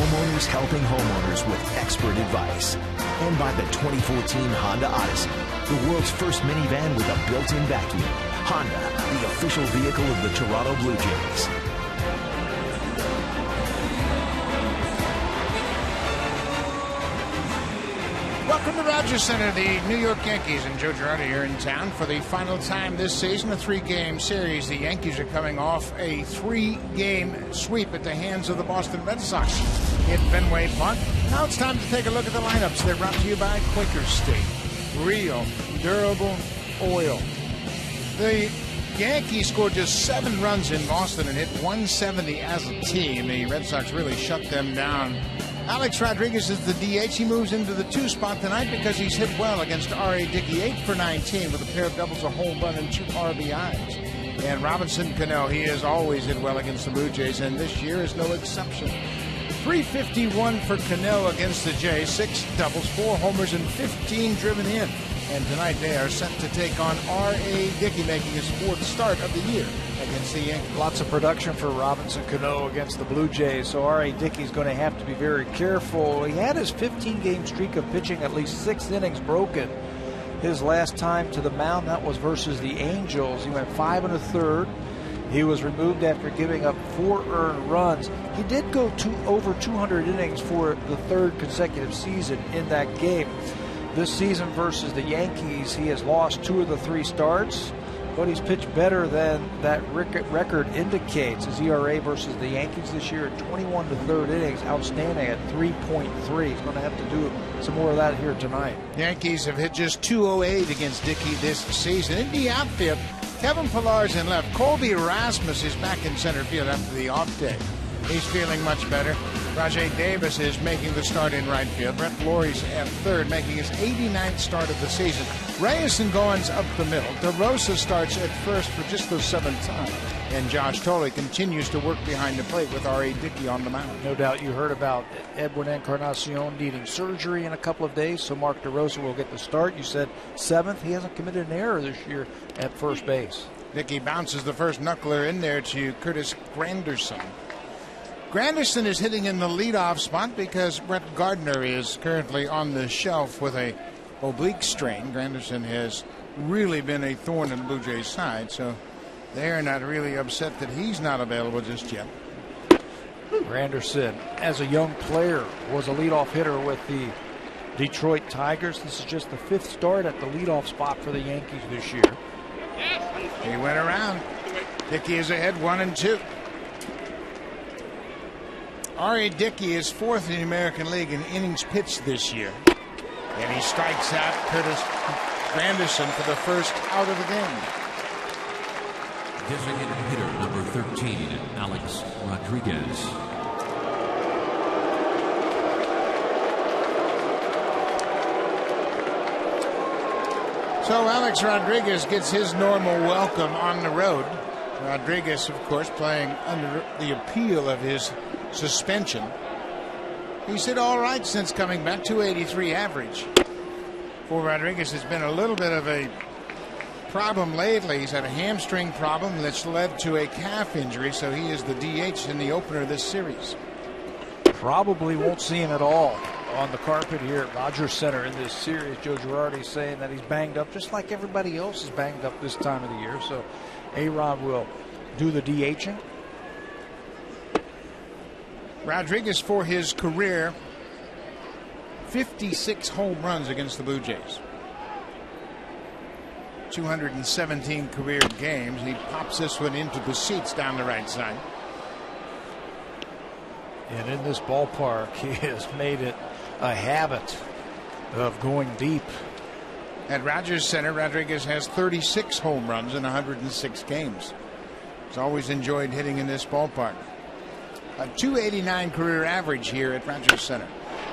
homeowners helping homeowners with expert advice. And by the 2014 Honda Odyssey, the world's first minivan with a built-in vacuum. Honda, the official vehicle of the Toronto Blue Jays. Welcome to Rogers Center. The New York Yankees and Joe Girardi here in town for the final time this season, a 3-game series. The Yankees are coming off a 3-game sweep at the hands of the Boston Red Sox in Fenway Park. Now it's time to take a look at the lineups. They're brought to you by Quaker State, real, durable oil. The Yankees scored just 7 runs in Boston and hit 170 as a team. The Red Sox really shut them down. Alex Rodriguez is the DH. He moves into the 2 spot tonight because he's hit well against R.A. Dickey, 8 for 19 with a pair of doubles, a home run, and 2 RBIs. And Robinson Cano, he has always hit well against the Blue Jays, and this year is no exception. 351 for Cano against the Jays, 6 doubles, 4 homers, and 15 driven in. And tonight they are set to take on R.A. Dickey, making his 4th start of the year against the Yankees. Lots of production for Robinson Cano against the Blue Jays, so R.A. Dickey's going to have to be very careful. He had his 15-game streak of pitching at least 6 innings broken. His last time to the mound, that was versus the Angels. He went 5 1/3. He was removed after giving up 4 earned runs. He did go over 200 innings for the 3rd consecutive season in that game. This season versus the Yankees, he has lost 2 of the 3 starts, but he's pitched better than that record indicates. His ERA versus the Yankees this year at 21 1/3 innings, outstanding at 3.3. He's going to have to do some more of that here tonight. Yankees have hit just 208 against Dickey this season. In the outfield, Kevin Pillar's in left. Colby Rasmus is back in center field after the off day. He's feeling much better. Rajay Davis is making the start in right field. Brett Lawrie's at third, making his 89th start of the season. Reyes and Goins up the middle. DeRosa starts at first for just the 7th time. And Josh Tolley continues to work behind the plate with R.A. Dickey on the mound. No doubt you heard about Edwin Encarnacion needing surgery in a couple of days, so Mark DeRosa will get the start. You said 7th. He hasn't committed an error this year at first base. Dickey bounces the first knuckler in there to Curtis Granderson. Granderson is hitting in the leadoff spot because Brett Gardner is currently on the shelf with a oblique strain. Granderson has really been a thorn in the Blue Jays' side, so they're not really upset that he's not available just yet. Granderson, as a young player, was a leadoff hitter with the Detroit Tigers. This is just the 5th start at the leadoff spot for the Yankees this year. He went around. Dickey is ahead 1-2. R.A. Dickey is 4th in the American League in innings pitched this year. And he strikes out Curtis Granderson for the first out of the game. Designated hitter number 13, Alex Rodriguez. So Alex Rodriguez gets his normal welcome on the road. Rodriguez, of course, playing under the appeal of his suspension. He's hit all right since coming back, 283 average. For Rodriguez, it's been a little bit of a problem lately. He's had a hamstring problem that's led to a calf injury, so he is the DH in the opener of this series. Probably won't see him at all on the carpet here at Rogers Center in this series. Joe Girardi saying that he's banged up just like everybody else is banged up this time of the year, so A-Rod will do the DHing. Rodriguez, for his career, 56 home runs against the Blue Jays. 217 career games. He pops this one into the seats down the right side. And in this ballpark, he has made it a habit of going deep. At Rogers Center, Rodriguez has 36 home runs in 106 games. He's always enjoyed hitting in this ballpark. A 289 career average here at Rogers Center.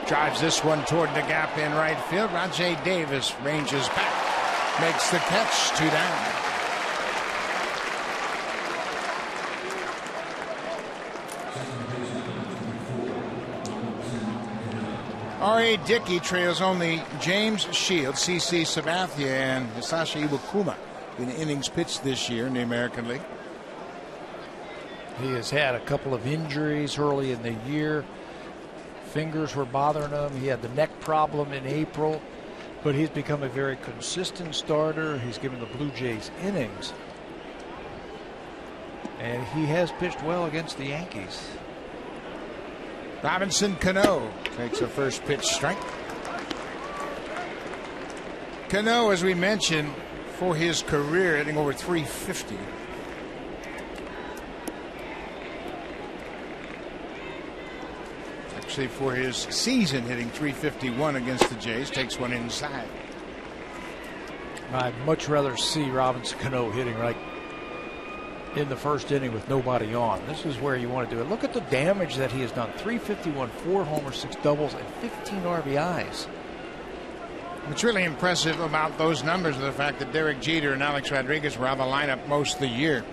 Drives this one toward the gap in right field. Rajay Davis ranges back. Makes the catch, 2 down. R.A. Dickey trails only James Shields, C.C. Sabathia, and Hisashi Iwakuma in innings pitched this year in the American League. He has had a couple of injuries early in the year. Fingers were bothering him. He had the neck problem in April, but he's become a very consistent starter. He's given the Blue Jays innings, and he has pitched well against the Yankees. Robinson Cano takes a first pitch strike. Cano, as we mentioned, for his career, hitting over 350. Actually, for his season, hitting 351 against the Jays, takes one inside. I'd much rather see Robinson Cano hitting right in the first inning with nobody on. This is where you want to do it. Look at the damage that he has done. 351, 4 homers, 6 doubles, and 15 RBIs. What's really impressive about those numbers is the fact that Derek Jeter and Alex Rodriguez were out of the lineup most of the year.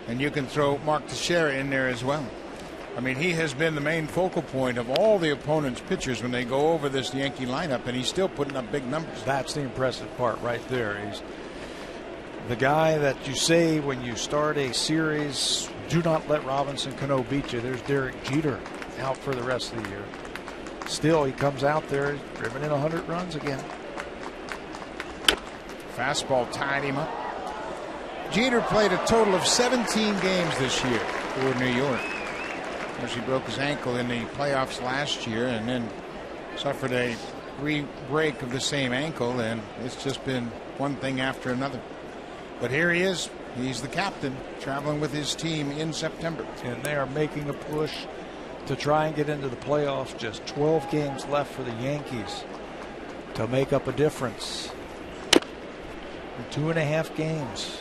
And you can throw Mark Teixeira in there as well. I mean, he has been the main focal point of all the opponent's pitchers when they go over this Yankee lineup, and he's still putting up big numbers. That's the impressive part right there. He's the guy that you say when you start a series, do not let Robinson Cano beat you. There's Derek Jeter out for the rest of the year. Still, he comes out there, driven in 100 runs again. Fastball tied him up. Jeter played a total of 17 games this year for New York. Of course, he broke his ankle in the playoffs last year and then suffered a re-break of the same ankle, and it's just been one thing after another. But here he is. He's the captain, traveling with his team in September. And they are making a push to try and get into the playoffs. Just 12 games left for the Yankees to make up a difference. 2.5 games.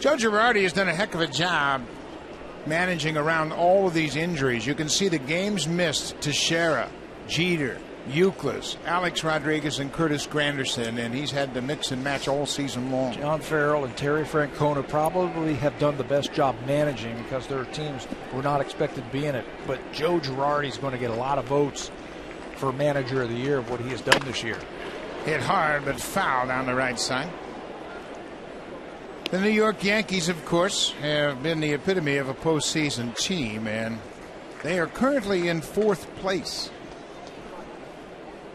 Joe Girardi has done a heck of a job managing around all of these injuries. You can see the games missed: Teixeira, Jeter, Euclid, Alex Rodriguez, and Curtis Granderson, and he's had to mix and match all season long. John Farrell and Terry Francona probably have done the best job managing because their teams were not expected to be in it. But Joe Girardi is going to get a lot of votes for Manager of the Year of what he has done this year. Hit hard but foul down the right side. The New York Yankees, of course, have been the epitome of a postseason team, and they are currently in 4th place.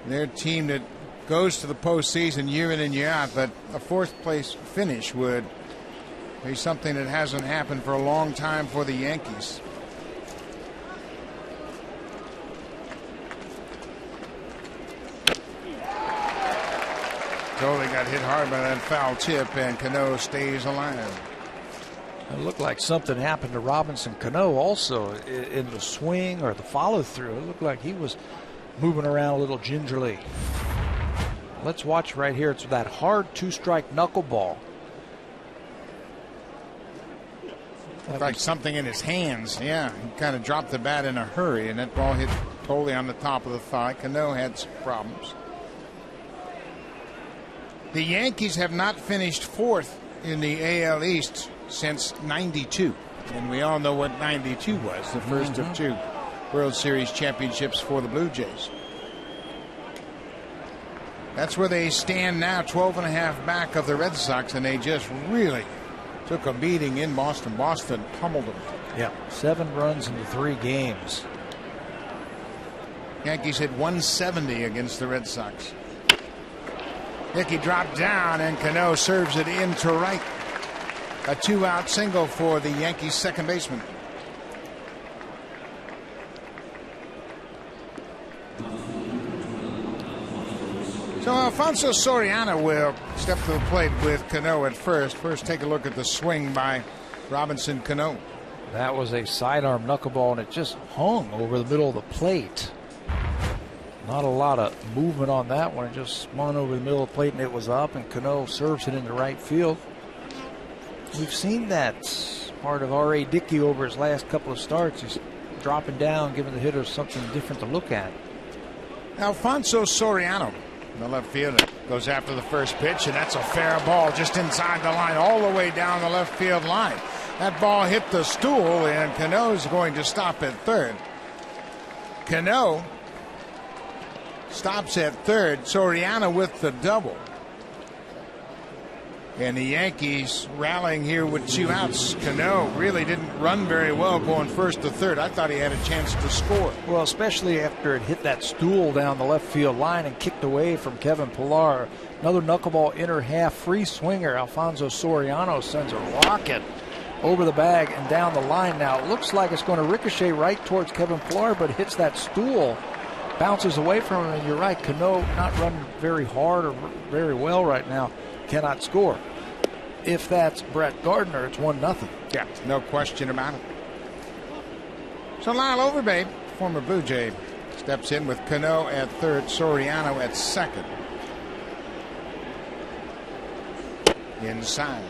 They're a team that goes to the postseason year in and year out, but a 4th place finish would be something that hasn't happened for a long time for the Yankees. Totally got hit hard by that foul tip, and Cano stays alive. It looked like something happened to Robinson Cano also in the swing or the follow through. It looked like he was moving around a little gingerly. Let's watch right here. It's that hard 2-strike knuckleball. Looked like something in his hands. Yeah, he kind of dropped the bat in a hurry, and that ball hit totally on the top of the thigh. Cano had some problems. The Yankees have not finished 4th in the AL East since '92, and we all know what '92 was, the first of 2 World Series championships for the Blue Jays. That's where they stand now, 12.5 back of the Red Sox, and they just really took a beating in Boston. Boston pummeled them. Yeah, 7 runs into 3 games. Yankees hit 170 against the Red Sox. Dickey dropped down, and Cano serves it into right. A 2-out single for the Yankees second baseman. So Alfonso Soriano will step to the plate with Cano at first. First, take a look at the swing by Robinson Cano. That was a sidearm knuckleball, and it just hung over the middle of the plate. Not a lot of movement on that one. It just spun over the middle of the plate, and it was up, and Cano serves it into right field. We've seen that part of R.A. Dickey over his last couple of starts. He's dropping down, giving the hitters something different to look at. Alfonso Soriano, the left fielder, goes after the first pitch, and that's a fair ball just inside the line, all the way down the left field line. That ball hit the stool, and Cano's going to stop at third. Cano stops at third. Soriano with the double. And the Yankees rallying here with 2 outs. Cano really didn't run very well going first to third. I thought he had a chance to score. Well, especially after it hit that stool down the left field line and kicked away from Kevin Pillar. Another knuckleball inner half free swinger. Alfonso Soriano sends a rocket over the bag and down the line. Now it looks like it's going to ricochet right towards Kevin Pillar, but hits that stool, bounces away from him, and you're right, Cano not running very hard or very well right now, cannot score. If that's Brett Gardner, it's 1-0. Yeah, no question about it. So Lyle Overbay, former Blue Jay, steps in with Cano at third, Soriano at second. Inside.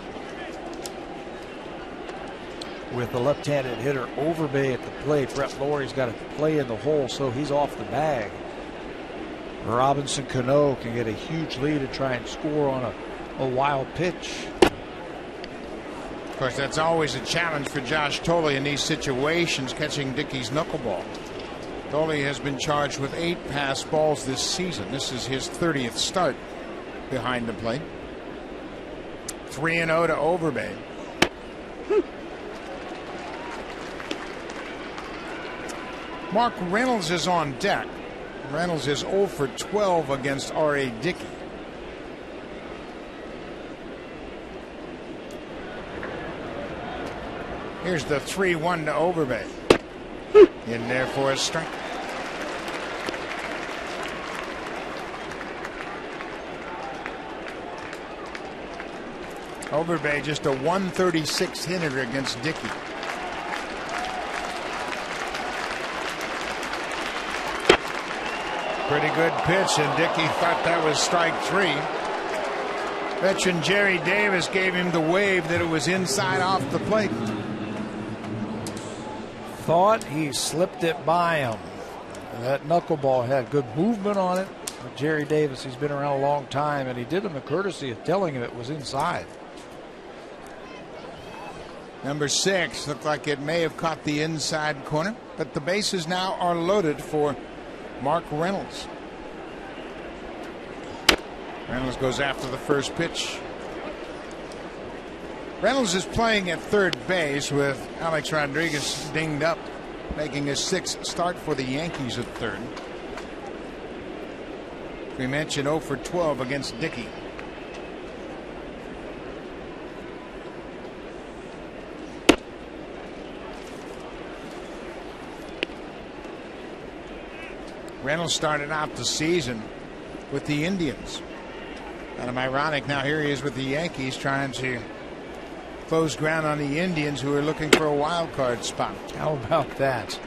With the left-handed hitter Overbay at the plate, Brett Lawrie's got to play in the hole, so he's off the bag. Robinson Cano can get a huge lead and try and score on a wild pitch. Of course, that's always a challenge for Josh Thole in these situations, catching Dickey's knuckleball. Thole has been charged with 8 pass balls this season. This is his 30th start behind the plate. 3-0 to Overbay. Mark Reynolds is on deck. Reynolds is 0 for 12 against R.A. Dickey. Here's the 3-1 to Overbay. In there for a strike. Overbay just a 136 hitter against Dickey. Pretty good pitch, and Dickey thought that was strike 3. Veteran Jerry Davis gave him the wave that it was inside off the plate. Thought he slipped it by him. That knuckleball had good movement on it. But Jerry Davis, he's been around a long time, and he did him the courtesy of telling him it was inside. Number 6 looked like it may have caught the inside corner, but the bases now are loaded for Mark Reynolds. Reynolds goes after the first pitch. Reynolds is playing at third base with Alex Rodriguez dinged up, making his 6th start for the Yankees at third. We mentioned 0 for 12 against Dickey. Reynolds started out the season with the Indians. Kind of ironic, now here he is with the Yankees trying to close ground on the Indians, who are looking for a wild card spot. How about that?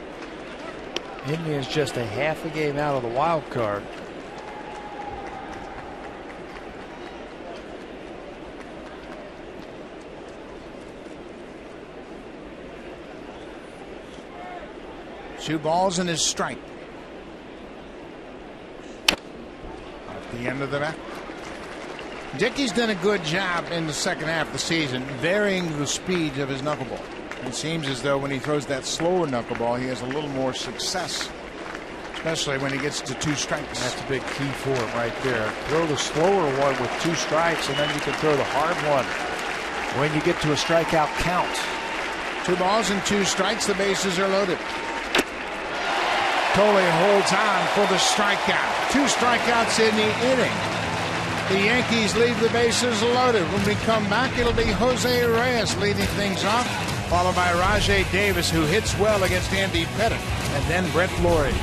Indians just a half a game out of the wild card. Two balls and his strike. Off the end of the bat. Dickey's done a good job in the second half of the season, varying the speed of his knuckleball. It seems as though when he throws that slower knuckleball, he has a little more success, especially when he gets to 2 strikes. That's a big key for him right there. Throw the slower one with 2 strikes, and then you can throw the hard one when you get to a strikeout count. 2 balls and 2 strikes. The bases are loaded. Thole holds on for the strikeout. 2 strikeouts in the inning. The Yankees leave the bases loaded. When we come back, it'll be Jose Reyes leading things off, followed by Rajai Davis, who hits well against Andy Pettit, and then Brett Lawrie.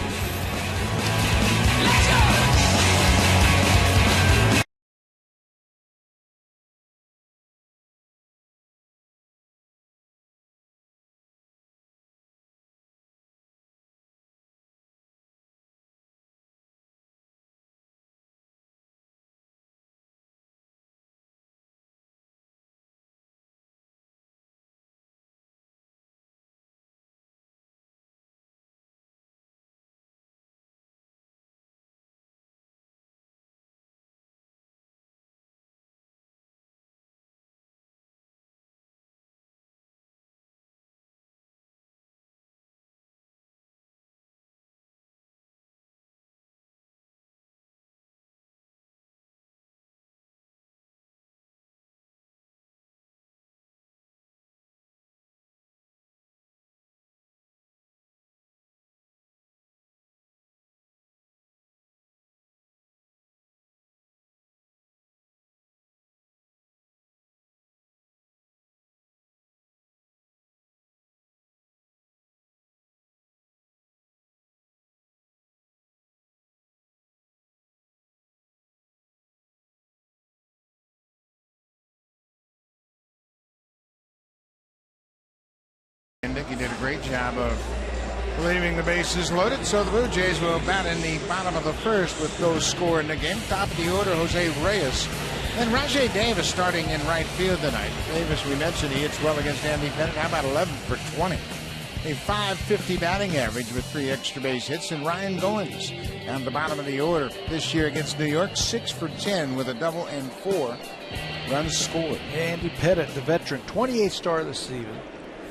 Dickey did a great job of leaving the bases loaded, so the Blue Jays will bat in the bottom of the first with no score in the game. Top of the order, Jose Reyes. And Rajay Davis starting in right field tonight. Davis, we mentioned, he hits well against Andy Pettit. How about 11 for 20? A .550 batting average with 3 extra base hits. And Ryan Goins down the bottom of the order this year against New York, 6 for 10 with a double and 4 runs scored. Andy Pettit, the veteran, 28th start of the season,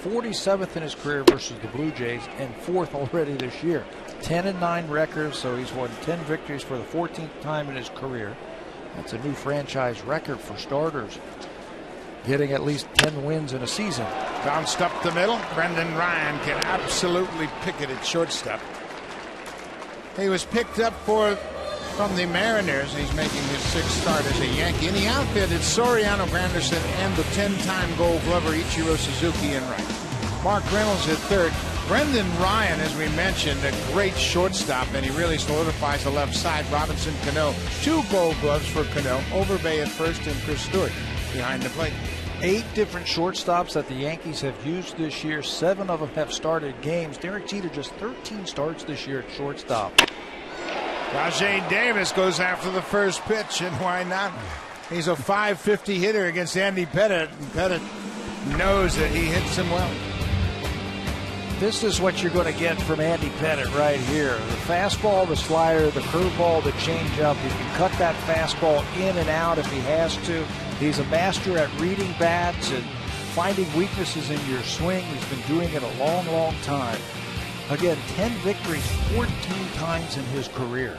47th in his career versus the Blue Jays, and 4th already this year. 10-9 record, so he's won 10 victories for the 14th time in his career. That's a new franchise record for starters, getting at least 10 wins in a season. Bounced up the middle. Brendan Ryan can absolutely pick it at shortstop. He was picked up from the Mariners. He's making his 6th start as a Yankee. In the outfield, it's Soriano Granderson and the 10-time Gold Glover Ichiro Suzuki in right. Mark Reynolds at third. Brendan Ryan, as we mentioned, a great shortstop, and he really solidifies the left side. Robinson Cano, 2 Gold Gloves for Cano. Overbay at first and Chris Stewart behind the plate. 8 different shortstops that the Yankees have used this year. 7 of them have started games. Derek Jeter just 13 starts this year at shortstop. Rajay Davis goes after the first pitch, and why not? He's a .550 hitter against Andy Pettit, and Pettit knows that he hits him well. This is what you're going to get from Andy Pettit right here. The fastball, the slider, the curveball, the changeup. He can cut that fastball in and out if he has to. He's a master at reading bats and finding weaknesses in your swing. He's been doing it a long, long time. Again, 10 victories 14 times in his career.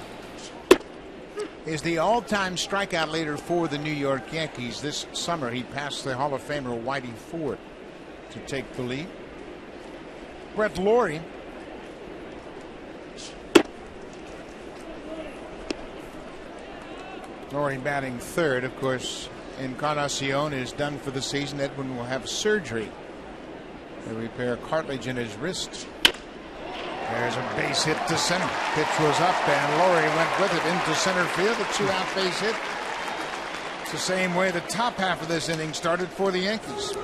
Is the all-time strikeout leader for the New York Yankees. This summer he passed the Hall of Famer Whitey Ford to take the lead. Brett Laurie. Laurie batting third. Of course, Encarnacion is done for the season. Edwin will have surgery to repair cartilage in his wrist. There's a base hit to center. Pitch was up, and Laurie went with it into center field. A 2-out base hit. It's the same way the top half of this inning started for the Yankees.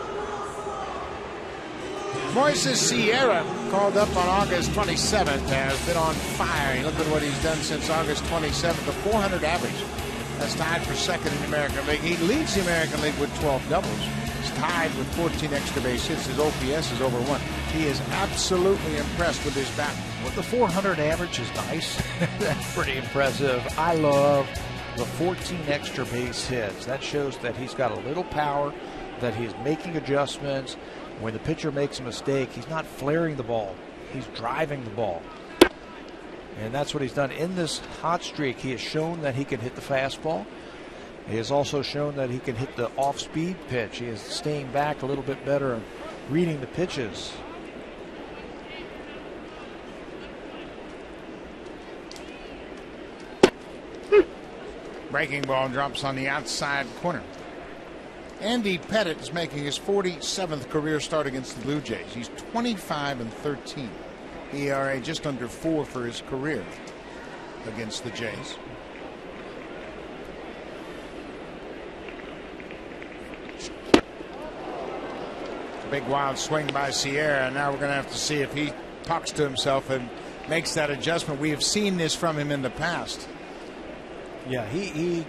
Moises Sierra, called up on August 27th, has been on fire. Look at what he's done since August 27th. A .400 average. That's tied for second in the American League. He leads the American League with 12 doubles. He's tied with 14 extra base hits. His OPS is over 1. He is absolutely impressed with his bat. Well, the .400 average is nice. That's pretty impressive. I love the 14 extra base hits. That shows that he's got a little power, that he's making adjustments. When the pitcher makes a mistake, he's not flaring the ball. He's driving the ball. And that's what he's done in this hot streak. He has shown that he can hit the fastball. He has also shown that he can hit the off-speed pitch. He is staying back a little bit better and reading the pitches. Breaking ball drops on the outside corner. Andy Pettit is making his 47th career start against the Blue Jays. He's 25-13. ERA just under 4 for his career against the Jays. Big wild swing by Sierra. Now we're going to have to see if he talks to himself and makes that adjustment. We have seen this from him in the past. Yeah, he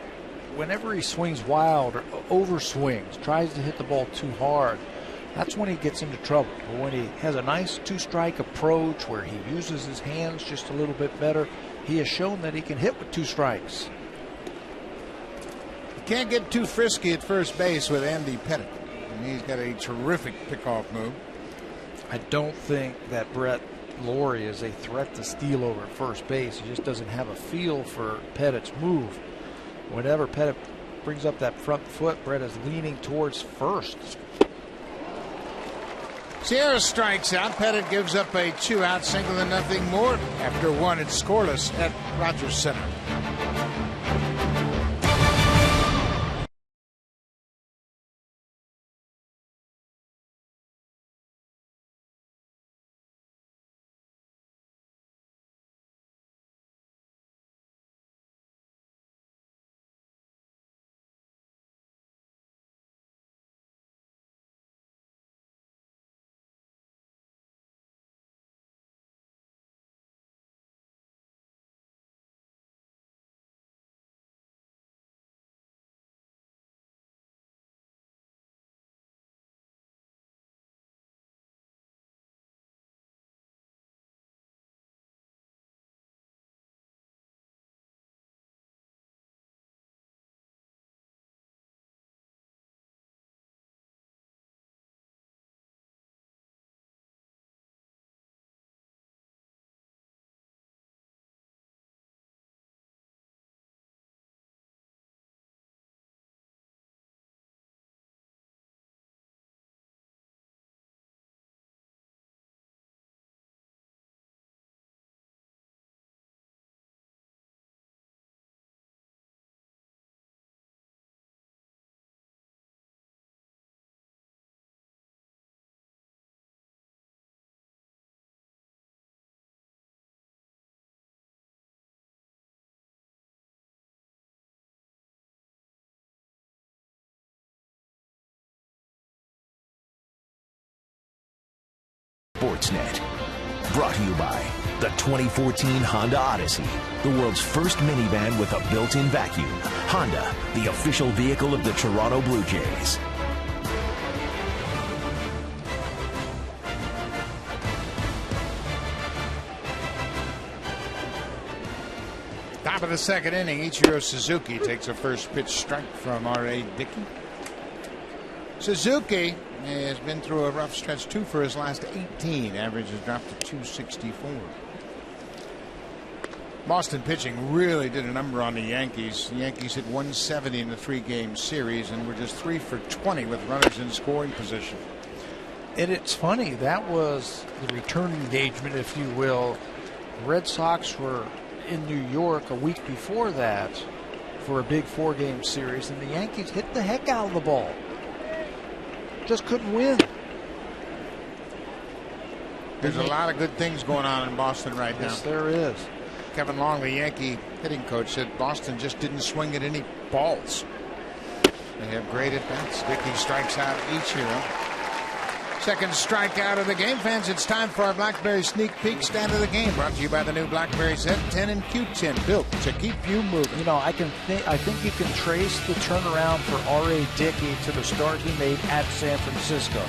whenever he swings wild or over swings, tries to hit the ball too hard, that's when he gets into trouble. But when he has a nice 2-strike approach where he uses his hands just a little bit better, he has shown that he can hit with 2 strikes. You can't get too frisky at first base with Andy Pettit. And he's got a terrific pickoff move. I don't think that Brett Laurie is a threat to steal over at first base. He just doesn't have a feel for Pettit's move. Whenever Pettit brings up that front foot, Brett is leaning towards first. Sierra strikes out. Pettit gives up a 2-out single and nothing more. After 1, it's scoreless at Rogers Center. Sportsnet. Brought to you by the 2014 Honda Odyssey, the world's first minivan with a built-in vacuum. Honda, the official vehicle of the Toronto Blue Jays. Top of the second inning, Ichiro Suzuki takes a first pitch strike from R.A. Dickey. Suzuki has been through a rough stretch, 2 for his last 18. Average has dropped to 264. Boston pitching really did a number on the Yankees. The Yankees hit 170 in the 3-game series and were just 3 for 20 with runners in scoring position. And it's funny, that was the return engagement, if you will. The Red Sox were in New York a week before that for a big 4-game series, and the Yankees hit the heck out of the ball. Just couldn't win. There's a lot of good things going on in Boston right now. Yes, there is. Kevin Long, the Yankee hitting coach, said Boston just didn't swing at any balls. They have great at bats. Dickey strikes out Ichiro. Second strikeout of the game. Fans, it's time for our BlackBerry Sneak Peek Stand of the Game, brought to you by the new BlackBerry Z10 and Q10, built to keep you moving. You know, I think you can trace the turnaround for R.A. Dickey to the start he made at San Francisco.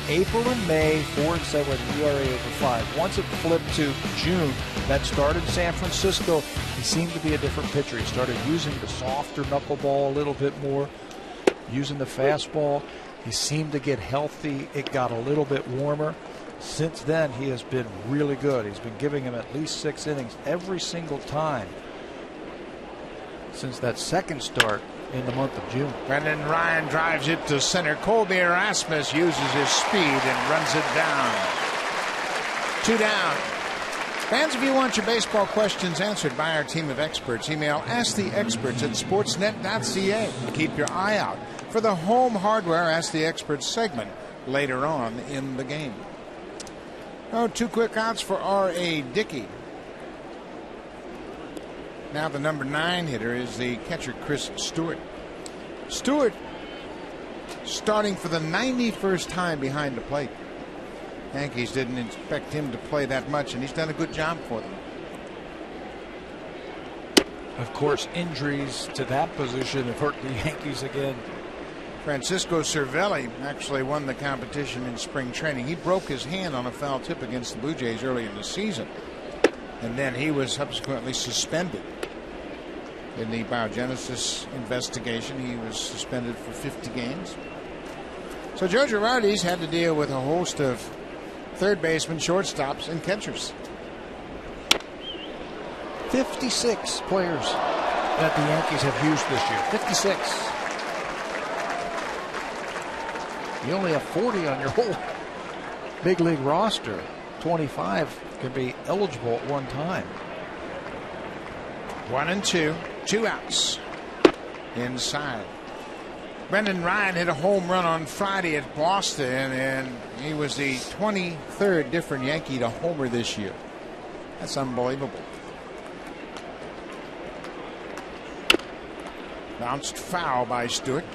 April and May, 4-7 with ERA over 5. Once it flipped to June, that started San Francisco. He seemed to be a different pitcher. He started using the softer knuckleball a little bit more, using the fastball. He seemed to get healthy. It got a little bit warmer. Since then, he has been really good. He's been giving him at least 6 innings every single time since that second start in the month of June. Brendan Ryan drives it to center. Colby Erasmus uses his speed and runs it down. 2 down. Fans, if you want your baseball questions answered by our team of experts, email asktheexperts@sportsnet.ca. Keep your eye out for the home hardware Ask the Experts segment later on in the game. 2 quick outs for R.A. Dickey. Now the number 9 hitter is the catcher Chris Stewart. Stewart starting for the 91st time behind the plate. Yankees didn't expect him to play that much, and he's done a good job for them. Of course, injuries to that position have hurt the Yankees again. Francisco Cervelli actually won the competition in spring training. He broke his hand on a foul tip against the Blue Jays early in the season, and then he was subsequently suspended. In the biogenesis investigation, he was suspended for 50 games. So Joe Girardi's had to deal with a host of third basemen, shortstops, and catchers. 56 players that the Yankees have used this year. 56. You only have 40 on your whole big league roster. 25 can be eligible at one time. 1-2, 2 outs. Inside. Brendan Ryan hit a home run on Friday at Boston, and he was the 23rd different Yankee to homer this year. That's unbelievable. Bounced foul by Stewart.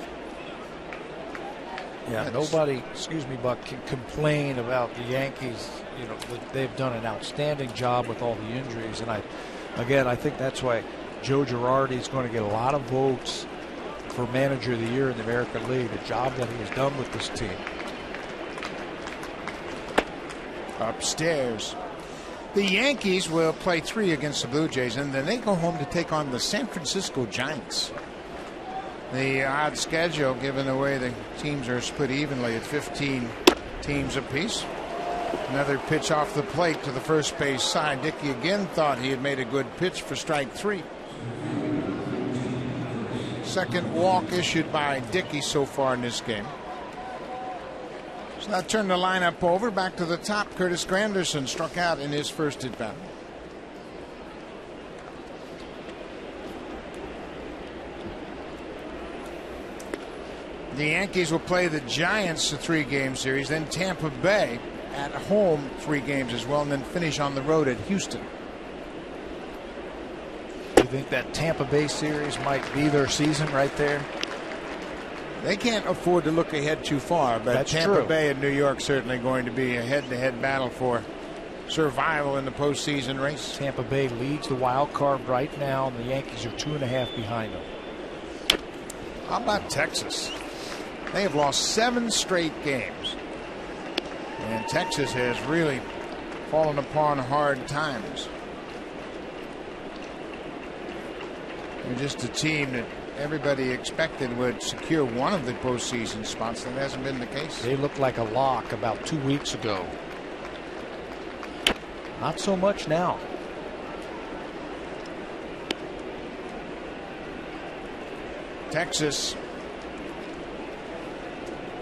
Yeah, nobody, Buck, can complain about the Yankees. You know, they've done an outstanding job with all the injuries, and I think that's why Joe Girardi is going to get a lot of votes for Manager of the Year in the American League. The job that he has done with this team. Upstairs, the Yankees will play 3 against the Blue Jays, and then they go home to take on the San Francisco Giants. The odd schedule, given the way the teams are split evenly at 15 teams apiece. Another pitch off the plate to the first base side. Dickey again thought he had made a good pitch for strike 3. Second walk issued by Dickey so far in this game. So now turn the lineup over. Back to the top. Curtis Granderson struck out in his first at bat. The Yankees will play the Giants a 3-game series, then Tampa Bay at home 3 games as well, and then finish on the road at Houston. You think that Tampa Bay series might be their season right there? They can't afford to look ahead too far, but That's Tampa true. Bay and New York certainly going to be a head-to-head battle for survival in the postseason race. Tampa Bay leads the wild card right now, and the Yankees are 2.5 behind them. How about Texas? They have lost 7 straight games, and Texas has really fallen upon hard times. They're just a team that everybody expected would secure one of the postseason spots. That hasn't been the case. They looked like a lock about 2 weeks ago. Not so much now. Texas,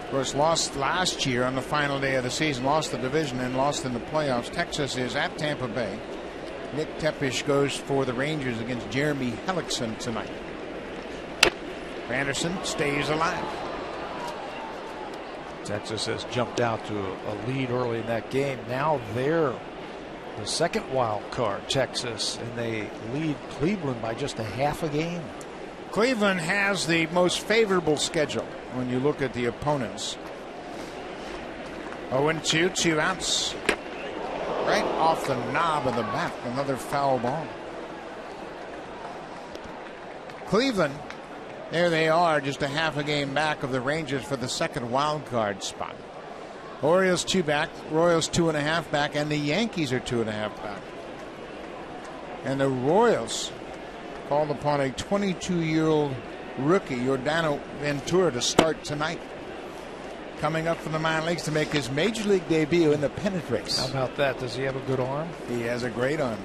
of course, lost last year on the final day of the season, lost the division and lost in the playoffs. Texas is at Tampa Bay. Nick Tepish goes for the Rangers against Jeremy Hellickson tonight. Anderson stays alive. Texas has jumped out to a lead early in that game. Now they're the second wild card, Texas, and they lead Cleveland by just a half a game. Cleveland has the most favorable schedule when you look at the opponents. 0-2, 2 outs. Right off the knob of the bat. Another foul ball. Cleveland, there they are, just a half a game back of the Rangers for the second wild card spot. Orioles 2 back, Royals 2.5 back, and the Yankees are 2.5 back. And the Royals called upon a 22-year-old rookie, Yordano Ventura, to start tonight. Coming up from the minor leagues to make his major league debut in the pennant race. How about that? Does he have a good arm? He has a great arm.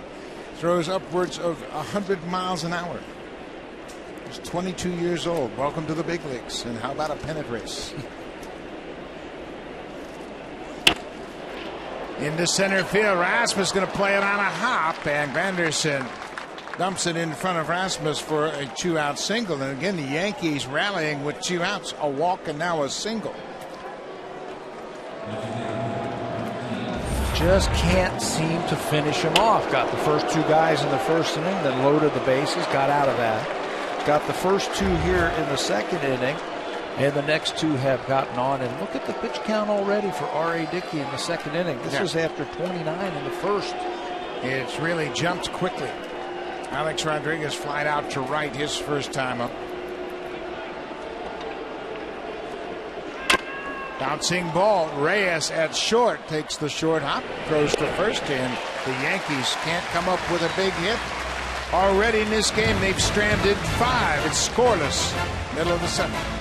Throws upwards of 100 miles an hour. He's 22 years old. Welcome to the big leagues. And how about a pennant race? Into center field. Rasmus going to play it on a hop, and Granderson dumps it in front of Rasmus for a 2-out single. And again, the Yankees rallying with 2 outs, a walk, and now a single. Just can't seem to finish him off. Got the first 2 guys in the first inning, then loaded the bases, got out of that. Got the first 2 here in the second inning, and the next 2 have gotten on. And look at the pitch count already for R.A. Dickey in the second inning. This is after 29 in the first. It's really jumped quickly. Alex Rodriguez flied out to right his first time up. Bouncing ball. Reyes at short takes the short hop, throws to first, and the Yankees can't come up with a big hit. Already in this game, they've stranded 5. It's scoreless. Middle of the 7th.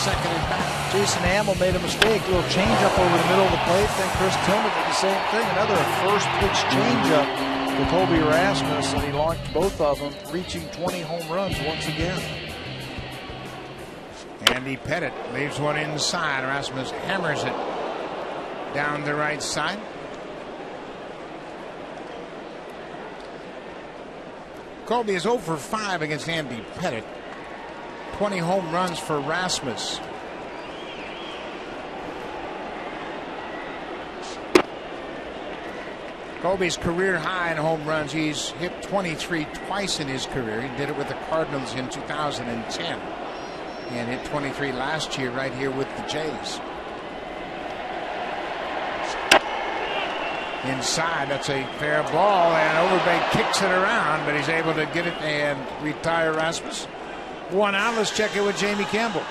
Second at bat. Jason Hamill made a mistake. A little changeup over the middle of the plate. Then Chris Tillman did the same thing. Another first pitch changeup. for Colby Rasmus, and he launched both of them, reaching 20 home runs once again. Andy Pettit leaves one inside. Rasmus hammers it down the right side. Colby is 0 for 5 against Andy Pettit. 20 home runs for Rasmus. Colby's career high in home runs. He's hit 23 twice in his career. He did it with the Cardinals in 2010 and hit 23 last year right here with the Jays. Inside, that's a fair ball, and Overbeek kicks it around, but he's able to get it and retire Rasmus. 1 out. Let's check it with Jamie Campbell.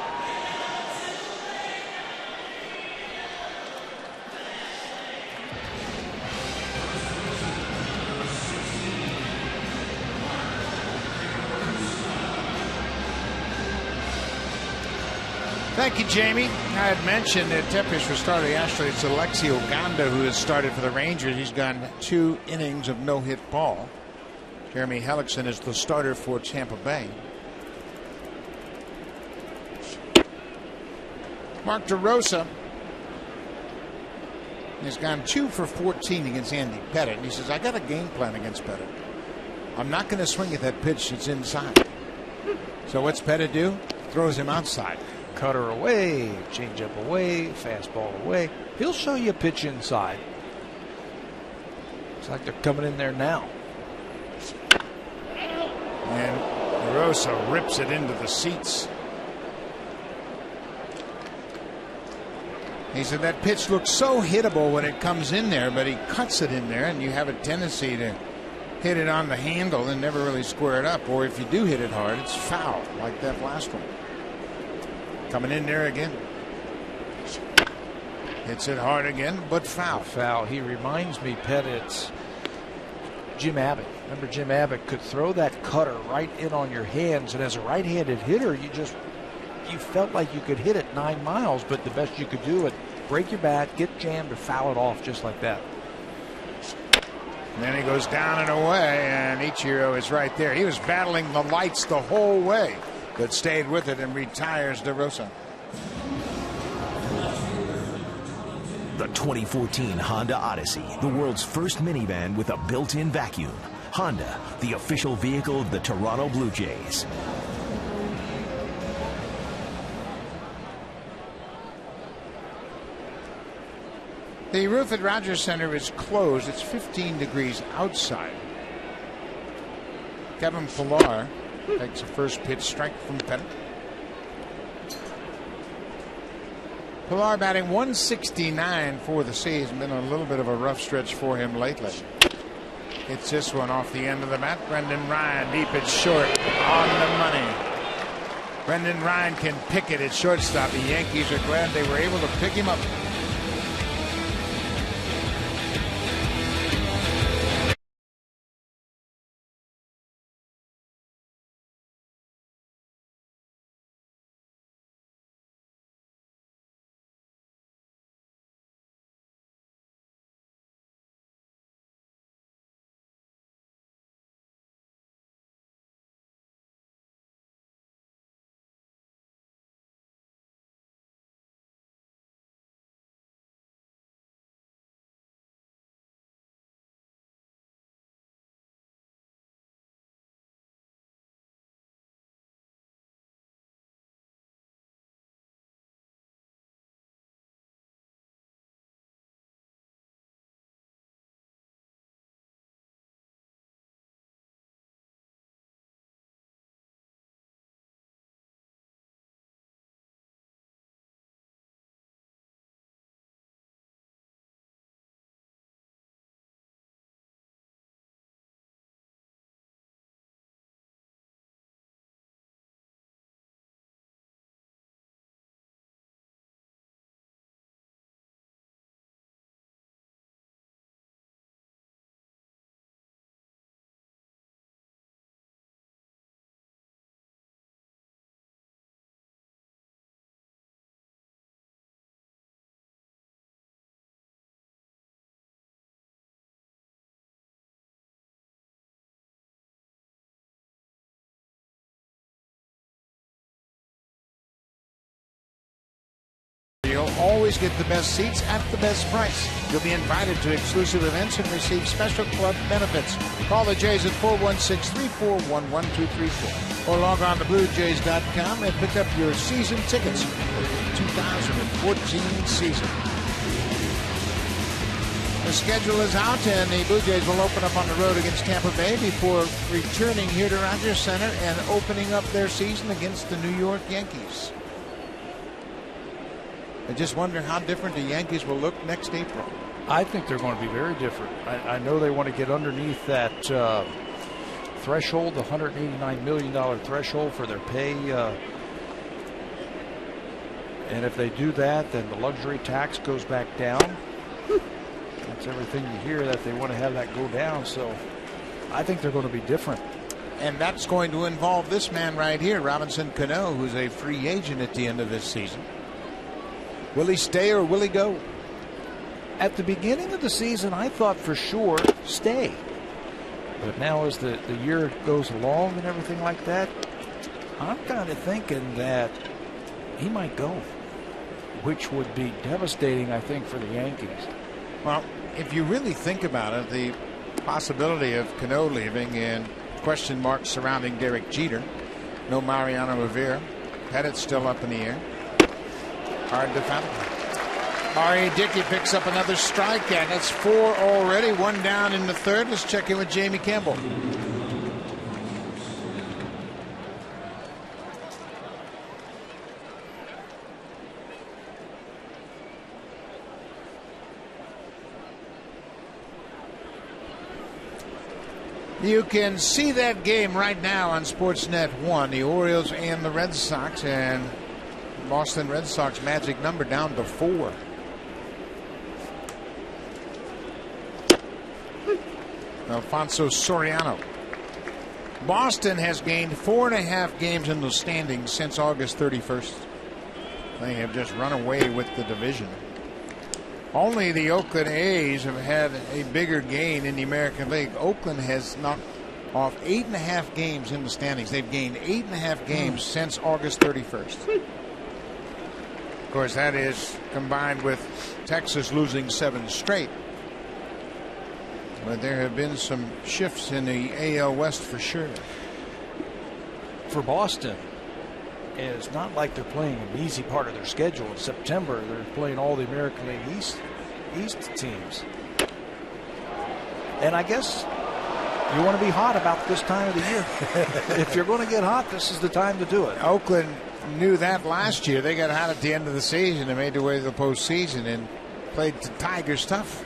Thank you, Jamie. I had mentioned that Tepesh was starting. Actually, it's Alexi Oganda who has started for the Rangers. He's gone 2 innings of no-hit ball. Jeremy Hellickson is the starter for Tampa Bay. Mark DeRosa has gone 2 for 14 against Andy Pettit. And he says, I got a game plan against Pettit. I'm not going to swing at that pitch that's inside. So what's Pettit do? Throws him outside. Cutter away, changeup away, fastball away. He'll show you a pitch inside. Looks like they're coming in there now. And DeRosa rips it into the seats. He said that pitch looks so hittable when it comes in there, but he cuts it in there, and you have a tendency to hit it on the handle and never really square it up. Or if you do hit it hard, it's foul, like that last one. Coming in there again. Hits it hard again, but foul. Foul. He reminds me, Pettit's Jim Abbott. Remember, Jim Abbott could throw that cutter right in on your hands, and as a right-handed hitter, you felt like you could hit it 9 miles, but the best you could do it, break your bat, get jammed, or foul it off just like that. And then he goes down and away, and Ichiro is right there. He was battling the lights the whole way, but stayed with it and retires DeRosa. The 2014 Honda Odyssey, the world's first minivan with a built-in vacuum. Honda, the official vehicle of the Toronto Blue Jays. The roof at Rogers Center is closed. It's 15 degrees outside. Kevin Pillar takes a first pitch strike from Pettit. Pillar batting 169 for the season. Been a little bit of a rough stretch for him lately. Hits this one off the end of the bat. Brendan Ryan deep and short on the money. Brendan Ryan can pick it at shortstop. The Yankees are glad they were able to pick him up. you'll always get the best seats at the best price. You'll be invited to exclusive events and receive special club benefits. Call the Jays at 416-341-1234 or log on to BlueJays.com and pick up your season tickets for the 2014 season. The schedule is out, and the Blue Jays will open up on the road against Tampa Bay before returning here to Rogers Center and opening up their season against the New York Yankees. I just wonder how different the Yankees will look next April. I think they're going to be very different. I know they want to get underneath that threshold, the $189 million threshold for their pay. And if they do that, then the luxury tax goes back down. That's everything you hear, that they want to have that go down. So I think they're going to be different. And that's going to involve this man right here, Robinson Cano, who's a free agent at the end of this season. Will he stay or will he go? At the beginning of the season, I thought for sure stay. But now as the year goes along and everything like that, I'm kind of thinking that he might go, which would be devastating, I think, for the Yankees. Well, if you really think about it, the possibility of Cano leaving and question marks surrounding Derek Jeter, no Mariano Rivera, Pettit's still up in the air. Hard to fathom. R.A. Dickey picks up another strike, and it's 4 already. 1 down in the third. Let's check in with Jamie Campbell. You can see that game right now on Sportsnet 1, the Orioles and the Red Sox, and Boston Red Sox magic number down to 4. Alfonso Soriano. Boston has gained 4.5 games in the standings since August 31st. They have just run away with the division. Only the Oakland A's have had a bigger gain in the American League. Oakland has knocked off 8.5 games in the standings. They've gained 8.5 games since August 31st. Of course, that is combined with Texas losing 7 straight. But there have been some shifts in the AL West for sure. For Boston, it's not like they're playing an easy part of their schedule. In September, they're playing all the American League East teams. And I guess you want to be hot about this time of the year. If you're going to get hot, this is the time to do it. Oakland knew that last year. They got hot at the end of the season and made their way to the postseason and played the Tigers tough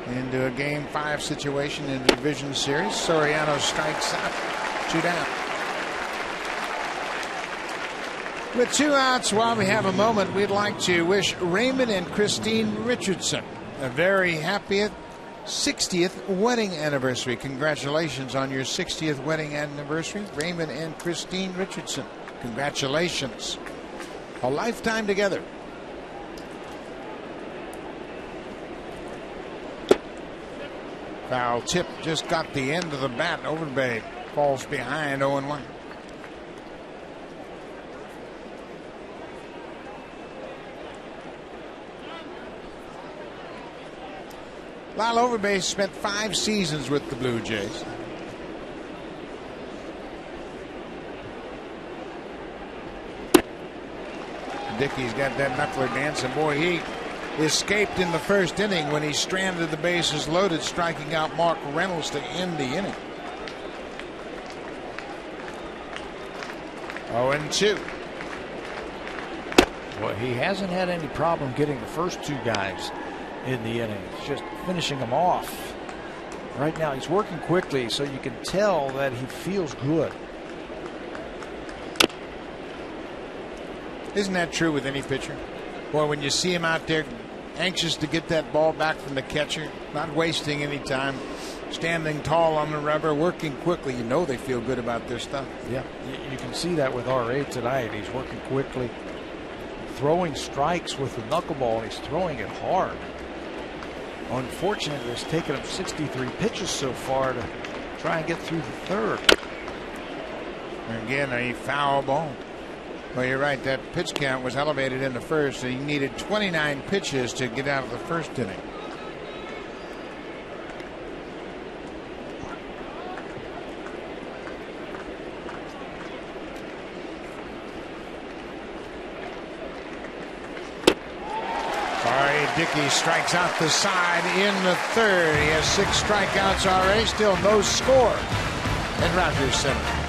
into a Game 5 situation in the division series. Soriano strikes out. 2 down. With 2 outs, while we have a moment, we'd like to wish Raymond and Christine Richardson a very happy 60th wedding anniversary. Congratulations on your 60th wedding anniversary, Raymond and Christine Richardson. Congratulations. A lifetime together. Foul tip just got the end of the bat. Overbay falls behind 0-1. Lyle Overbay spent 5 seasons with the Blue Jays. Dickey's got that knuckler dancing. Boy, he escaped in the first inning when he stranded the bases loaded, striking out Mark Reynolds to end the inning. 0-2. Well, he hasn't had any problem getting the first 2 guys in the inning. It's just finishing them off. Right now he's working quickly, so you can tell that he feels good. Isn't that true with any pitcher? Boy, when you see him out there anxious to get that ball back from the catcher, not wasting any time, standing tall on the rubber, working quickly, you know they feel good about their stuff. Yeah, you can see that with R.A. tonight. He's working quickly, throwing strikes with the knuckleball, and he's throwing it hard. Unfortunately, it's taken him 63 pitches so far to try and get through the third. And again, a foul ball. Well, you're right. That pitch count was elevated in the first, and he needed 29 pitches to get out of the first inning. Dickey strikes out the side in the third. He has 6 strikeouts already. Still no score at Rogers Center.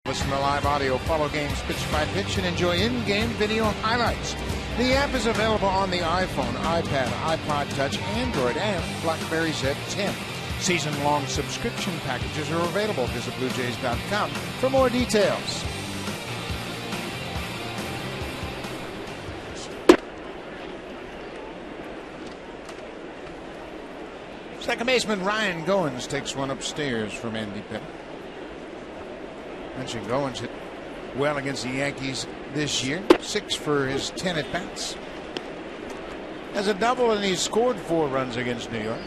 Listen to live audio, follow games pitch by pitch, and enjoy in-game video highlights. The app is available on the iPhone, iPad, iPod Touch, Android, and BlackBerry Z10. Season-long subscription packages are available. Visit BlueJays.com for more details. Second baseman Ryan Goins takes one upstairs from Andy Pettit. Mentioned Goins hit well against the Yankees this year. 6 for his 10 at-bats. Has a double, and he scored 4 runs against New York.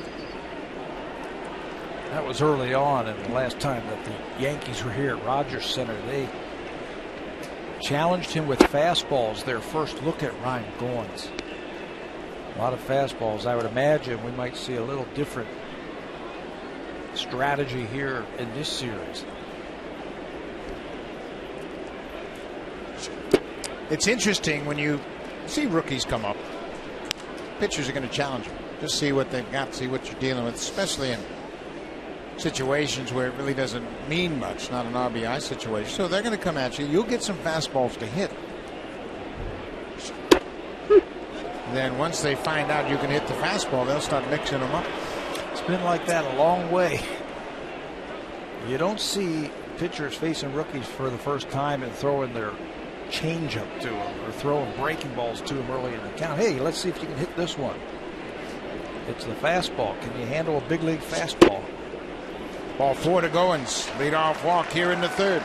That was early on, and the last time that the Yankees were here at Rogers Center, they challenged him with fastballs. Their first look at Ryan Goins. A lot of fastballs. I would imagine we might see a little different strategy here in this series. It's interesting when you see rookies come up. Pitchers are going to challenge them. Just see what they've got, see what you're dealing with, especially in situations where it really doesn't mean much, not an RBI situation. So they're going to come at you. You'll get some fastballs to hit. Then once they find out you can hit the fastball, they'll start mixing them up. It's been like that a long way. You don't see pitchers facing rookies for the first time and throwing their changeup to them or throwing breaking balls to them early in the count. Hey, let's see if you can hit this one. It's the fastball. Can you handle a big league fastball? Ball 4 to Goins. Leadoff walk here in the third.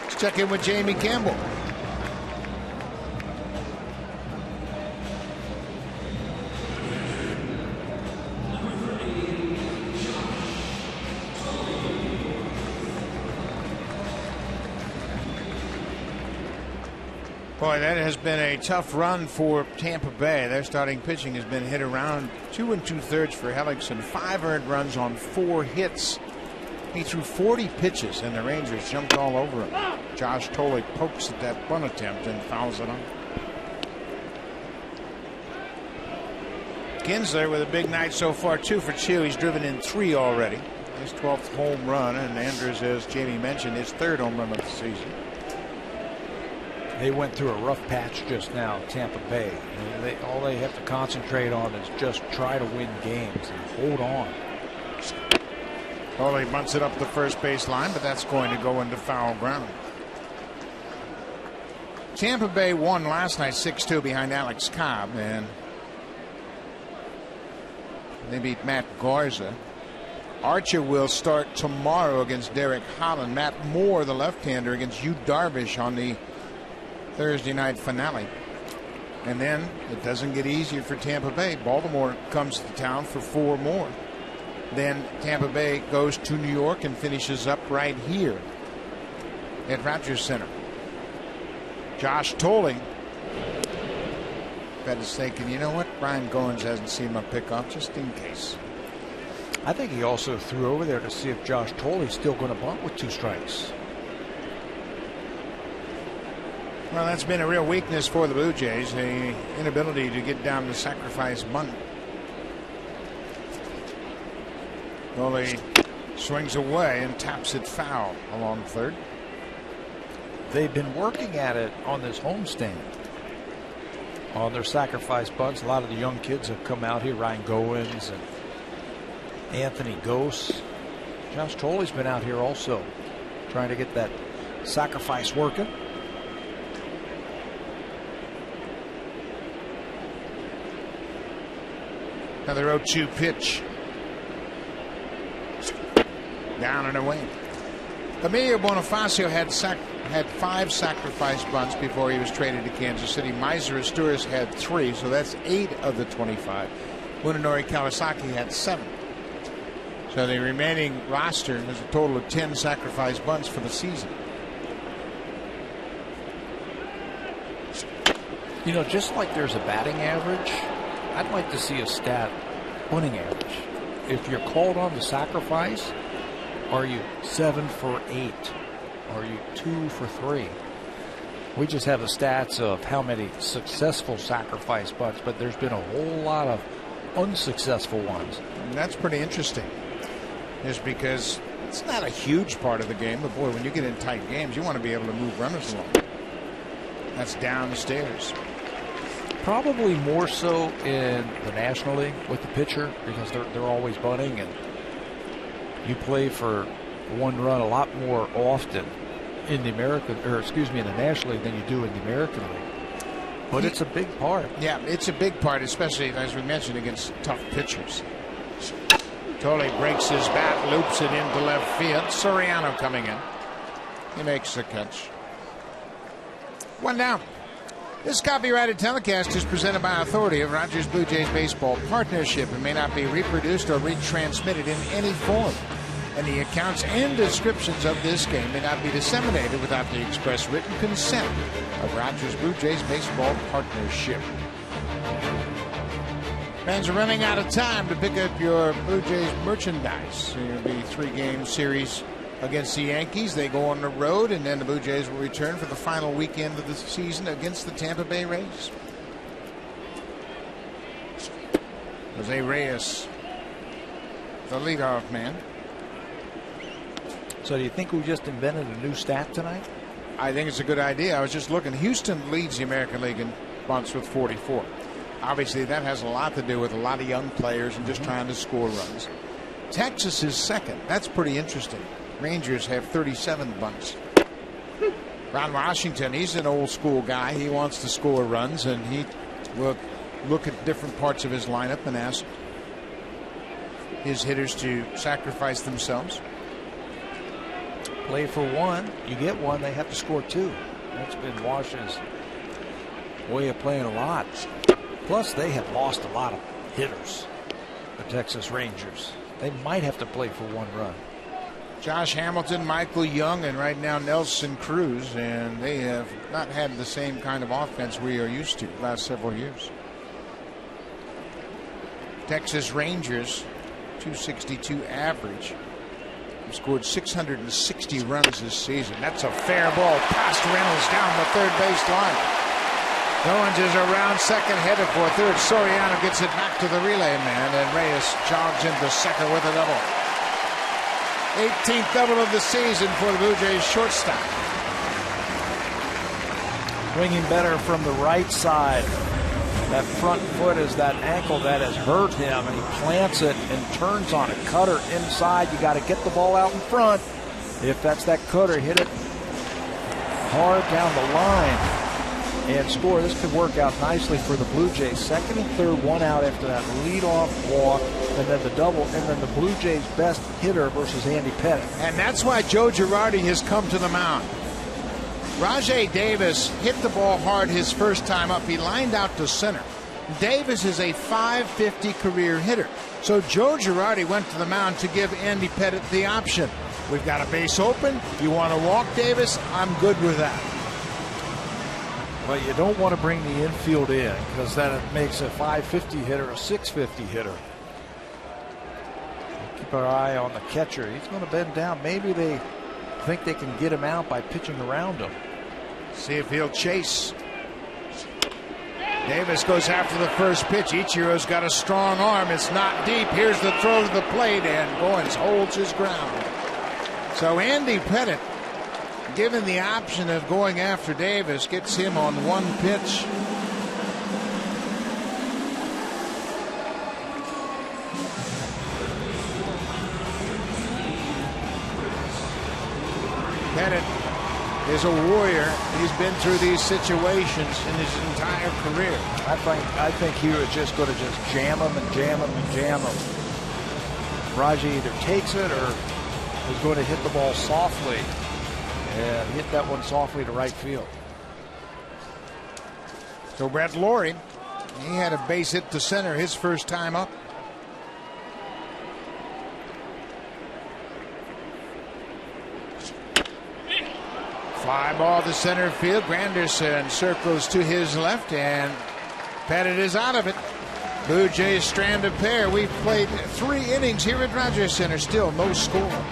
Let's check in with Jamie Campbell. Boy, that has been a tough run for Tampa Bay. Their starting pitching has been hit around 2 2/3 for Hellickson, 5 earned runs on 4 hits. He threw 40 pitches, and the Rangers jumped all over him. Josh Tolley pokes at that bunt attempt and fouls it on. Kinsler with a big night so far, 2 for 2. He's driven in 3 already. His 12th home run, and Andrews, as Jamie mentioned, his 3rd home run of the season. They went through a rough patch just now, Tampa Bay. And all they have to concentrate on is just try to win games and hold on. Well, he bunts it up the first base line, but that's going to go into foul ground. Tampa Bay won last night 6-2 behind Alex Cobb, and they beat Matt Garza. Archer will start tomorrow against Derek Holland. Matt Moore, the left-hander, against Yu Darvish on the Thursday night finale. And then it doesn't get easier for Tampa Bay. Baltimore comes to town for 4 more. Then Tampa Bay goes to New York and finishes up right here at Rogers Center. Josh Tolley, bet is thinking, you know what, Brian Goins hasn't seen my pickoff, just in case. I think he also threw over there to see if Josh Tolley's still going to bunt with 2 strikes. Well, that's been a real weakness for the Blue Jays, the inability to get down the sacrifice bunt. Tolley swings away and taps it foul along third. They've been working at it on this homestand. On their sacrifice bunts, a lot of the young kids have come out here. Ryan Goins and Anthony Gose. Josh Tolley's been out here also trying to get that sacrifice working. Another 0-2 pitch. Down and away. Emilio Bonifacio had 5 sacrifice bunts before he was traded to Kansas City. Miser Asturias had 3, so that's 8 of the 25. Munenori Kawasaki had 7. So the remaining roster has a total of 10 sacrifice bunts for the season. You know, just like there's a batting average, I'd like to see a stat bunting average. If you're called on to sacrifice, are you 7 for 8? Are you 2 for 3? We just have the stats of how many successful sacrifice bunts, but there's been a whole lot of unsuccessful ones. And that's pretty interesting. Is because it's not a huge part of the game, but boy, when you get in tight games, you want to be able to move runners along. That's downstairs. Probably more so in the National League with the pitcher, because they're always bunting, and you play for 1 run a lot more often in the in the National League than you do in the American League. But it's a big part. Yeah, it's a big part, especially as we mentioned against tough pitchers. Tolley breaks his bat, loops it into left field. Soriano coming in. He makes the catch. 1 down. This copyrighted telecast is presented by authority of Rogers Blue Jays Baseball Partnership and may not be reproduced or retransmitted in any form. And the accounts and descriptions of this game may not be disseminated without the express written consent of Rogers Blue Jays Baseball Partnership. Fans are running out of time to pick up your Blue Jays merchandise. It'll be a 3-game series against the Yankees. They go on the road, and then the Blue Jays will return for the final weekend of the season against the Tampa Bay Rays. Jose Reyes, the leadoff man. So do you think we just invented a new stat tonight? I think it's a good idea. I was just looking. Houston leads the American League in bunts with 44. Obviously, that has a lot to do with a lot of young players and just trying to score runs. Texas is second. That's pretty interesting. Rangers have 37 bunts. Ron Washington, he's an old school guy. He wants to score runs, and he will look at different parts of his lineup and ask his hitters to sacrifice themselves. Play for 1, you get 1, they have to score 2. That's been Washington's way of playing a lot. Plus, they have lost a lot of hitters, the Texas Rangers. They might have to play for 1 run. Josh Hamilton, Michael Young, and right now Nelson Cruz, and they have not had the same kind of offense we are used to the last several years. Texas Rangers, 262 average. They've scored 660 runs this season. That's a fair ball past Reynolds down the third base line. Owens is around second, headed for third. Soriano gets it back to the relay man, and Reyes jogs into second with a double. 18th double of the season for the Blue Jays shortstop. Swinging better from the right side. That front foot is that ankle that has hurt him, and he plants it and turns on a cutter inside. You got to get the ball out in front. If that's that cutter, hit it hard down the line. and score. This could work out nicely for the Blue Jays. Second and third, one out after that leadoff walk, and then the double, and then the Blue Jays' best hitter versus Andy Pettit. And that's why Joe Girardi has come to the mound. Rajay Davis hit the ball hard his first time up. He lined out to center. Davis is a .550 career hitter. So Joe Girardi went to the mound to give Andy Pettit the option. We've got a base open. You want to walk Davis? I'm good with that. Well, you don't want to bring the infield in because then it makes a .550 hitter a .650 hitter. Keep our eye on the catcher. He's going to bend down. Maybe they think they can get him out by pitching around him. See if he'll chase. Davis goes after the first pitch. Ichiro's got a strong arm. It's not deep. Here's the throw to the plate, and Goins holds his ground. So Andy Pettit, given the option of going after Davis, gets him on one pitch. Pettit is a warrior. He's been through these situations in his entire career. I think he was just going to just jam him and jam him and jam him. Rajay either takes it or is going to hit the ball softly and hit that one softly to right field. So Brett Lawrie, he had a base hit to center his first time up. Fly ball to center field. Granderson circles to his left, and Pettit is out of it. Blue Jays strand a pair. We've played 3 innings here at Rogers Center. Still no score.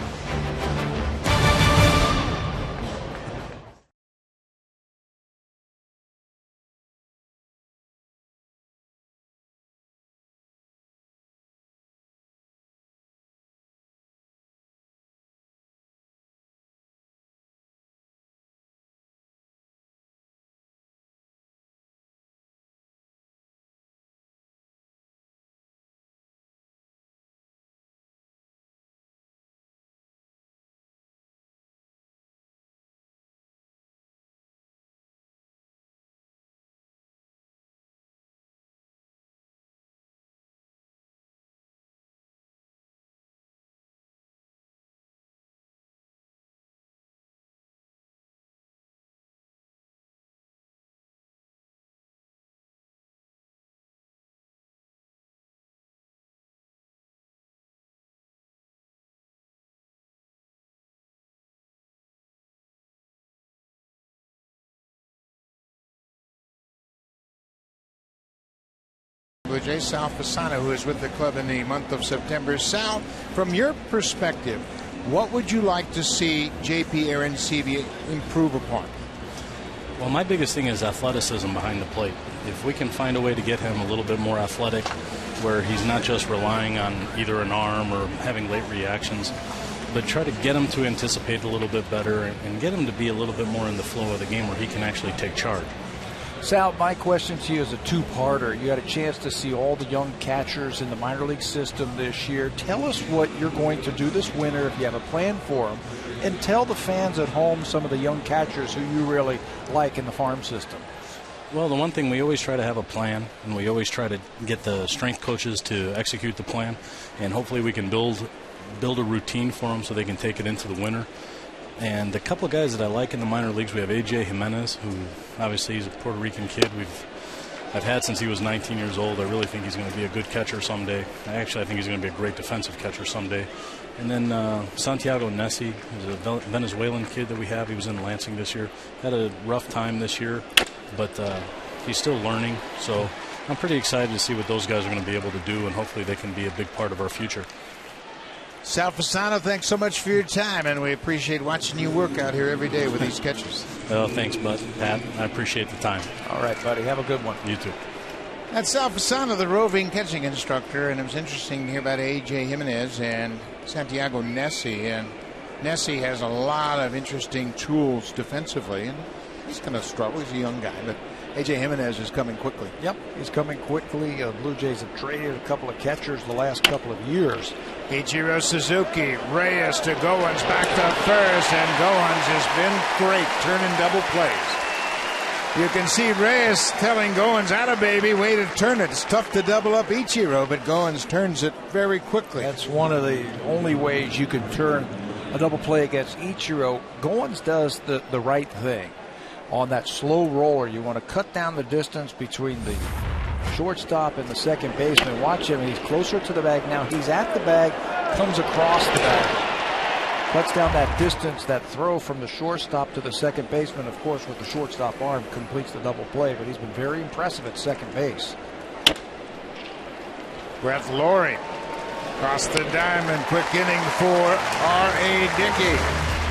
Blue Jays, Sal Fasano, who is with the club in the month of September. Sal, from your perspective, what would you like to see JP Arencibia improve upon? Well, my biggest thing is athleticism behind the plate. If we can find a way to get him a little bit more athletic, where he's not just relying on either an arm or having late reactions, but try to get him to anticipate a little bit better and get him to be a little bit more in the flow of the game where he can actually take charge. Sal, my question to you is a two-parter. You had a chance to see all the young catchers in the minor league system this year. Tell us what you're going to do this winter if you have a plan for them, and tell the fans at home some of the young catchers who you really like in the farm system. Well, the one thing, we always try to have a plan, and we always try to get the strength coaches to execute the plan, and hopefully we can build a routine for them so they can take it into the winter. And a couple of guys that I like in the minor leagues, we have A.J. Jimenez, who obviously he's a Puerto Rican kid I've had since he was 19 years old. I really think he's going to be a good catcher someday. I think he's going to be a great defensive catcher someday. And then Santiago Nessi is a Venezuelan kid that we have. He was in Lansing this year. Had a rough time this year, but he's still learning. So I'm pretty excited to see what those guys are going to be able to do, and hopefully they can be a big part of our future. Sal Fasano, thanks so much for your time, and we appreciate watching you work out here every day with these catchers. Well, thanks, Pat. I appreciate the time. All right, buddy. Have a good one. You too. That's Sal Fasano, the roving catching instructor, and it was interesting to hear about A.J. Jimenez and Santiago Nessi. And Nessi has a lot of interesting tools defensively, and he's going to struggle. He's a young guy, but A.J. Jimenez is coming quickly. Yep, he's coming quickly. Blue Jays have traded a couple of catchers the last couple of years. Ichiro Suzuki, Reyes to Goins, back to first, and Goins has been great, turning double plays. You can see Reyes telling Goins, "Atta baby, way to turn it." It's tough to double up Ichiro, but Goins turns it very quickly. That's one of the only ways you can turn a double play against Ichiro. Goins does the right thing. On that slow roller, you want to cut down the distance between the shortstop and the second baseman. Watch him. He's closer to the bag now. He's at the bag, comes across the bag. Cuts down that distance, that throw from the shortstop to the second baseman. Of course, with the shortstop arm, completes the double play, but he's been very impressive at second base. Brett Laurie across the diamond. Quick inning for R.A. Dickey.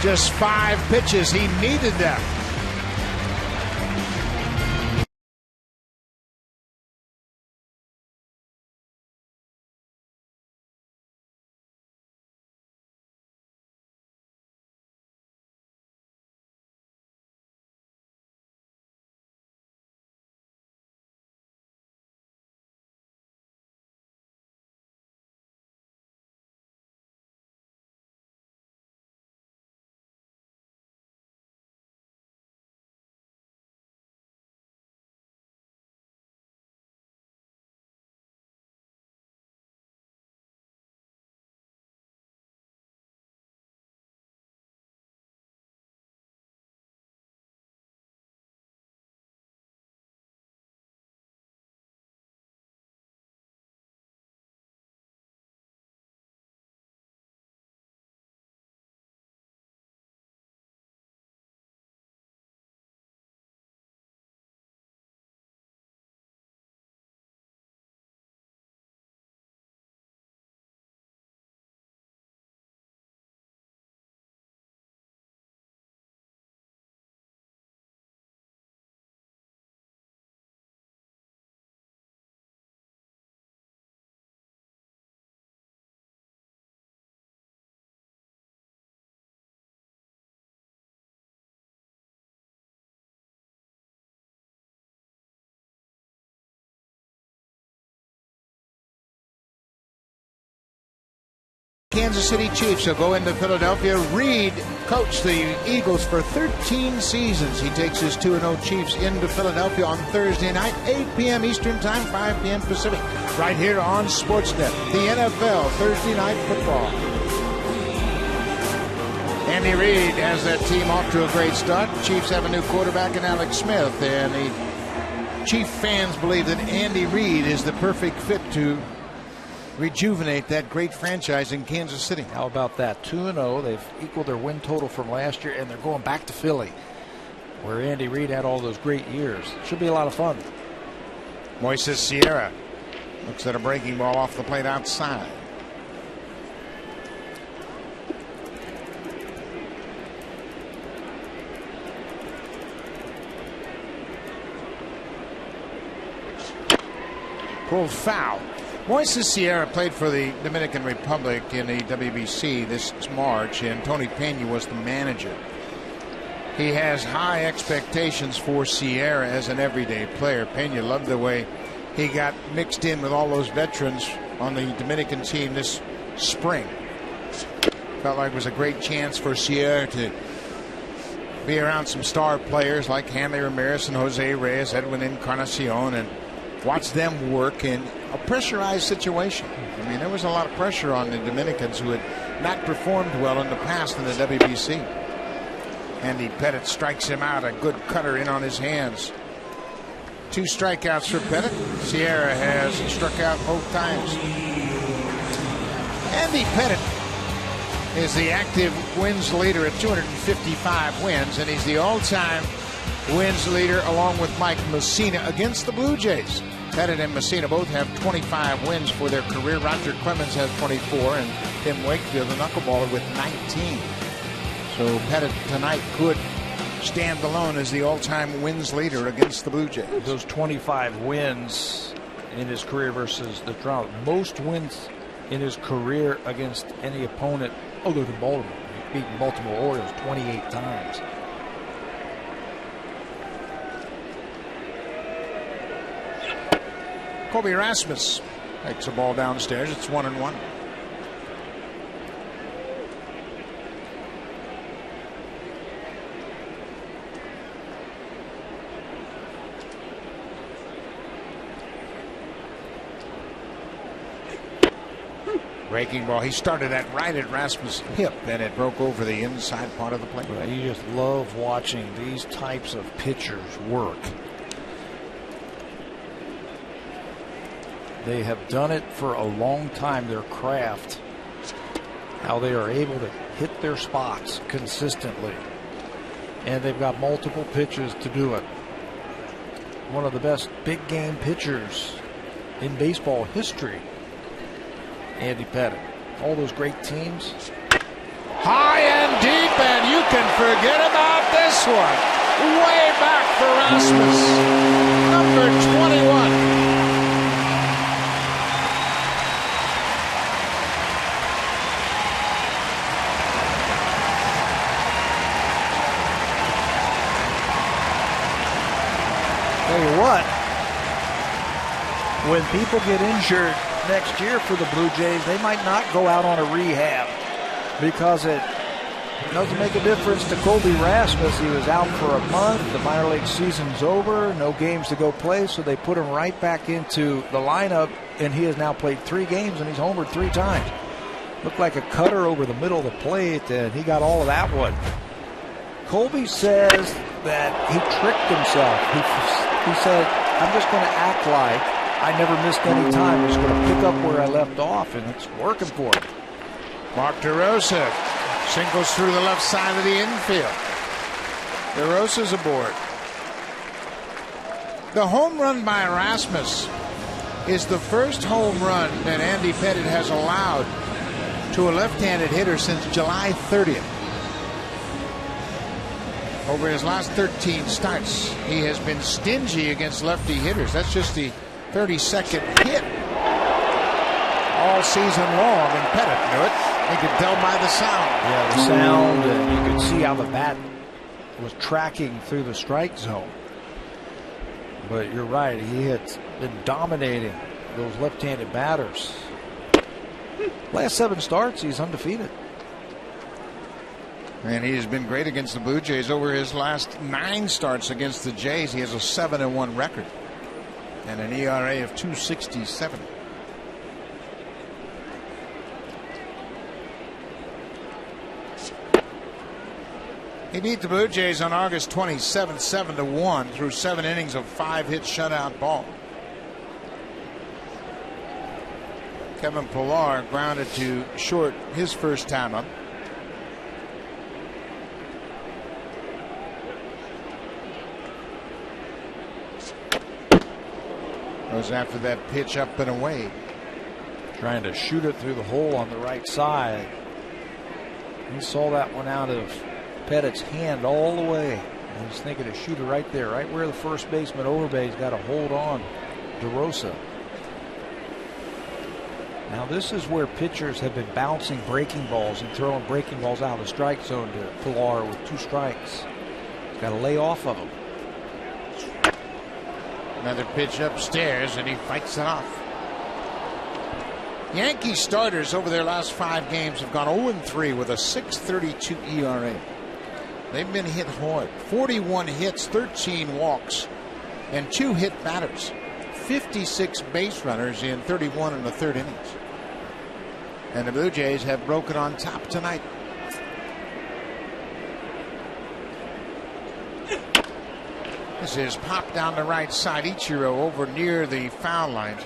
Just 5 pitches. He needed that. Kansas City Chiefs will go into Philadelphia. Reed coached the Eagles for 13 seasons. He takes his 2-0 Chiefs into Philadelphia on Thursday night, 8 p.m. Eastern Time, 5 p.m. Pacific, right here on Sportsnet. The NFL Thursday Night Football. Andy Reid has that team off to a great start. The Chiefs have a new quarterback in Alex Smith, and the Chief fans believe that Andy Reid is the perfect fit to rejuvenate that great franchise in Kansas City. How about that? 2-0. They've equaled their win total from last year, and they're going back to Philly, where Andy Reid had all those great years. Should be a lot of fun. Moises Sierra looks at a breaking ball off the plate outside. Pulled foul. Moises Sierra played for the Dominican Republic in the WBC this March, and Tony Pena was the manager. He has high expectations for Sierra as an everyday player. Pena loved the way he got mixed in with all those veterans on the Dominican team this spring. Felt like it was a great chance for Sierra to be around some star players like Hanley Ramirez and Jose Reyes, Edwin Encarnacion, and watch them work in a pressurized situation. I mean, there was a lot of pressure on the Dominicans who had not performed well in the past in the WBC. Andy Pettit strikes him out, a good cutter in on his hands. 2 strikeouts for Pettit. Sierra has struck out both times. Andy Pettit is the active wins leader at 255 wins, and he's the all-time wins leader along with Mike Mussina against the Blue Jays. Pettit and Mussina both have 25 wins for their career. Roger Clemens has 24, and Tim Wakefield, the knuckleballer, with 19. So Pettit tonight could stand alone as the all-time wins leader against the Blue Jays. Those 25 wins in his career versus the Toronto. Most wins in his career against any opponent other than Baltimore. He beat Baltimore Orioles 28 times. Kobe Rasmus takes a ball downstairs. It's 1-1. Breaking ball. He started that right at Rasmus' hip, and it broke over the inside part of the plate. Well, you just love watching these types of pitchers work. They have done it for a long time, their craft. How they are able to hit their spots consistently. And they've got multiple pitches to do it. One of the best big game pitchers in baseball history, Andy Pettitte. All those great teams. High and deep, and you can forget about this one. Way back for Rasmus. Number 21. Tell you what, when people get injured next year for the Blue Jays, they might not go out on a rehab because it doesn't make a difference to Colby Rasmus. He was out for a month. The minor league season's over. No games to go play, so they put him right back into the lineup, and he has now played 3 games, and he's homered 3 times. Looked like a cutter over the middle of the plate, and he got all of that one. Colby says that he tricked himself. He said, I'm just going to act like I never missed any time. I'm just going to pick up where I left off, and it's working for him. Mark DeRosa singles through the left side of the infield. DeRosa's aboard. The home run by Rasmus is the first home run that Andy Pettitte has allowed to a left-handed hitter since July 30th. Over his last 13 starts, he has been stingy against lefty hitters. That's just the 32nd hit all season long, and Pettitte knew it. You could tell by the sound. Yeah, the sound, and you could see how the bat was tracking through the strike zone. But you're right, he has been dominating those left-handed batters. Last 7 starts, he's undefeated. And he has been great against the Blue Jays. Over his last 9 starts against the Jays, he has a 7-1 record and an ERA of 2.67. He beat the Blue Jays on August 27th, 7-1 through 7 innings of 5-hit shutout ball. Kevin Pillar grounded to short his first time up. Goes after that pitch up and away. Trying to shoot it through the hole on the right side. He saw that one out of Pettitte's hand all the way. I was thinking to shoot it right there, right where the first baseman Overbay's got to hold on DeRosa. Now this is where pitchers have been bouncing breaking balls and throwing breaking balls out of the strike zone to Pillar with 2 strikes. He's got to lay off of them. Another pitch upstairs, and he fights it off. Yankee starters over their last 5 games have gone 0-3 with a 6.32 ERA. They've been hit hard. 41 hits, 13 walks, and 2 hit batters. 56 base runners in 31 1/3 innings. And the Blue Jays have broken on top tonight. This is popped down the right side. Ichiro over near the foul line.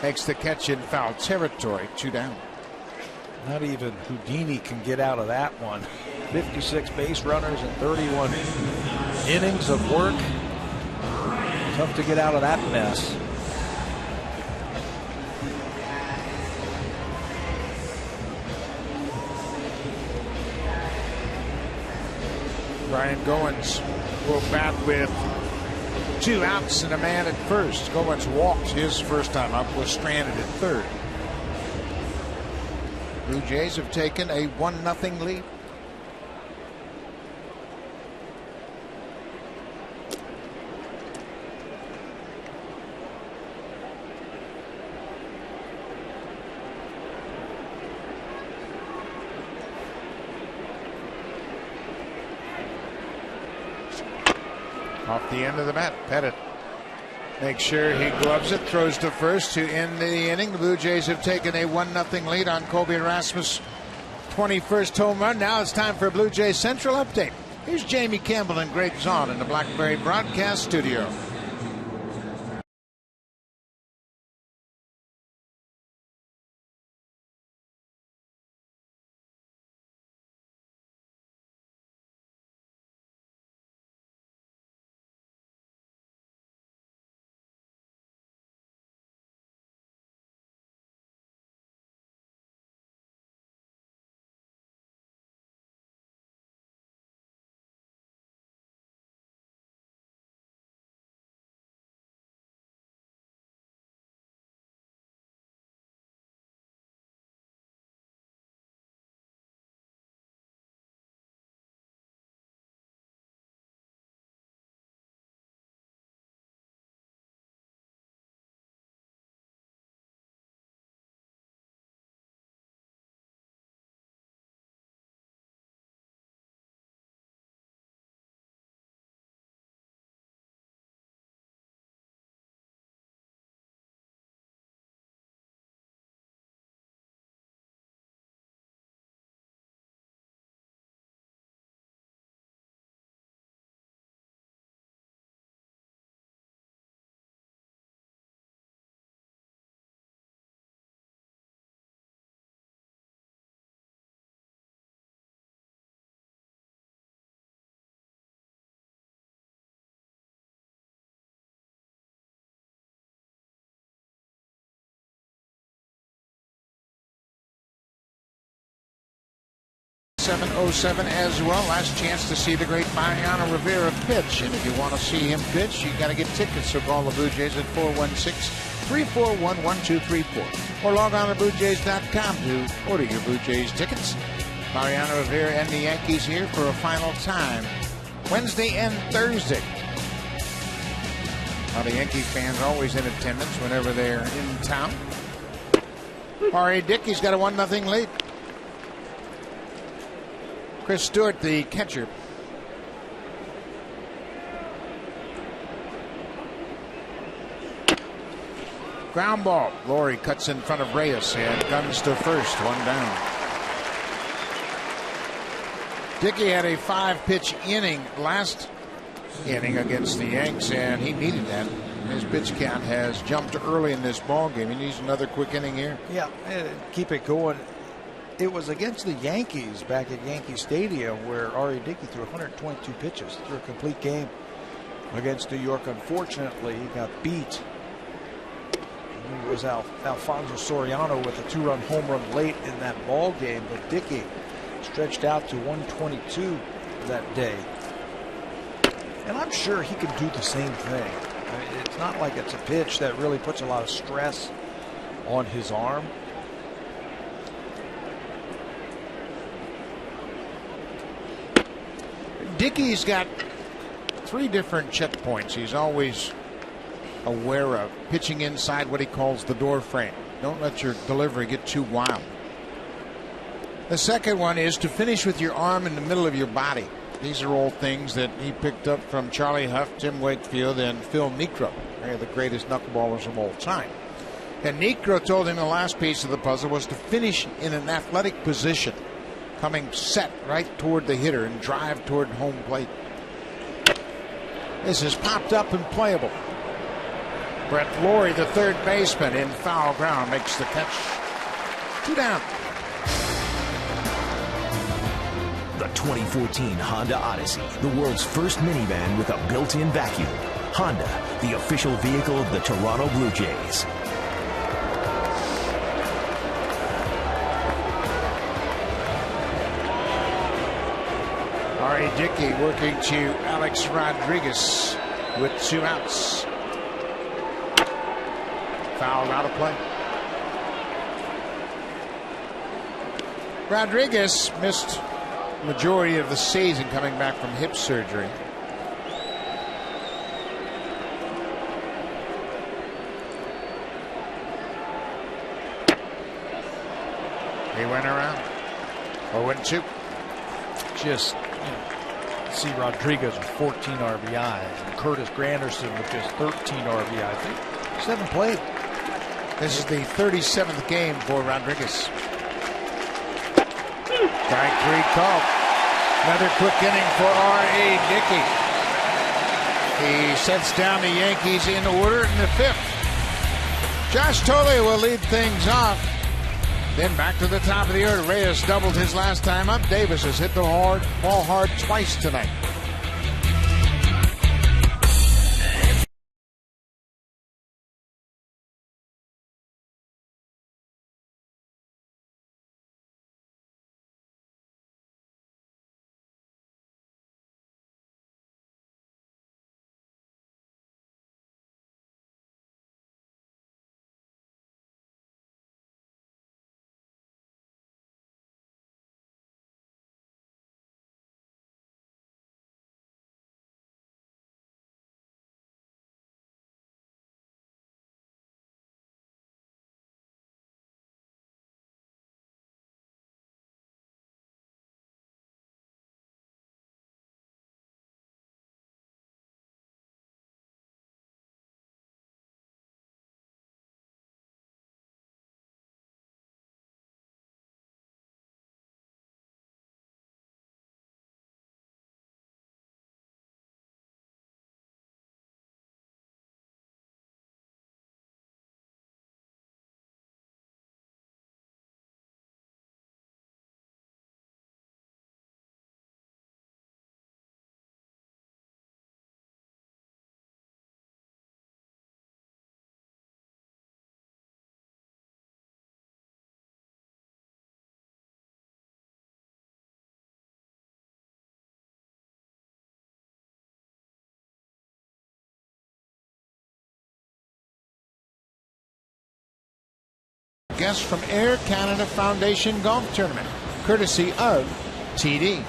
Makes the catch in foul territory. 2 down. Not even Houdini can get out of that one. 56 base runners and 31 innings of work. Tough to get out of that mess. Brian Goins will bat with 2 outs and a man at first. Goins walked his first time up, was stranded at third. Blue Jays have taken a 1-0 lead. Off the end of the bat, Pettitte Make sure he gloves it, throws to first to end the inning. The Blue Jays have taken a 1-0 lead on Colby Rasmus' 21st home run. Now it's time for a Blue Jays Central update. Here's Jamie Campbell and Greg Zahn in the Blackberry Broadcast Studio. .707 as well. Last chance to see the great Mariano Rivera pitch. And if you want to see him pitch, you got to get tickets. So call the Blue Jays at 416-341-1234. Or log on to BlueJays.com to order your Blue Jays tickets. Mariano Rivera and the Yankees here for a final time. Wednesday and Thursday. Now the Yankee fans always in attendance whenever they're in town. R.A. Dickey's got a 1-0 lead. Chris Stewart, the catcher. Ground ball. Laurie cuts in front of Reyes and guns to first. One down. Dickey had a 5-pitch inning last inning against the Yanks, and he needed that. His pitch count has jumped early in this ball game. He needs another quick inning here. Yeah, keep it going. It was against the Yankees back at Yankee Stadium where R.A. Dickey threw 122 pitches through a complete game against New York. Unfortunately, he got beat. It was Alfonso Soriano with a 2-run home run late in that ball game, but Dickey stretched out to 122 that day. And I'm sure he can do the same thing. I mean, it's not like it's a pitch that really puts a lot of stress on his arm. Dickey's got 3 different checkpoints he's always aware of. Pitching inside what he calls the door frame. Don't let your delivery get too wild. The second one is to finish with your arm in the middle of your body. These are all things that he picked up from Charlie Huff, Tim Wakefield, and Phil Niekro. They're the greatest knuckleballers of all time. And Niekro told him the last piece of the puzzle was to finish in an athletic position, coming set right toward the hitter and drive toward home plate. This is popped up and playable. Brett Laurie, the third baseman, in foul ground, makes the catch. 2 down. The 2014 Honda Odyssey, the world's first minivan with a built-in vacuum. Honda, the official vehicle of the Toronto Blue Jays. R.A. Dickey working to Alex Rodriguez with 2 outs. Foul out of play. Rodriguez missed majority of the season coming back from hip surgery. He went around. 0-2. Just See Rodriguez with 14 RBIs and Curtis Granderson with just 13 RBIs. 7 played. This is the 37th game for Rodriguez. Strike 3 called. Another quick inning for R.A. Dickey. He sets down the Yankees in order in the 5th. Josh Tolley will lead things off. Then back to the top of the order. Reyes doubled his last time up. Davis has hit the ball hard twice tonight. Guest from Air Canada Foundation Golf Tournament, courtesy of TD.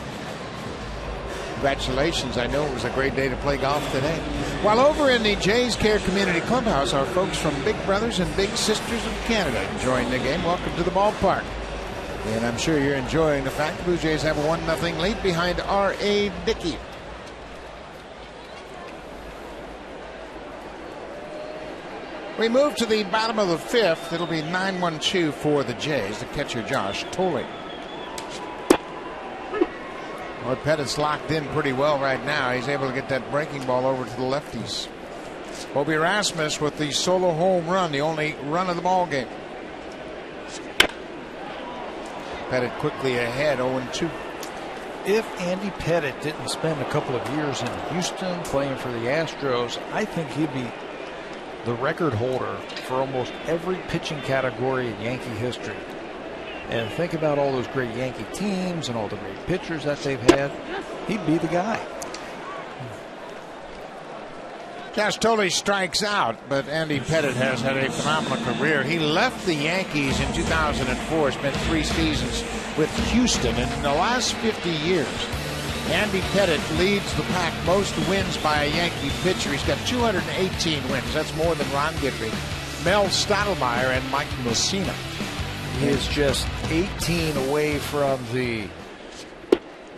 Congratulations. I know it was a great day to play golf today. While over in the Jays Care Community Clubhouse, our folks from Big Brothers and Big Sisters of Canada enjoying the game. Welcome to the ballpark. And I'm sure you're enjoying the fact the Blue Jays have a 1-0 lead behind R.A. Dickey. We move to the bottom of the 5th. It'll be 9-1-2 for the Jays. The catcher, Josh Tolley. Lord Pettit's locked in pretty well right now. He's able to get that breaking ball over to the lefties. Bobby Rasmus with the solo home run, the only run of the ball game. Pettit quickly ahead, 0-2. If Andy Pettit didn't spend a couple of years in Houston playing for the Astros, I think he'd be the record holder for almost every pitching category in Yankee history. And think about all those great Yankee teams and all the great pitchers that they've had. He'd be the guy. Josh Tolley strikes out, but Andy Pettit has had a phenomenal career. He left the Yankees in 2004, spent 3 seasons with Houston. And in the last 50 years, Andy Pettit leads the pack most wins by a Yankee pitcher. He's got 218 wins. That's more than Ron Guidry, Mel Stottlemyre, and Mike Mussina. He is just 18 away from the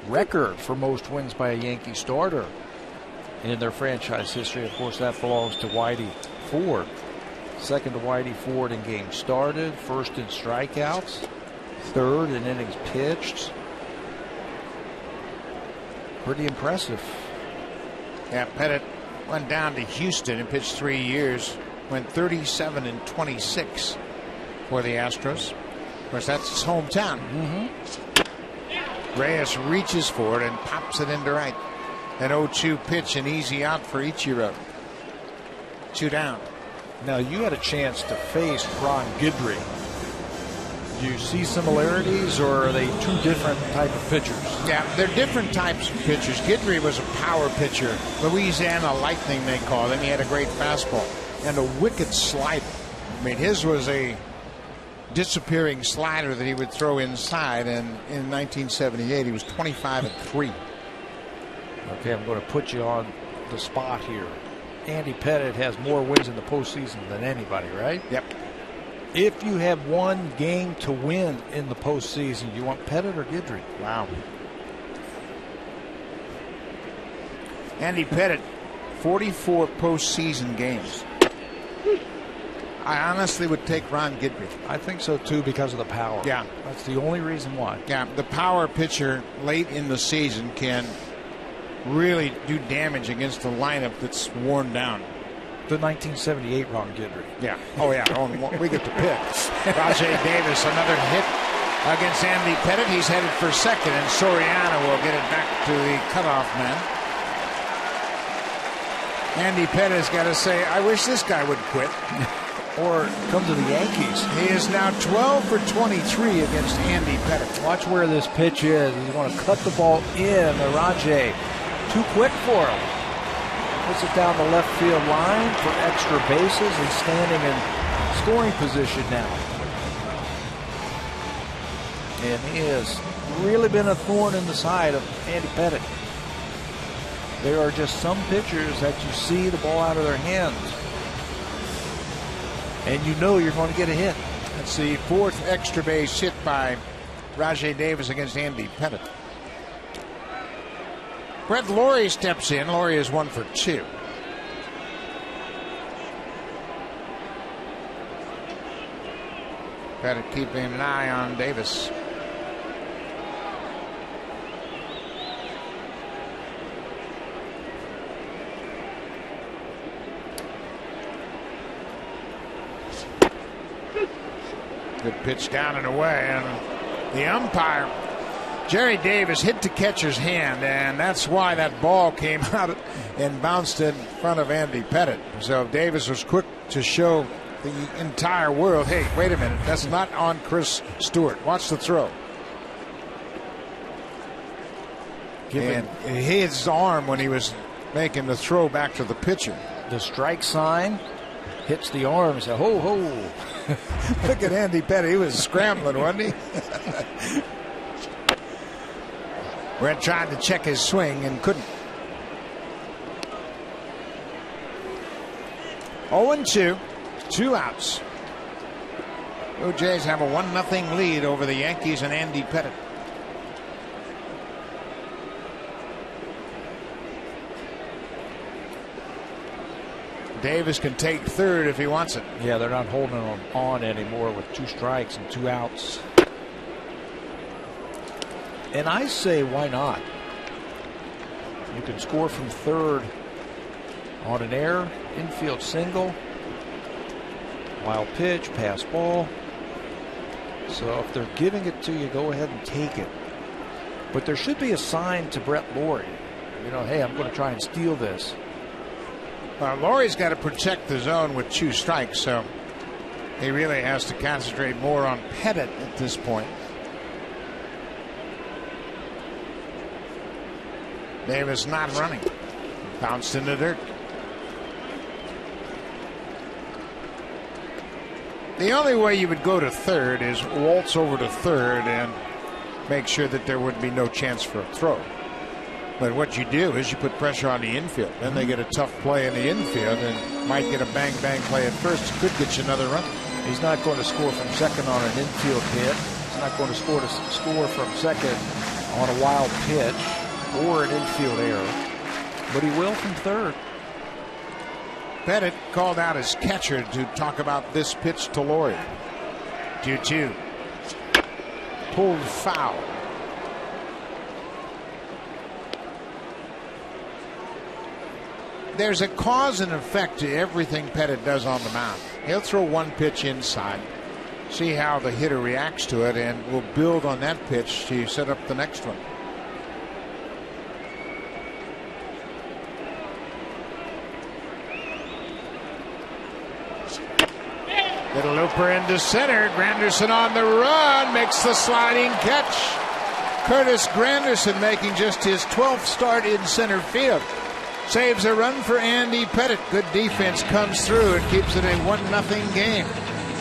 record for most wins by a Yankee starter in their franchise history. Of course, that belongs to Whitey Ford. Second to Whitey Ford in games started, first in strikeouts, third in innings pitched. Pretty impressive. Yeah, Pettit went down to Houston and pitched 3 years. Went 37-26 for the Astros. Of course, that's his hometown. Reyes reaches for it and pops it into right. An 0-2 pitch, an easy out for Ichiro. 2 down. Now, you had a chance to face Ron Guidry. Do you see similarities, or are they 2 different type of pitchers? Yeah, they're different types of pitchers. Guidry was a power pitcher. Louisiana Lightning, they call him. He had a great fastball and a wicked slider. I mean, his was a disappearing slider that he would throw inside, and in 1978 he was 25-3. Okay, I'm going to put you on the spot here. Andy Pettit has more wins in the postseason than anybody, right? Yep. If you have one game to win in the postseason, you want Pettit or Guidry? Wow. Andy Pettitte, 44 postseason games. I honestly would take Ron Guidry. I think so too, because of the power. Yeah. That's the only reason why. Yeah, the power pitcher late in the season can really do damage against a lineup that's worn down. The 1978 Ron Guidry. Yeah. Oh, yeah. Oh, we get to pick. Rajai Davis, another hit against Andy Pettitte. He's headed for second, and Soriano will get it back to the cutoff man. Andy Pettitte's got to say, I wish this guy would quit. Or come to the Yankees. He is now 12 for 23 against Andy Pettitte. Watch where this pitch is. He's going to cut the ball in. Rajai, too quick for him. Puts it down the left field line for extra bases and standing in scoring position now. And he has really been a thorn in the side of Andy Pettitte. There are just some pitchers that you see the ball out of their hands, and you know you're going to get a hit. That's the fourth extra base hit by Rajai Davis against Andy Pettitte. Brett Laurie steps in. Laurie is 1 for 2. Pettitte keeping an eye on Davis. Good pitch down and away, and the umpire, Jerry Davis, hit the catcher's hand, and that's why that ball came out and bounced in front of Andy Pettitte. So Davis was quick to show the entire world, hey, wait a minute, that's not on Chris Stewart. Watch the throw. And it hit his arm when he was making the throw back to the pitcher. The strike sign hits the arm and says, ho, ho. Look at Andy Pettitte. He was scrambling, wasn't he? Brett tried to check his swing and couldn't. 0-2, 2 outs. Blue Jays have a 1-0 lead over the Yankees and Andy Pettitte. Davis can take third if he wants it. Yeah, they're not holding him on anymore with 2 strikes and 2 outs. And I say, why not? You can score from third on an error, infield single, wild pitch, pass ball. So if they're giving it to you, go ahead and take it. But there should be a sign to Brett Laurie. You know, hey, I'm going to try and steal this. Laurie's got to protect the zone with 2 strikes, so he really has to concentrate more on Pettitte at this point. Davis not running. Bounced in the dirt. The only way you would go to third is waltz over to third and make sure that there would be no chance for a throw. But what you do is you put pressure on the infield. Then they get a tough play in the infield and might get a bang-bang play at first. Could get you another run. He's not going to score from second on an infield hit. He's not going to score from second on a wild pitch or an infield error. But he will from third. Pettitte called out his catcher to talk about this pitch to Laurie. 2-2. Pulled foul. There's a cause and effect to everything Pettitte does on the mound. He'll throw one pitch inside, see how the hitter reacts to it, and will build on that pitch to set up the next one. Little looper into center. Granderson on the run, makes the sliding catch. Curtis Granderson making just his 12th start in center field. Saves a run for Andy Pettitte. Good defense comes through and keeps it a 1-0 game.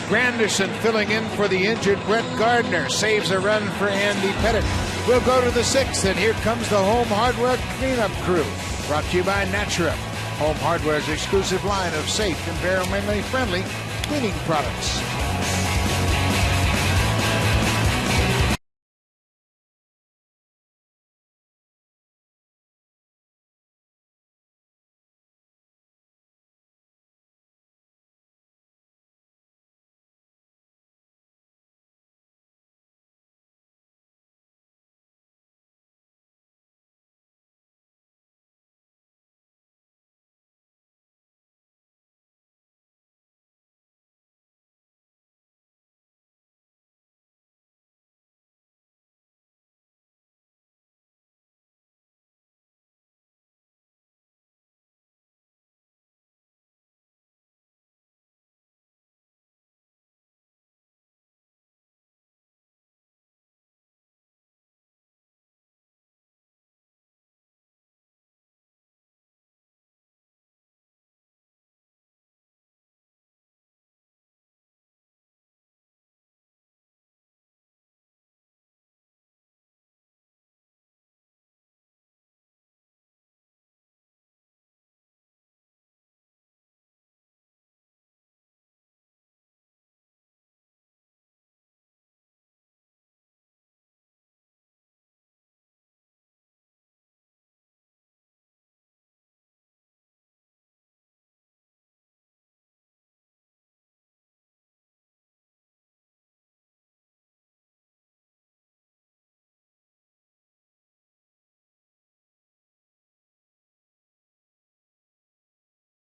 Granderson filling in for the injured Brett Gardner. Saves a run for Andy Pettitte. We'll go to the 6th, and here comes the Home Hardware cleanup crew. Brought to you by Natura. Home Hardware's exclusive line of safe, environmentally friendly cleaning products.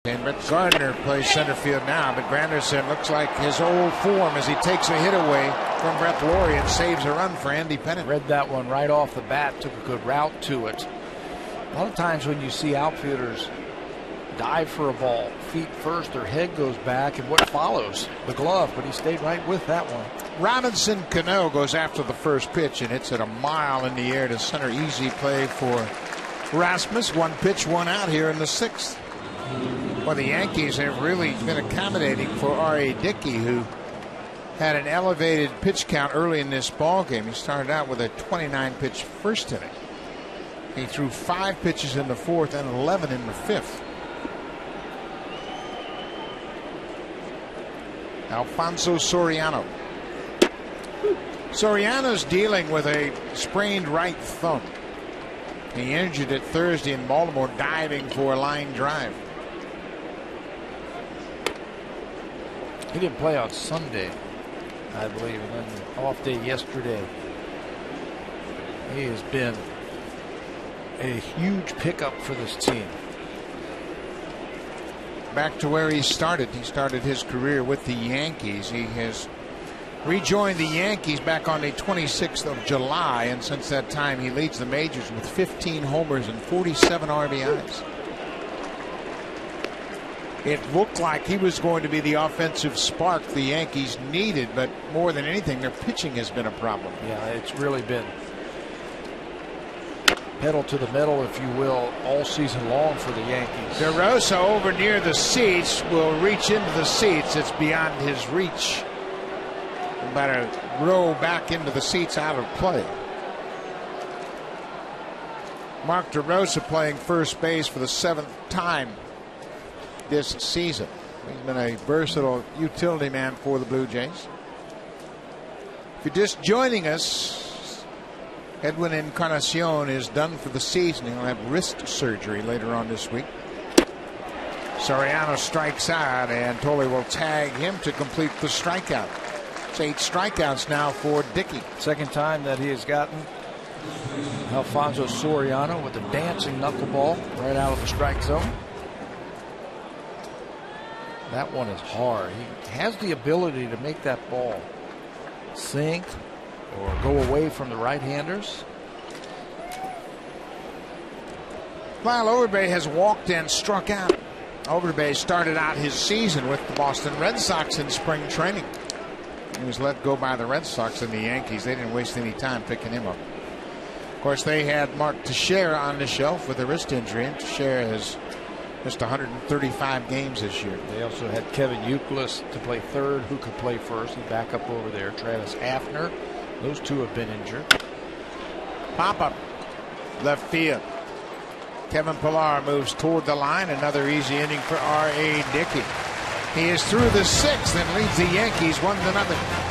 And Brett Gardner plays center field now, but Granderson looks like his old form as he takes a hit away from Brett Laurie and saves a run for Andy Pettit. Read that one right off the bat, took a good route to it. A lot of times when you see outfielders dive for a ball, feet first, their head goes back, and what follows? The glove, but he stayed right with that one. Robinson Cano goes after the first pitch and hits it a mile in the air to center. Easy play for Rasmus. 1 pitch, 1 out here in the 6th. Well, the Yankees have really been accommodating for R.A. Dickey, who had an elevated pitch count early in this ball game. He started out with a 29-pitch first inning. He threw 5 pitches in the 4th and 11 in the 5th. Alfonso Soriano. Soriano's dealing with a sprained right thumb. He injured it Thursday in Baltimore diving for a line drive. He didn't play on Sunday, I believe, and then off day yesterday. He has been a huge pickup for this team. Back to where he started. He started his career with the Yankees. He has rejoined the Yankees back on the 26th of July, and since that time he leads the majors with 15 homers and 47 RBIs. It looked like he was going to be the offensive spark the Yankees needed, but more than anything, their pitching has been a problem. Yeah, it's really been pedal to the metal, if you will, all season long for the Yankees. DeRosa over near the seats will reach into the seats. It's beyond his reach. About a row back into the seats out of play. Mark DeRosa playing first base for the 7th time this season. He's been a versatile utility man for the Blue Jays. If you're just joining us, Edwin Encarnacion is done for the season. He'll have wrist surgery later on this week. Soriano strikes out, and Tolley will tag him to complete the strikeout. It's 8 strikeouts now for Dickey. Second time that he has gotten Alfonso Soriano with a dancing knuckleball right out of the strike zone. That one is hard. He has the ability to make that ball sink or go away from the right-handers. While Overbay has walked and struck out. Overbay started out his season with the Boston Red Sox in spring training. He was let go by the Red Sox and the Yankees. They didn't waste any time picking him up. Of course, they had Mark Teixeira on the shelf with a wrist injury, and Teixeira has missed 135 games this year. They also had Kevin Youkilis to play third, who could play first. He's back up over there. Travis Hafner. Those two have been injured. Pop up left field. Kevin Pillar moves toward the line. Another easy inning for R.A. Dickey. He is through the 6th and leads the Yankees 1-0.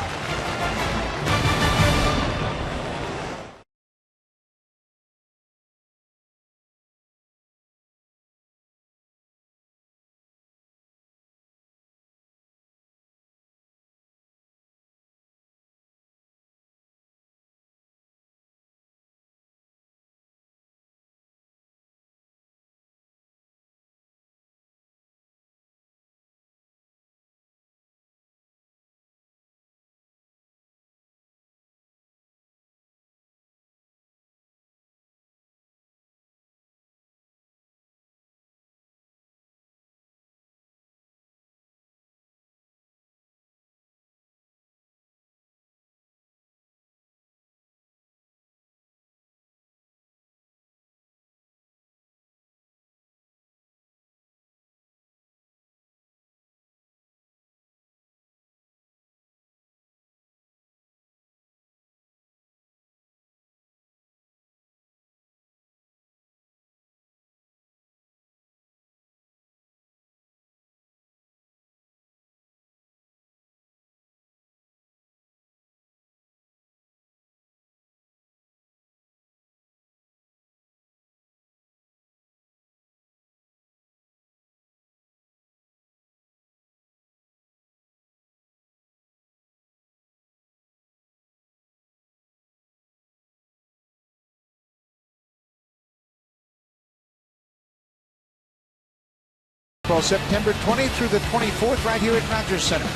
Baseball, September 20th through the 24th, right here at Rogers Center.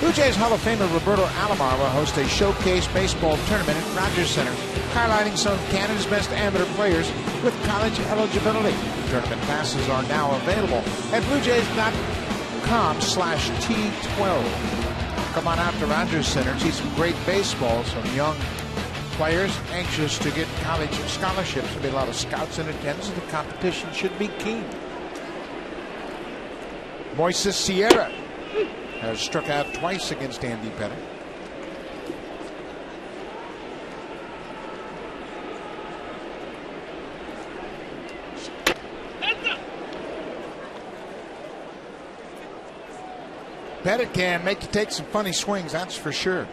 Blue Jays Hall of Famer Roberto Alomar will host a showcase baseball tournament at Rogers Center, highlighting some of Canada's best amateur players with college eligibility. Tournament passes are now available at bluejays.com/T12. Come on out to Rogers Center, see some great baseball, some young players anxious to get college scholarships. There'll be a lot of scouts in attendance. The competition should be keen. Moises Sierra has struck out twice against Andy Pettit. Pettit can make you take some funny swings, that's for sure.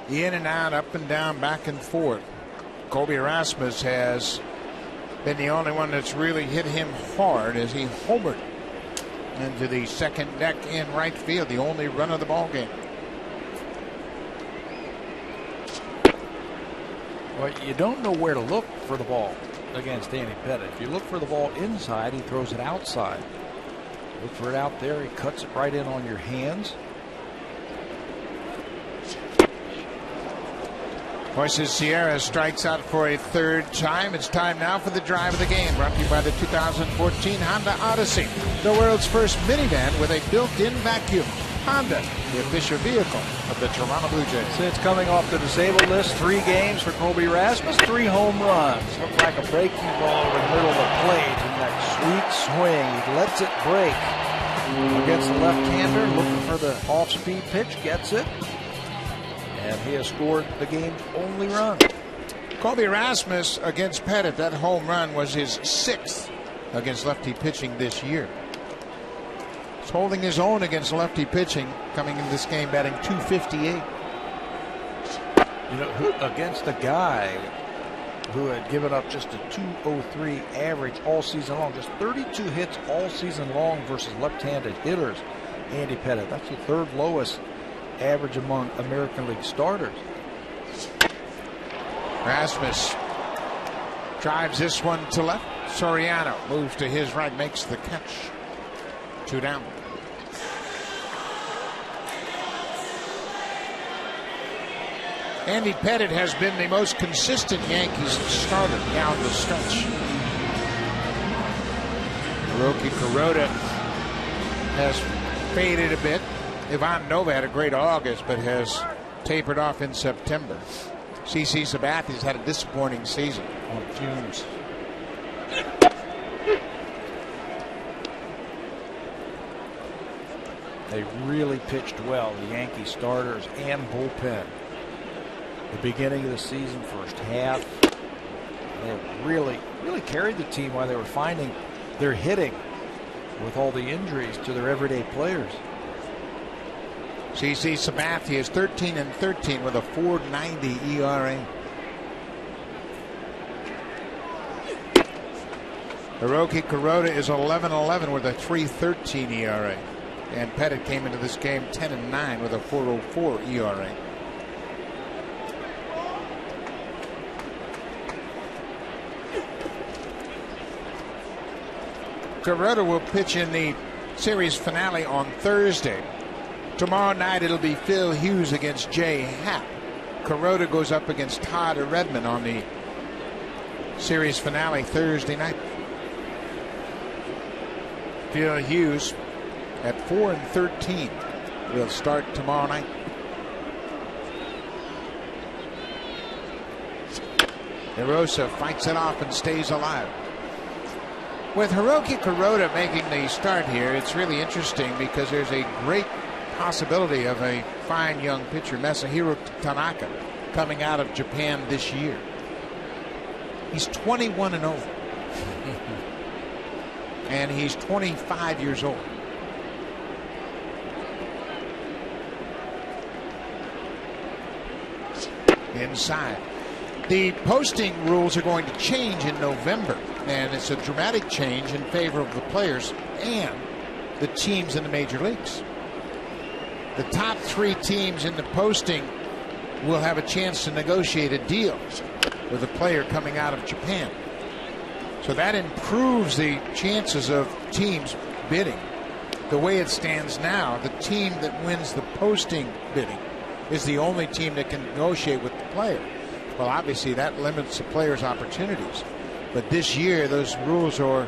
In and out, up and down, back and forth. Colby Erasmus has been the only one that's really hit him hard as he homered into the second deck in right field, the only run of the ball game. Well, you don't know where to look for the ball against Andy Pettit. If you look for the ball inside, he throws it outside. Look for it out there, he cuts it right in on your hands. Moises Sierra strikes out for a third time. It's time now for the drive of the game, brought to you by the 2014 Honda Odyssey, the world's first minivan with a built-in vacuum. Honda, the official vehicle of the Toronto Blue Jays. Since coming off the disabled list, 3 games for Colby Erasmus, 3 home runs. Looked like a breaking ball over the middle of the plate, and that sweet swing, he lets it break against the left-hander, looking for the off-speed pitch, gets it. And he has scored the game's only run. Colby Erasmus against Pettit, that home run was his 6th against lefty pitching this year. He's holding his own against lefty pitching, coming in this game batting .258. You know, against a guy who had given up just a .203 average all season long, just 32 hits all season long versus left-handed hitters. Andy Pettit, that's the 3rd lowest average among American League starters. Rasmus drives this one to left. Soriano moves to his right, makes the catch. 2 down. Andy Pettit has been the most consistent Yankees starter down the stretch. Hiroki Kuroda has faded a bit. Ivan Nova had a great August, but has tapered off in September. CC Sabathia's had a disappointing season on fumes. They really pitched well, the Yankee starters and bullpen. The beginning of the season, first half, they really carried the team while they were finding their hitting with all the injuries to their everyday players. CC Sabathia is 13-13 with a .490 ERA. Hiroki Kuroda is 11-11 with a .313 ERA. And Pettit came into this game 10-9 with a .404 ERA. Kuroda will pitch in the series finale on Thursday. Tomorrow night it'll be Phil Hughes against Jay Happ. Kuroda goes up against Todd Redmond on the series finale Thursday night. Phil Hughes at 4-13 will start tomorrow night. Erosa fights it off and stays alive. With Hiroki Kuroda making the start here, it's really interesting because there's a great possibility of a fine young pitcher, Masahiro Tanaka, coming out of Japan this year. He's 21-0. And he's 25 years old. Inside. The posting rules are going to change in November, and it's a dramatic change in favor of the players and the teams in the major leagues. The top 3 teams in the posting will have a chance to negotiate a deal with a player coming out of Japan. So that improves the chances of teams bidding, the way it stands now, the team that wins the posting bidding is the only team that can negotiate with the player. Well, obviously that limits the player's opportunities. But this year, those rules are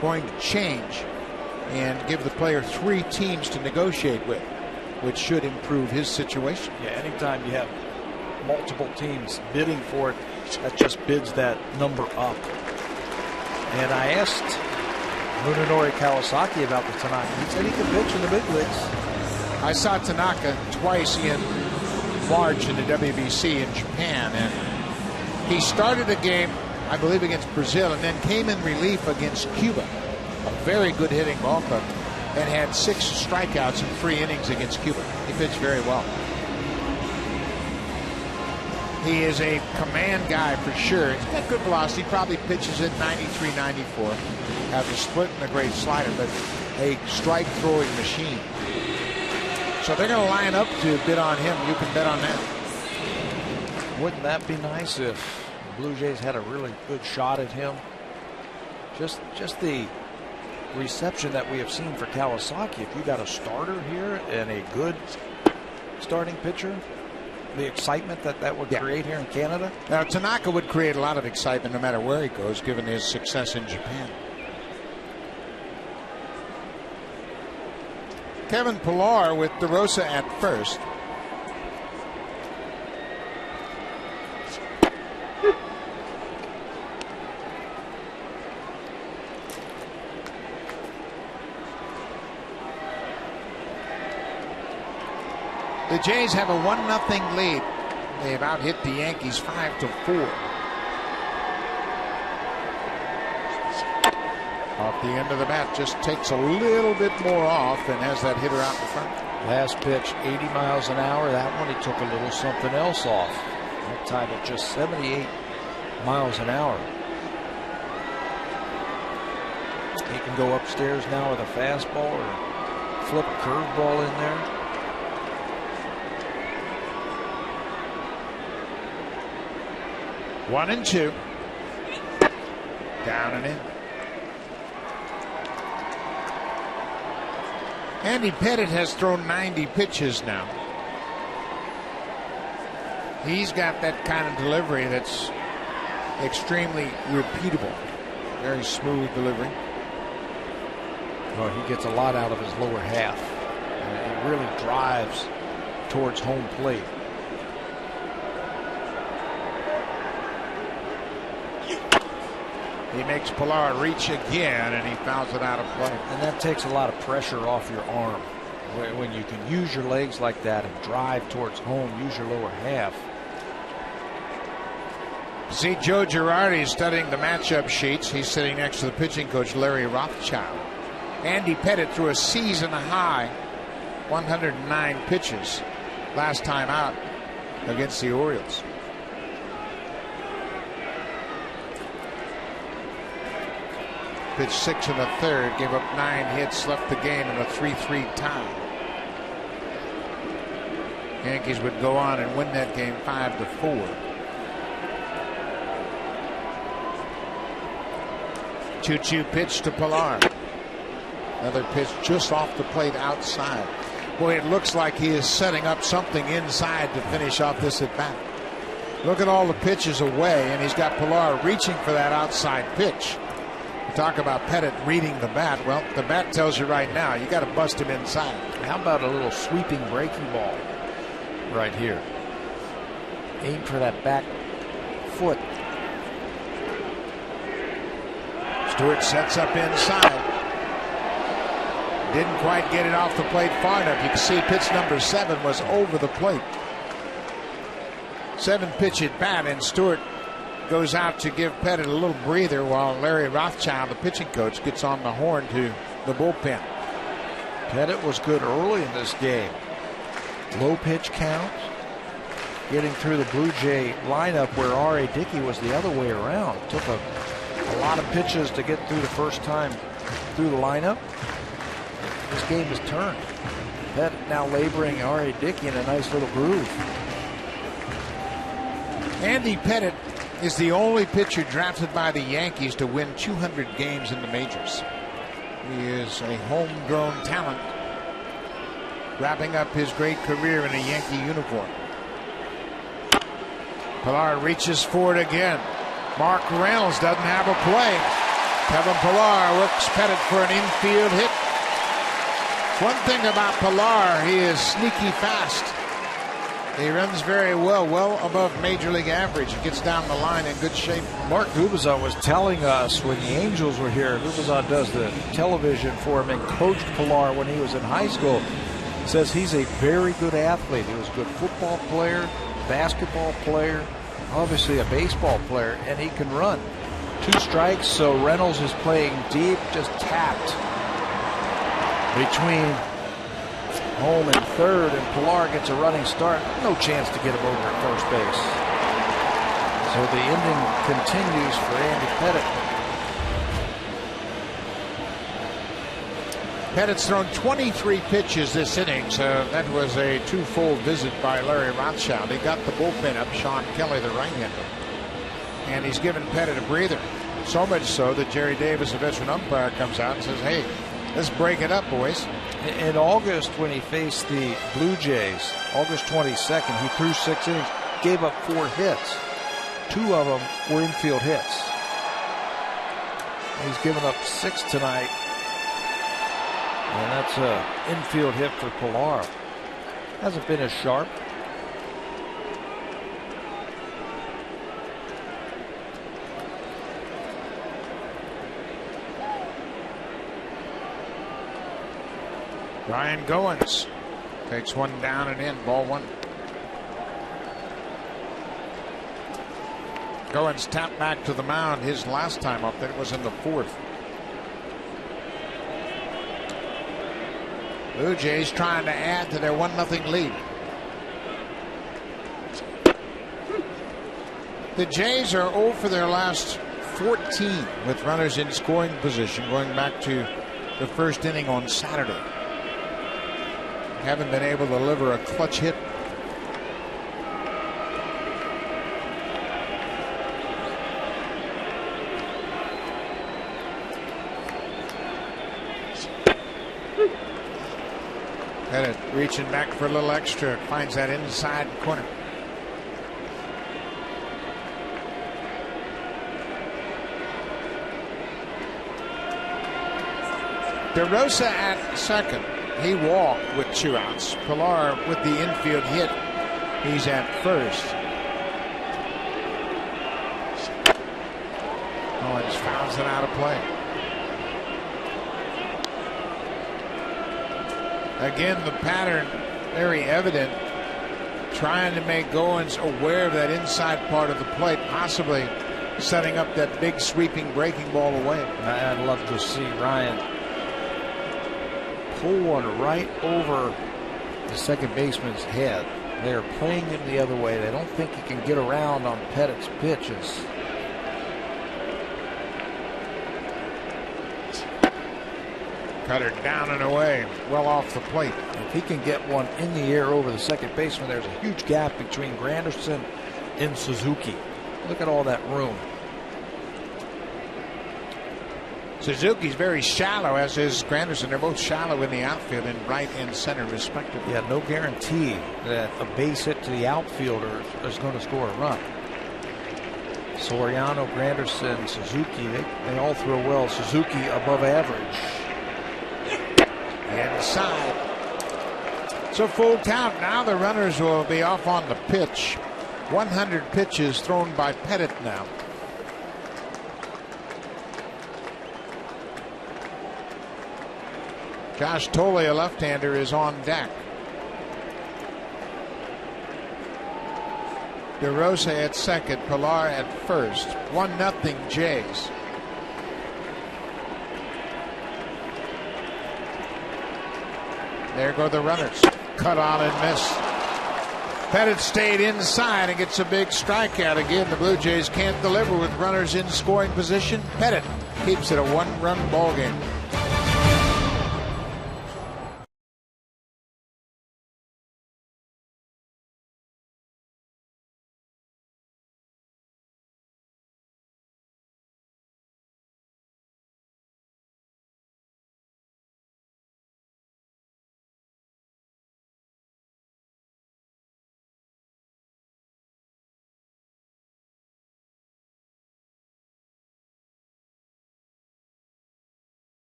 going to change and give the player 3 teams to negotiate with, which should improve his situation. Yeah, anytime you have multiple teams bidding for it, that just bids that number up. And I asked Munenori Kawasaki about the Tanaka. He said he can pitch in the big leagues. I saw Tanaka twice in March in the WBC in Japan, and he started a game, I believe, against Brazil, and then came in relief against Cuba, a very good hitting ball club, and had 6 strikeouts in 3 innings against Cuba. He pitched very well. He is a command guy for sure. He's got good velocity, probably pitches at 93, 94. Has a split and a great slider, but a strike throwing machine. So they're going to line up to bid on him. You can bet on that. Wouldn't that be nice if the Blue Jays had a really good shot at him? Just the reception that we have seen for Kawasaki. If you got a starter here and a good starting pitcher, the excitement that would create here in Canada. Now, Tanaka would create a lot of excitement no matter where he goes, given his success in Japan. Kevin Pillar with DeRosa at first. The Jays have a 1-0 lead. They've out-hit the Yankees 5-4. Off the end of the bat, just takes a little bit more off and has that hitter out in front. Last pitch, 80 miles an hour. That one, he took a little something else off. That time at just 78 miles an hour. He can go upstairs now with a fastball or flip a curveball in there. One and two. Down and in. Andy Pettitte has thrown 90 pitches now. He's got that kind of delivery that's extremely repeatable. Very smooth delivery. Well, he gets a lot out of his lower half. He really drives towards home plate. He makes Pillar reach again, and he fouls it out of play. And that takes a lot of pressure off your arm. When you can use your legs like that and drive towards home, use your lower half. See Joe Girardi studying the matchup sheets. He's sitting next to the pitching coach, Larry Rothschild. Andy Pettitte threw a season-high 109 pitches last time out against the Orioles. Pitched 6 1/3, gave up 9 hits, left the game in a 3-3 tie. Yankees would go on and win that game 5-4. 2-2 pitch to Pillar. Another pitch just off the plate outside. Boy, it looks like he is setting up something inside to finish off this at bat. Look at all the pitches away, and he's got Pillar reaching for that outside pitch. Talk about Pettitte reading the bat. Well, the bat tells you right now, you got to bust him inside. How about a little sweeping breaking ball right here? Aim for that back foot. Stewart sets up inside. Didn't quite get it off the plate far enough. You can see pitch number 7 was over the plate. 7-pitch at bat, and Stewart goes out to give Pettitte a little breather while Larry Rothschild, the pitching coach, gets on the horn to the bullpen. Pettitte was good early in this game. Low pitch count. Getting through the Blue Jay lineup where R.A. Dickey was the other way around. Took a lot of pitches to get through the first time through the lineup. This game is turned. Pettitte now laboring R.A. Dickey in a nice little groove. Andy Pettitte is the only pitcher drafted by the Yankees to win 200 games in the majors. He is a homegrown talent, wrapping up his great career in a Yankee uniform. Pilar reaches for it again. Mark Reynolds doesn't have a play. Kevin Pilar works Pettit for an infield hit. One thing about Pilar, he is sneaky fast. He runs very well, well above Major League average. He gets down the line in good shape. Mark Gubazon was telling us when the Angels were here, Gubazon does the television for him and coached Pilar when he was in high school. He says he's a very good athlete. He was a good football player, basketball player, obviously a baseball player, and he can run. 2 strikes, so Reynolds is playing deep, just tapped between home and third, and Pilar gets a running start. No chance to get him over at first base. So the inning continues for Andy Pettit. Pettit's thrown 23 pitches this inning, so that was a twofold visit by Larry Rothschild. He got the bullpen up, Sean Kelly, the right-hander, and he's given Pettit a breather. So much so that Jerry Davis, a veteran umpire, comes out and says, "Hey, let's break it up, boys." In August, when he faced the Blue Jays, August 22nd, he threw 6 innings, gave up 4 hits. 2 of them were infield hits. He's given up 6 tonight, and that's an infield hit for Pilar. Hasn't been as sharp. Ryan Goins takes one down and in, ball 1. Goins tapped back to the mound his last time up. That was in the 4th. Blue Jays trying to add to their 1-0 lead. The Jays are 0 for their last 14 with runners in scoring position going back to the first inning on Saturday. Haven't been able to deliver a clutch hit. Pettit reaching back for a little extra, finds that inside corner. DeRosa at second. He walked with 2 outs. Pilar with the infield hit. He's at first. Owens fouls it out of play. Again, the pattern very evident. Trying to make Goins aware of that inside part of the plate, possibly setting up that big sweeping breaking ball away. I'd love to see Ryan pull one right over the second baseman's head. They're playing him the other way. They don't think he can get around on Pettit's pitches. Cutter down and away, well off the plate. If he can get one in the air over the second baseman, there's a huge gap between Granderson and Suzuki. Look at all that room. Suzuki's very shallow, as is Granderson. They're both shallow in the outfield in right and center, respectively. Yeah, no guarantee that a base hit to the outfielder is going to score a run. Soriano, Granderson, Suzuki, they all throw well. Suzuki above average. Inside. So full count. Now the runners will be off on the pitch. 100 pitches thrown by Pettit now. Josh Tolle, a left-hander, is on deck. DeRosa at second, Pilar at first. 1-0 Jays. There go the runners. Cut on and miss. Pettit stayed inside and gets a big strikeout. Again, the Blue Jays can't deliver with runners in scoring position. Pettit keeps it a 1-run ball game.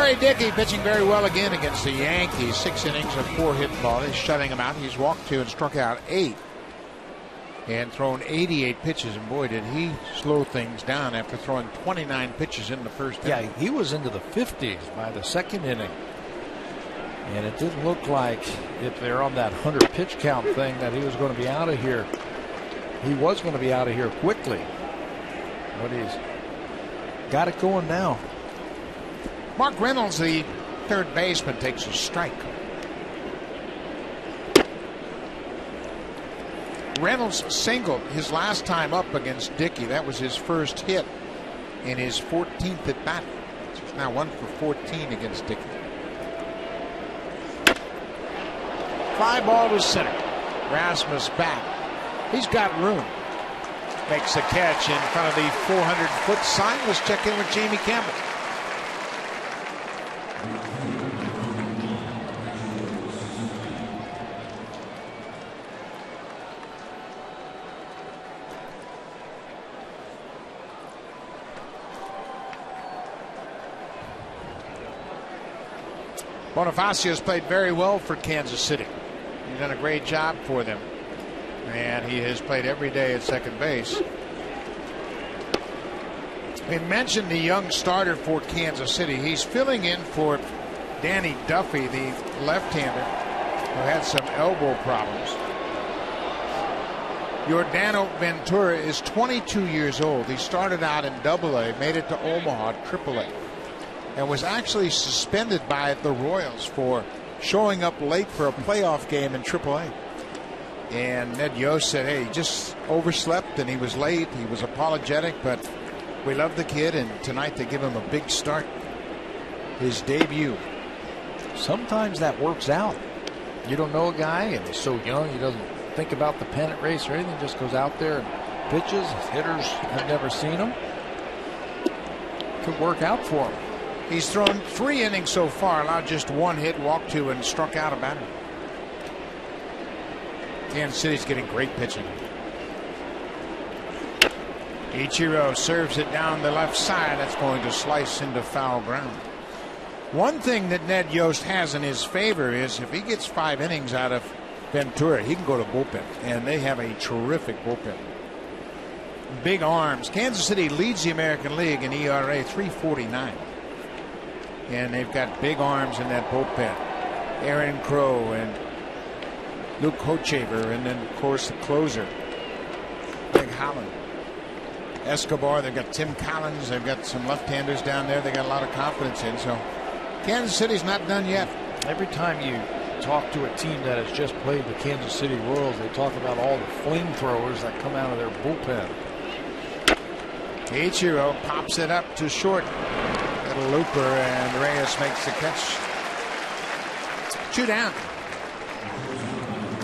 R.A. Dickey pitching very well again against the Yankees. 6 innings of 4 hit ball. He's shutting them out. He's walked 2 and struck out 8. And thrown 88 pitches. And boy, did he slow things down after throwing 29 pitches in the first inning. Yeah, he was into the 50s by the second inning. And it didn't look like, if they're on that 100 pitch count thing, that he was going to be out of here. He was going to be out of here quickly. But he's got it going now. Mark Reynolds, the third baseman, takes a strike. Reynolds singled his last time up against Dickey. That was his first hit in his 14th at bat. He's now 1 for 14 against Dickey. Fly ball to center. Rasmus back. He's got room. Makes a catch in front of the 400-foot sign. Let's check in with Jamie Campbell. Bonifacio's played very well for Kansas City. He's done a great job for them. And he has played every day at second base. We mentioned the young starter for Kansas City. He's filling in for Danny Duffy, the left-hander, who had some elbow problems. Yordano Ventura is 22 years old. He started out in AA, made it to Omaha, AAA, and was actually suspended by the Royals for showing up late for a playoff game in AAA. And Ned Yost said, hey, he just overslept and he was late. He was apologetic, but we love the kid, and tonight they give him a big start. His debut. Sometimes that works out. You don't know a guy, and he's so young, he doesn't think about the pennant race or anything, just goes out there and pitches. Hitters have never seen him. Could work out for him. He's thrown 3 innings so far, allowed just 1 hit, walked 2, and struck out a batter. Kansas City's getting great pitching. Ichiro serves it down the left side. That's going to slice into foul ground. One thing that Ned Yost has in his favor is if he gets 5 innings out of Ventura, he can go to bullpen, and they have a terrific bullpen. Big arms. Kansas City leads the American League in ERA 3.49. And they've got big arms in that bullpen. Aaron Crow and Luke Hochevar, and then, of course, the closer, Greg Holland. Escobar, they've got Tim Collins. They've got some left-handers down there they got a lot of confidence in. So Kansas City's not done yet. Every time you talk to a team that has just played the Kansas City Royals, they talk about all the flamethrowers that come out of their bullpen. Ichiro pops it up to short. Little looper, and Reyes makes the catch. 2 down.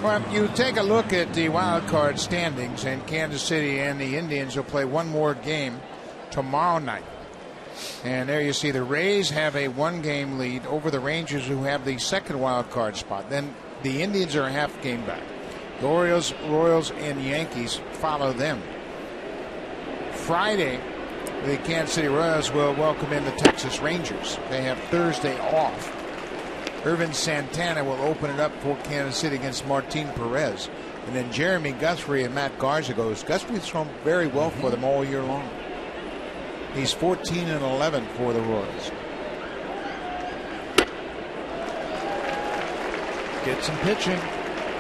Well, you take a look at the wild card standings, and Kansas City and the Indians will play one more game tomorrow night. And there you see the Rays have a 1-game lead over the Rangers, who have the second wild card spot. Then the Indians are a half game back. The Orioles, Royals, and Yankees follow them. Friday, the Kansas City Royals will welcome in the Texas Rangers. They have Thursday off. Irvin Santana will open it up for Kansas City against Martin Perez. And then Jeremy Guthrie and Matt Garza goes. Guthrie's thrown very well for them all year long. He's 14-11 for the Royals. Get some pitching.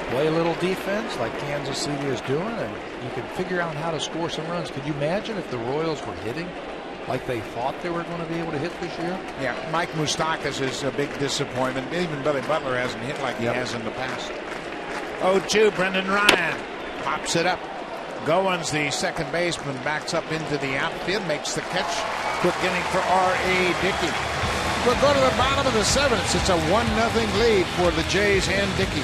Play a little defense like Kansas City is doing, and you can figure out how to score some runs. Could you imagine if the Royals were hitting like they thought they were going to be able to hit this year? Yeah, Mike Moustakas is a big disappointment. Even Billy Butler hasn't hit like he has in the past. 0-2, Brendan Ryan pops it up. Goins, the second baseman, backs up into the outfield, makes the catch. Quick inning for R.A. Dickey. We'll go to the bottom of the 7th. It's a 1-0 lead for the Jays and Dickey.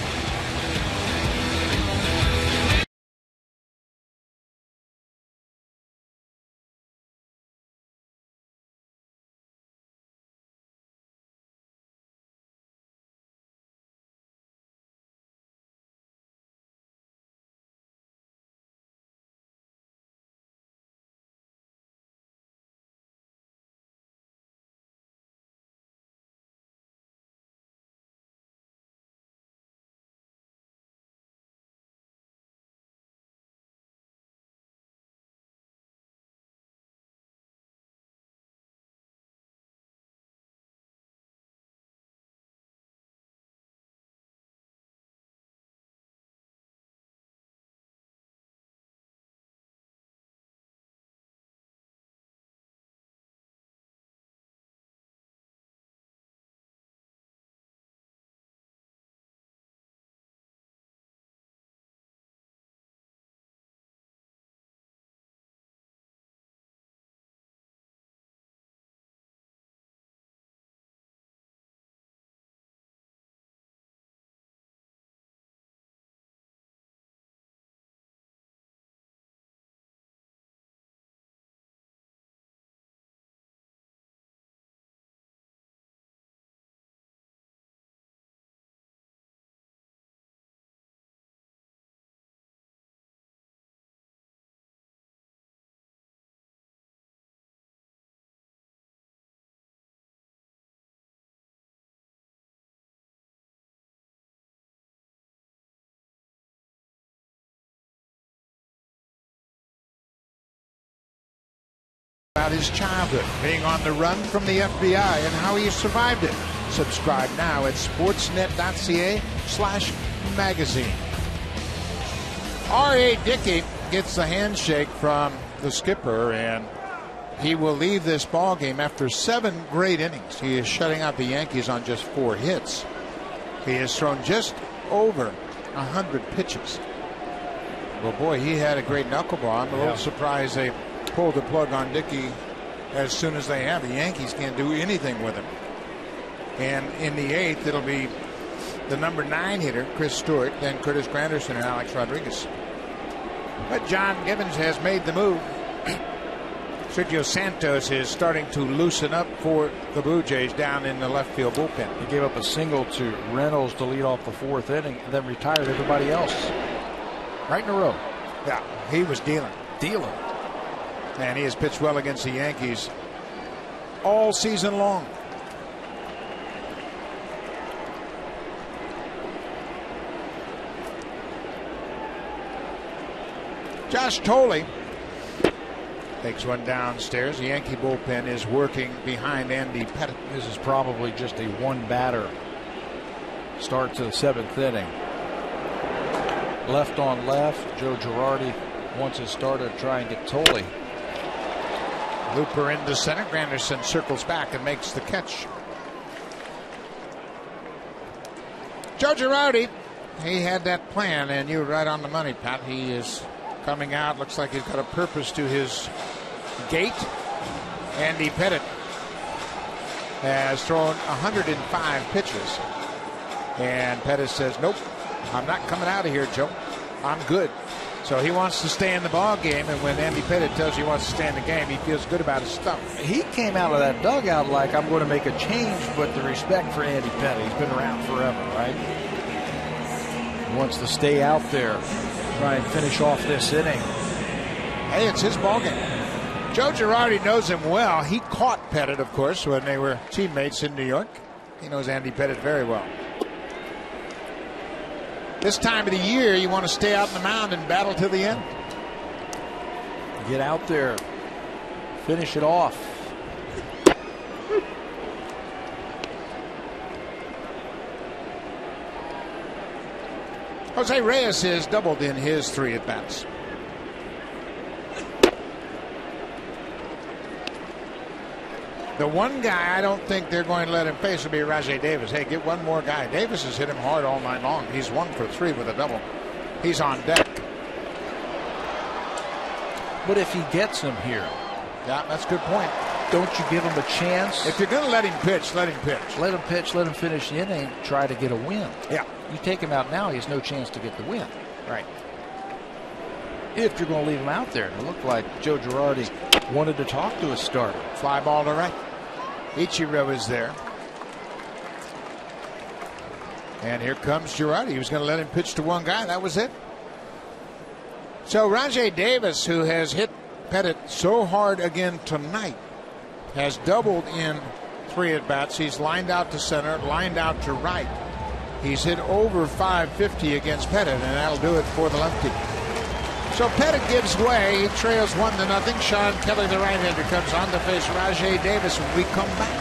About his childhood, being on the run from the FBI and how he survived it. Subscribe now at sportsnet.ca/magazine. R.A. Dickey gets the handshake from the skipper, and he will leave this ball game after 7 great innings. He is shutting out the Yankees on just 4 hits. He has thrown just over 100 pitches. Well, boy, he had a great knuckleball. I'm a little surprised they pulled the plug on Dickey as soon as they have. The Yankees can't do anything with him. And in the 8th, it'll be the number 9 hitter, Chris Stewart, then Curtis Granderson and Alex Rodriguez. But John Gibbons has made the move. Sergio Santos is starting to loosen up for the Blue Jays down in the left field bullpen. He gave up a single to Reynolds to lead off the 4th inning and then retired everybody else. Right in a row. Yeah, he was dealing. Dealing. And he has pitched well against the Yankees all season long. Josh Tolley takes one downstairs. The Yankee bullpen is working behind Andy Pettitte. This is probably just a 1-batter start to the 7th inning. Left on left. Joe Girardi wants it started to try and get Tolley. Looper into center. Granderson circles back and makes the catch. Joe Girardi, he had that plan, and you were right on the money, Pat. He is coming out. Looks like he's got a purpose to his gait. Andy Pettitte has thrown 105 pitches. And Pettitte says, nope, I'm not coming out of here, Joe. I'm good. So he wants to stay in the ball game, and when Andy Pettitte tells you he wants to stay in the game, he feels good about his stuff. He came out of that dugout like, I'm going to make a change, but the respect for Andy Pettitte. He's been around forever, right? He wants to stay out there, try and finish off this inning. Hey, it's his ball game. Joe Girardi knows him well. He caught Pettitte, of course, when they were teammates in New York. He knows Andy Pettitte very well. This time of the year, you want to stay out on the mound and battle to the end. Get out there, finish it off. Jose Reyes has doubled in his 3 at-bats. The one guy I don't think they're going to let him face will be Rajay Davis. Hey, get one more guy. Davis has hit him hard all night long. He's 1 for 3 with a double. He's on deck. But if he gets him here, yeah, that's a good point. Don't you give him a chance? If you're going to let him pitch, let him pitch. Let him pitch, let him finish the inning, try to get a win. Yeah. You take him out now, he has no chance to get the win. Right. If you're going to leave him out there. It looked like Joe Girardi wanted to talk to his starter. Fly ball to right. Ichiro is there. And here comes Girardi. He was going to let him pitch to one guy. That was it. So Rajay Davis, who has hit Pettitte so hard again tonight, has doubled in 3 at-bats. He's lined out to center, lined out to right. He's hit over 550 against Pettitte, and that'll do it for the lefty. So Pettitte gives way. He trails 1-0. Sean Kelly, the right-hander, comes on to face Rajay Davis when we come back.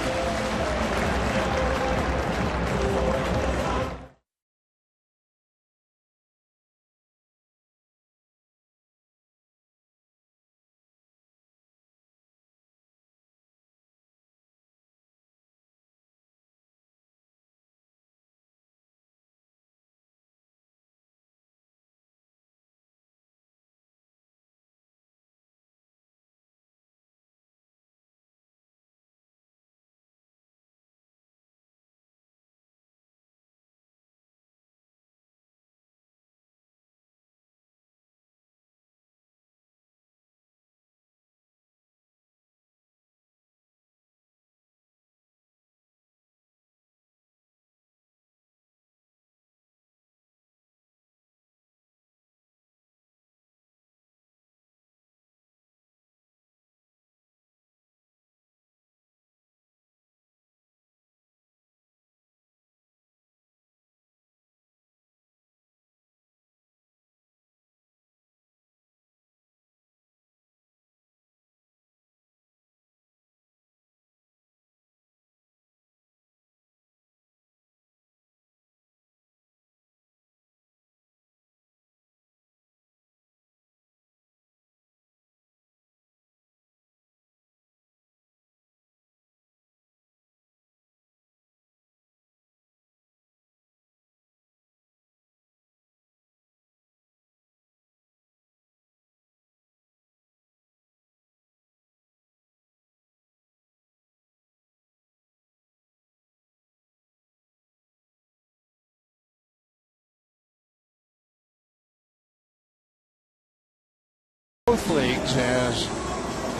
both leagues as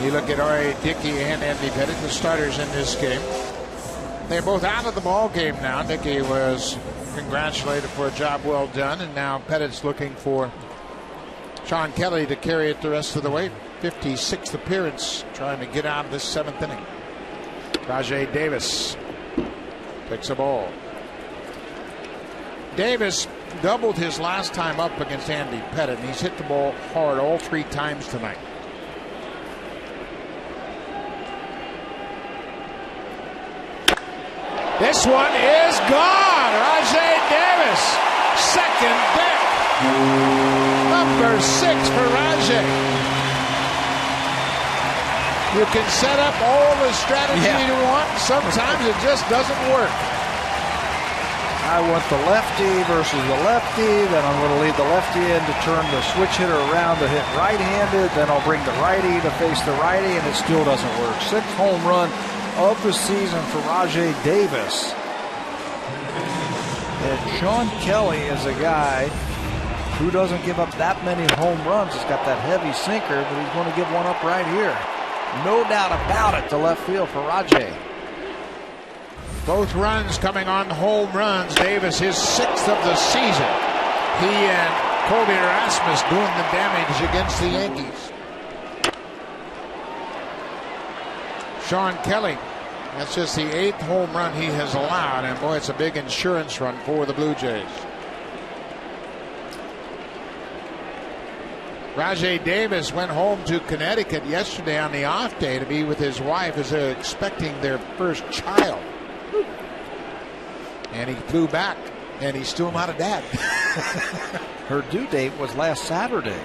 you look at R.A. Dickey and Andy Pettit, the starters in this game. They're both out of the ball game now. Dickey was congratulated for a job well done, and now Pettit's looking for Sean Kelly to carry it the rest of the way. 56th appearance, trying to get out of this 7th inning. Rajai Davis takes a ball. Davis doubled his last time up against Andy Pettit, and he's hit the ball hard all 3 times tonight. This one is gone. Rajai Davis, second deck. Number 6 for Rajai. You can set up all the strategy you want. Sometimes it just doesn't work. I want the lefty versus the lefty. Then I'm going to lead the lefty in to turn the switch hitter around to hit right-handed. Then I'll bring the righty to face the righty, and it still doesn't work. 6th home run of the season for Rajai Davis. And Sean Kelly is a guy who doesn't give up that many home runs. He's got that heavy sinker, but he's going to give one up right here. No doubt about it to left field for Rajai. Both runs coming on home runs. Davis, his 6th of the season. He and Colby Erasmus doing the damage against the Yankees. Sean Kelly, that's just the 8th home run he has allowed, and boy, it's a big insurance run for the Blue Jays. Rajai Davis went home to Connecticut yesterday on the off day to be with his wife as they're expecting their first child. And he flew back, and he's still not a dad. Her due date was last Saturday.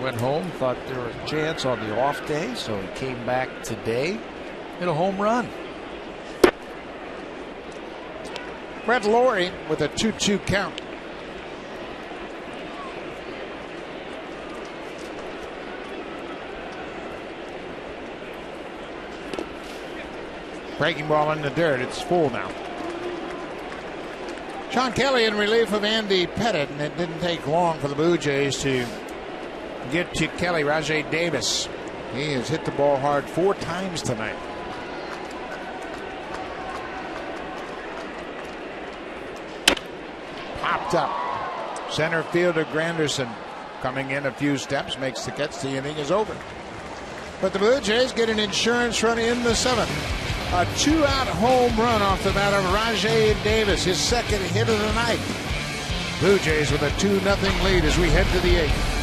Went home, thought there was a chance on the off day, so he came back today. Hit a home run. Brett Lawrie with a 2-2 count. Breaking ball in the dirt. It's full now. Sean Kelly in relief of Andy Pettit, and it didn't take long for the Blue Jays to get to Kelly. Rajai Davis, he has hit the ball hard 4 times tonight. Popped up. Center fielder Granderson coming in a few steps, makes the catch. The inning is over. But the Blue Jays get an insurance run in the 7th. A 2-out home run off the bat of Rajai Davis, his 2nd hit of the night. Blue Jays with a 2-0 lead as we head to the 8th.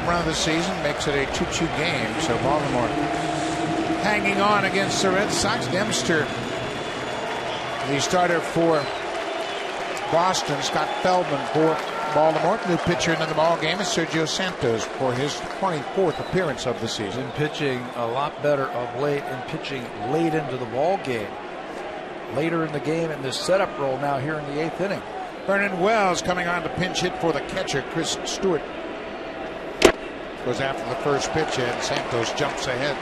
run of the season makes it a 2-2 game. So Baltimore hanging on against the Red Sox. Dempster, the starter for Boston. Scott Feldman for Baltimore. New pitcher into the ball game is Sergio Santos for his 24th appearance of the season. Been pitching a lot better of late and pitching late into the ball game. Later in the game in this setup role now here in the 8th inning. Vernon Wells coming on to pinch hit for the catcher, Chris Stewart. Goes after the first pitch and Santos jumps ahead.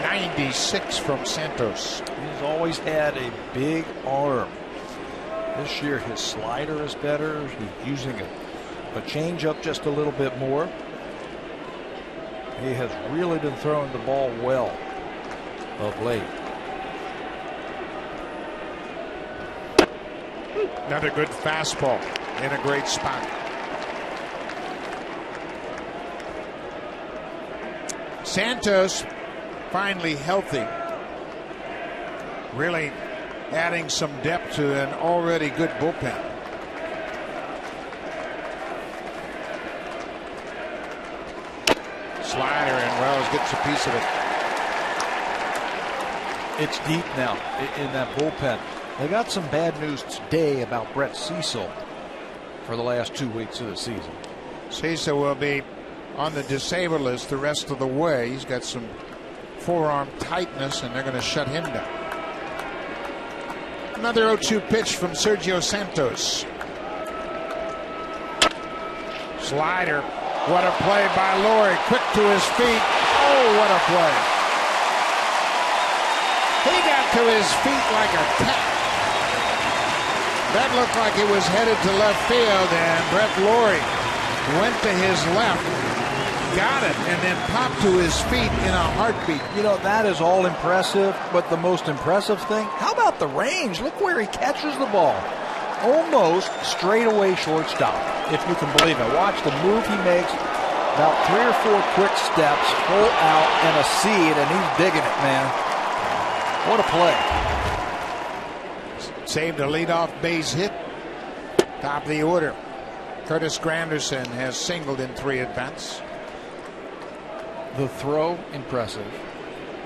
96 from Santos. He's always had a big arm. This year his slider is better. He's using a changeup just a little bit more. He has really been throwing the ball well of late. Another good fastball in a great spot. Santos finally healthy. Really adding some depth to an already good bullpen. Slider and Wells gets a piece of it. It's deep now in that bullpen. They got some bad news today about Brett Cecil for the last 2 weeks of the season. Cecil will be on the disabled list the rest of the way. He's got some forearm tightness and they're going to shut him down. Another 0-2 pitch from Sergio Santos. Slider. What a play by Laurie. Quick to his feet. Oh, what a play. He got to his feet like a tack. That looked like it was headed to left field, and Brett Laurie went to his left, got it, and then popped to his feet in a heartbeat. You know, that is all impressive, but the most impressive thing, how about the range? Look where he catches the ball. Almost straightaway shortstop, if you can believe it. Watch the move he makes, about 3 or 4 quick steps, full out, and a seed, and he's digging it, man. What a play. Saved a leadoff base hit. Top of the order. Curtis Granderson has singled in 3 at-bats. The throw, impressive.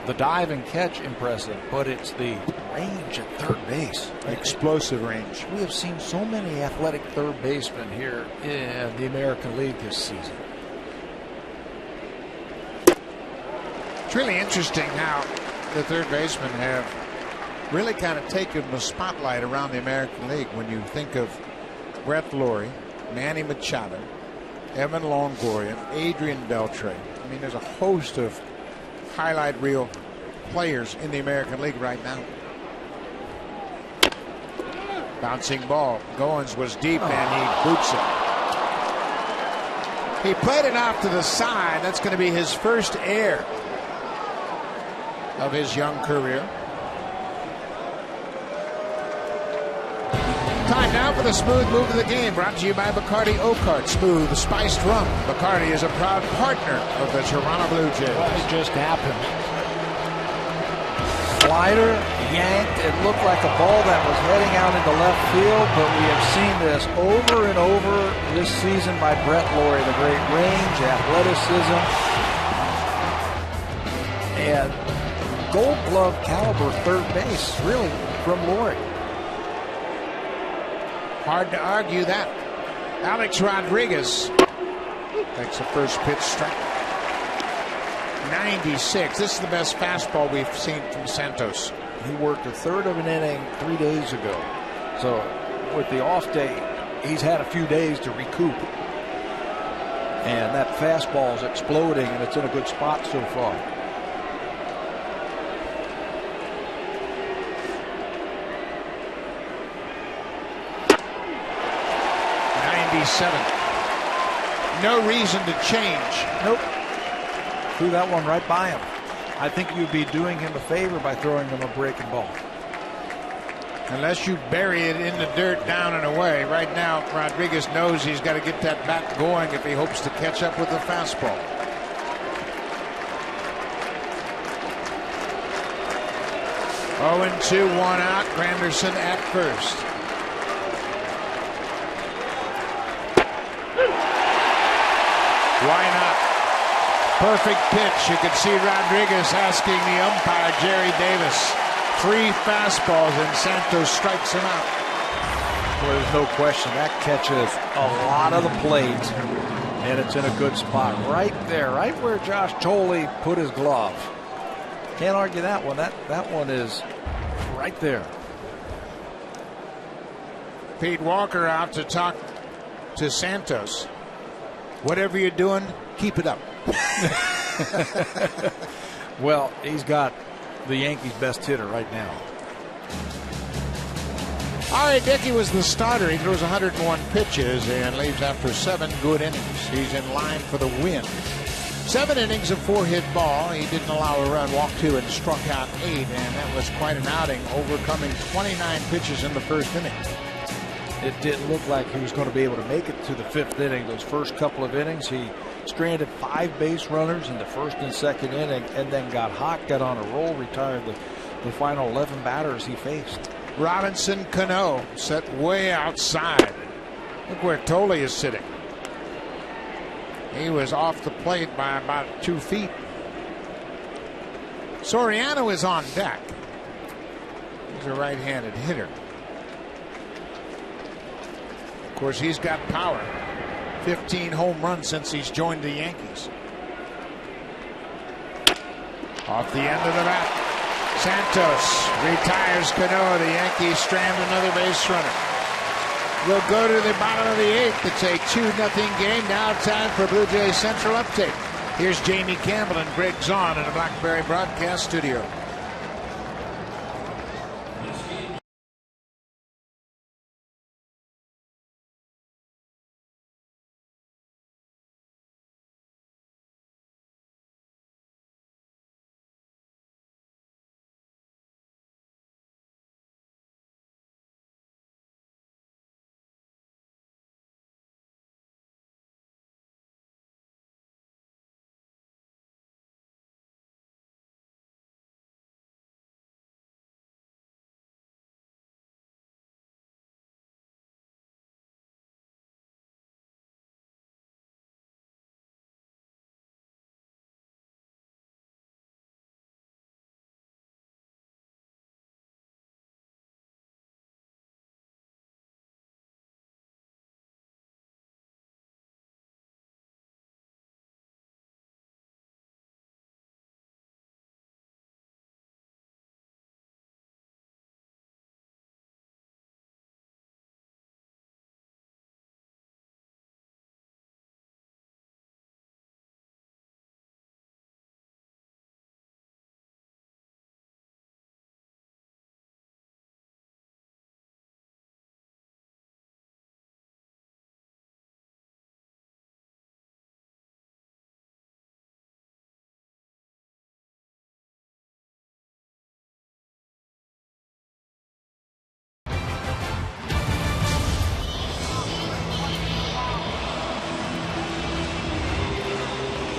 The dive and catch, impressive. But it's the range at third base. Explosive range. We have seen so many athletic third basemen here in the American League this season. It's really interesting how the third basemen have really kind of taken the spotlight around the American League. When you think of Brett Laurie, Manny Machado, Evan Longoria, Adrian Beltre. I mean, there's a host of highlight reel players in the American League right now. Bouncing ball. Goins was deep and he boots it. He played it off to the side. That's going to be his first error of his young career. Time now for the smooth move of the game, brought to you by Bacardi Oakart Smooth Spiced Rum. Bacardi is a proud partner of the Toronto Blue Jays. What just happened? Slider yanked. It looked like a ball that was heading out into left field, but we have seen this over and over this season by Brett Laurie. The great range, athleticism, and Gold Glove caliber third base, really, from Laurie. Hard to argue that. Alex Rodriguez takes the first pitch strike. 96. This is the best fastball we've seen from Santos. He worked a third of an inning 3 days ago. So with the off day, he's had a few days to recoup. And that fastball is exploding, and it's in a good spot so far. No reason to change. Nope. Threw that one right by him. I think you'd be doing him a favor by throwing him a breaking ball. Unless you bury it in the dirt down and away. Right now, Rodriguez knows he's got to get that bat going if he hopes to catch up with the fastball. Oh, and 2, 1 out. Granderson at first. Why not? Perfect pitch. You could see Rodriguez asking the umpire, Jerry Davis. 3 fastballs, and Santos strikes him out. Well, there's no question that catches a lot of the plate, and it's in a good spot right there, right where Josh Tolley put his glove. Can't argue that one. That one is right there. Pete Walker out to talk to Santos. Whatever you're doing, keep it up. Well, he's got the Yankees' best hitter right now. All right, Dickey was the starter. He throws 101 pitches and leaves after 7 good innings. He's in line for the win. 7 innings of 4-hit ball. He didn't allow a run, walked 2, and struck out 8, and that was quite an outing, overcoming 29 pitches in the first inning. It didn't look like he was going to be able to make it to the 5th inning. Those first couple of innings, he stranded 5 base runners in the first and second inning, and then got hot, got on a roll, retired the final 11 batters he faced. Robinson Cano set way outside. Look where Tolley is sitting. He was off the plate by about 2 feet. Soriano is on deck. He's a right-handed hitter. Of course, he's got power. 15 home runs since he's joined the Yankees. Off the end of the bat. Santos retires Cano. The Yankees strand another base runner. We'll go to the bottom of the 8th. It's a 2-0 game. Now time for Blue Jays Central Update. Here's Jamie Campbell and Greg Zahn in the Blackberry Broadcast Studio.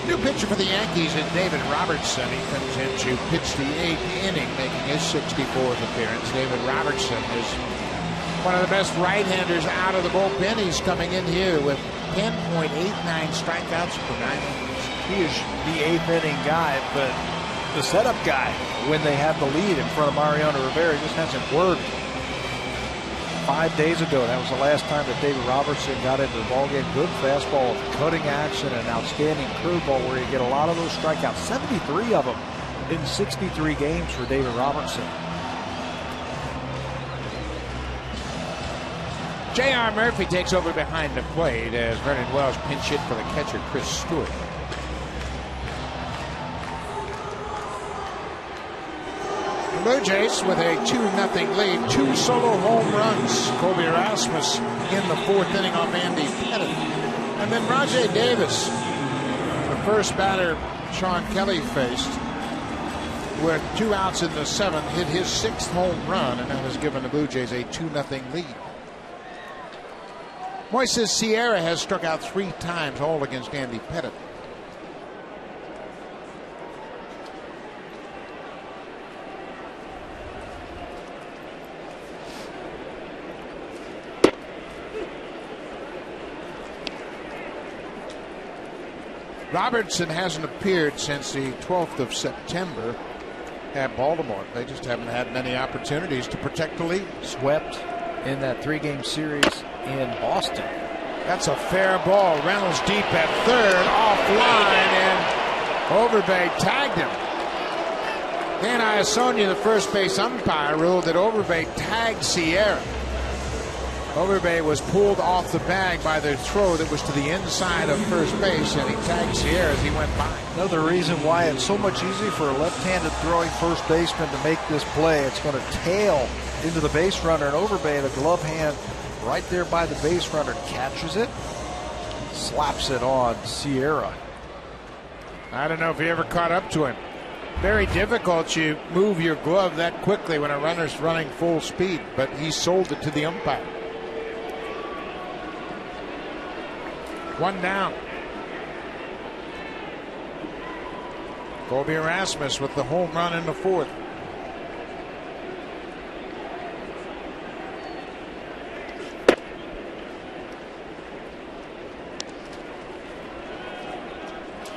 New pitcher for the Yankees is David Robertson. He comes in to pitch the 8th inning, making his 64th appearance. David Robertson is one of the best right-handers out of the bullpen. He's coming in here with 10.89 strikeouts per 9 innings. He is the 8th inning guy, but the setup guy when they have the lead in front of Mariano Rivera just hasn't worked. 5 days ago, that was the last time that David Robertson got into the ballgame. Good fastball, cutting action, and outstanding curveball where you get a lot of those strikeouts. 73 of them in 63 games for David Robertson. J.R. Murphy takes over behind the plate as Vernon Wells pinch hit for the catcher, Chris Stewart. The Blue Jays with a 2-0 lead. 2 solo home runs. Colby Rasmus in the 4th inning off Andy Pettit. And then Rajai Davis, the first batter Sean Kelly faced, with 2 outs in the 7th, hit his 6th home run, and that has given the Blue Jays a 2-0 lead. Moises Sierra has struck out 3 times, all against Andy Pettit. Robertson hasn't appeared since the 12th of September at Baltimore. They just haven't had many opportunities to protect the lead. Swept in that 3-game series in Boston. That's a fair ball. Reynolds deep at third, offline, and Overbay tagged him. Dan Iasonia, the first base umpire, ruled that Overbay tagged Sierra. Overbay was pulled off the bag by the throw that was to the inside of first base, and he tagged Sierra as he went by. Another reason why it's so much easier for a left-handed throwing first baseman to make this play. It's going to tail into the base runner, and Overbay, the glove hand right there by the base runner, catches it, slaps it on Sierra. I don't know if he ever caught up to him. Very difficult to move your glove that quickly when a runner's running full speed, but he sold it to the umpire. One down. Colby Erasmus with the home run in the fourth.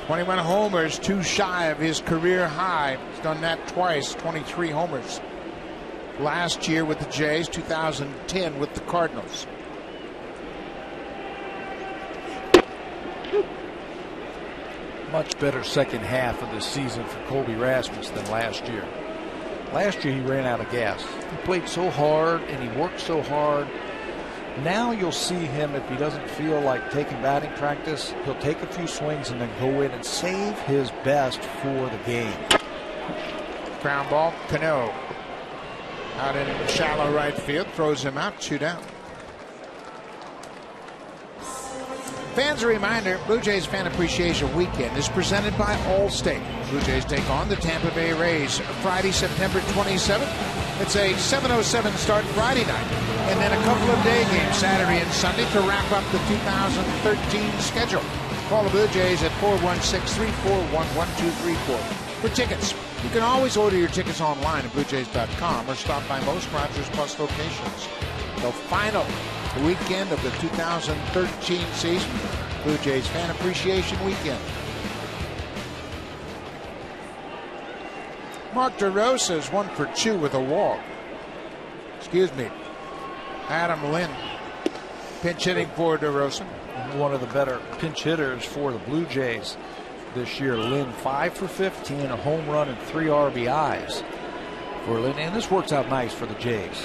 "21 homers, too shy of his career high. He's done that twice, 23 homers. Last year with the Jays, 2010 with the Cardinals. Much better second half of the season for Colby Rasmus than last year. Last year he ran out of gas. He played so hard and he worked so hard. Now you'll see him, if he doesn't feel like taking batting practice, he'll take a few swings and then go in and save his best for the game. Ground ball, Cano. Out in shallow right field, throws him out, 2 down. Fans, a reminder, Blue Jays Fan Appreciation Weekend is presented by Allstate. Blue Jays take on the Tampa Bay Rays Friday, September 27th. It's a 7:07 start Friday night, and then a couple of day games Saturday and Sunday to wrap up the 2013 schedule. Call the Blue Jays at 416-341-1234 for tickets. You can always order your tickets online at BlueJays.com or stop by most Rogers Plus locations. The final weekend of the 2013 season, Blue Jays Fan Appreciation Weekend. Mark DeRosa is 1 for 2 with a walk. Adam Lynn pinch hitting for DeRosa. One of the better pinch hitters for the Blue Jays this year. Lynn 5 for 15, a home run and 3 RBIs for Lynn, and this works out nice for the Jays.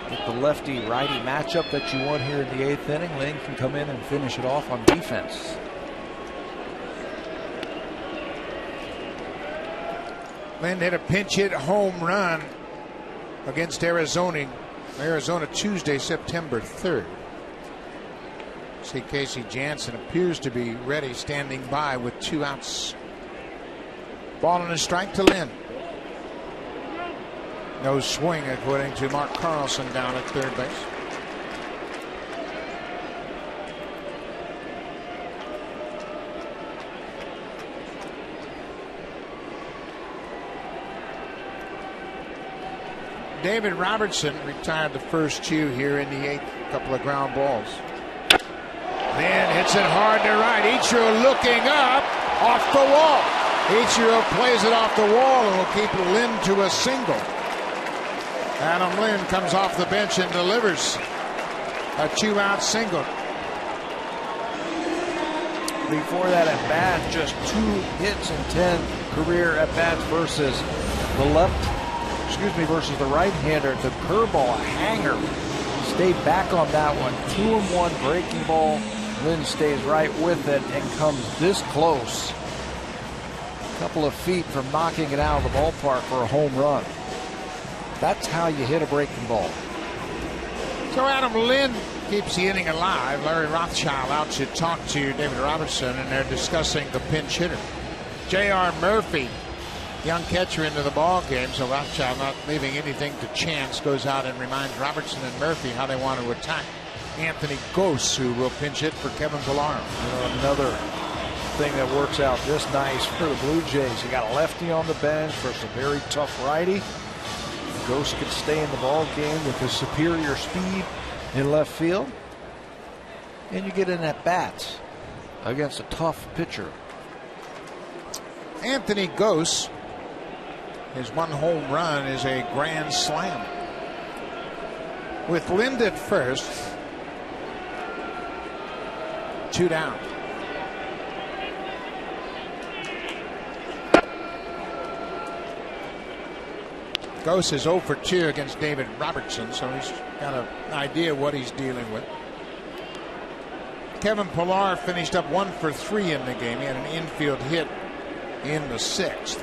Get the lefty-righty matchup that you want here in the 8th inning. Lynn can come in and finish it off on defense. Lynn hit a pinch hit home run against Arizona Tuesday, September 3rd. See, Casey Jansen appears to be ready, standing by with 2 outs. Ball and a strike to Lynn. No swing, according to Mark Carlson down at third base. David Robertson retired the first 2 here in the 8th. Couple of ground balls. Then hits it hard to right. Ichiro looking up off the wall. Ichiro plays it off the wall and will keep Lynn to a single. Adam Lynn comes off the bench and delivers a 2-out single. Before that at bat, just 2 hits and 10 career at bats versus the right-hander. The curveball, a hanger, stayed back on that one. 2-1 breaking ball. Lynn stays right with it and comes this close. A couple of feet from knocking it out of the ballpark for a home run. That's how you hit a breaking ball. So Adam Lynn keeps the inning alive. Larry Rothschild out to talk to David Robertson, and they're discussing the pinch hitter. J.R. Murphy, young catcher, into the ball game, so Rothschild, not leaving anything to chance, goes out and reminds Robertson and Murphy how they want to attack Anthony Gose, who will pinch hit for Kevin Pillar. Another thing that works out just nice for the Blue Jays. You got a lefty on the bench versus a very tough righty. Gose could stay in the ball game with his superior speed in left field, and you get in at bats. against a tough pitcher. Anthony Gose, his one home run is a grand slam. With Lind at first, 2 down. Gose is 0 for 2 against David Robertson, so he's got an idea what he's dealing with. Kevin Pillar finished up 1 for 3 in the game. He had an infield hit in the 6th.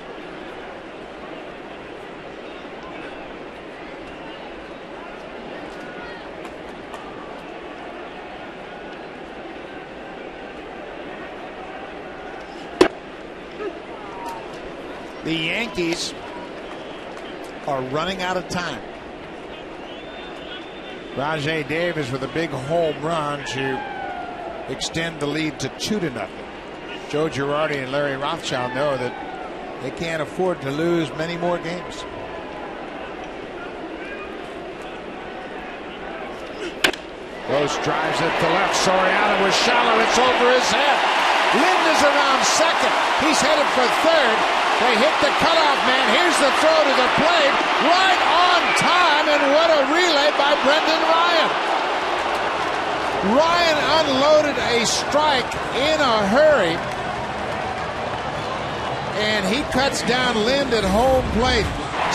The Yankees are running out of time. Rajai Davis with a big home run to extend the lead to 2-0. Joe Girardi and Larry Rothschild know that they can't afford to lose many more games. Rose drives it to left. Soriano was shallow. It's over his head. Lind is around second. He's headed for third. They hit the cutoff man. Here's the throw to the plate. Right on time, and what a relay by Brendan Ryan. Ryan unloaded a strike in a hurry, and he cuts down Lind at home plate.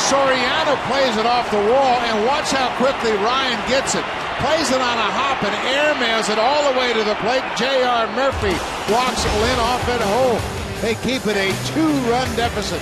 Soriano plays it off the wall, and watch how quickly Ryan gets it. Plays it on a hop and airmails it all the way to the plate. J.R. Murphy walks Lind off at home. They keep it a 2-run deficit.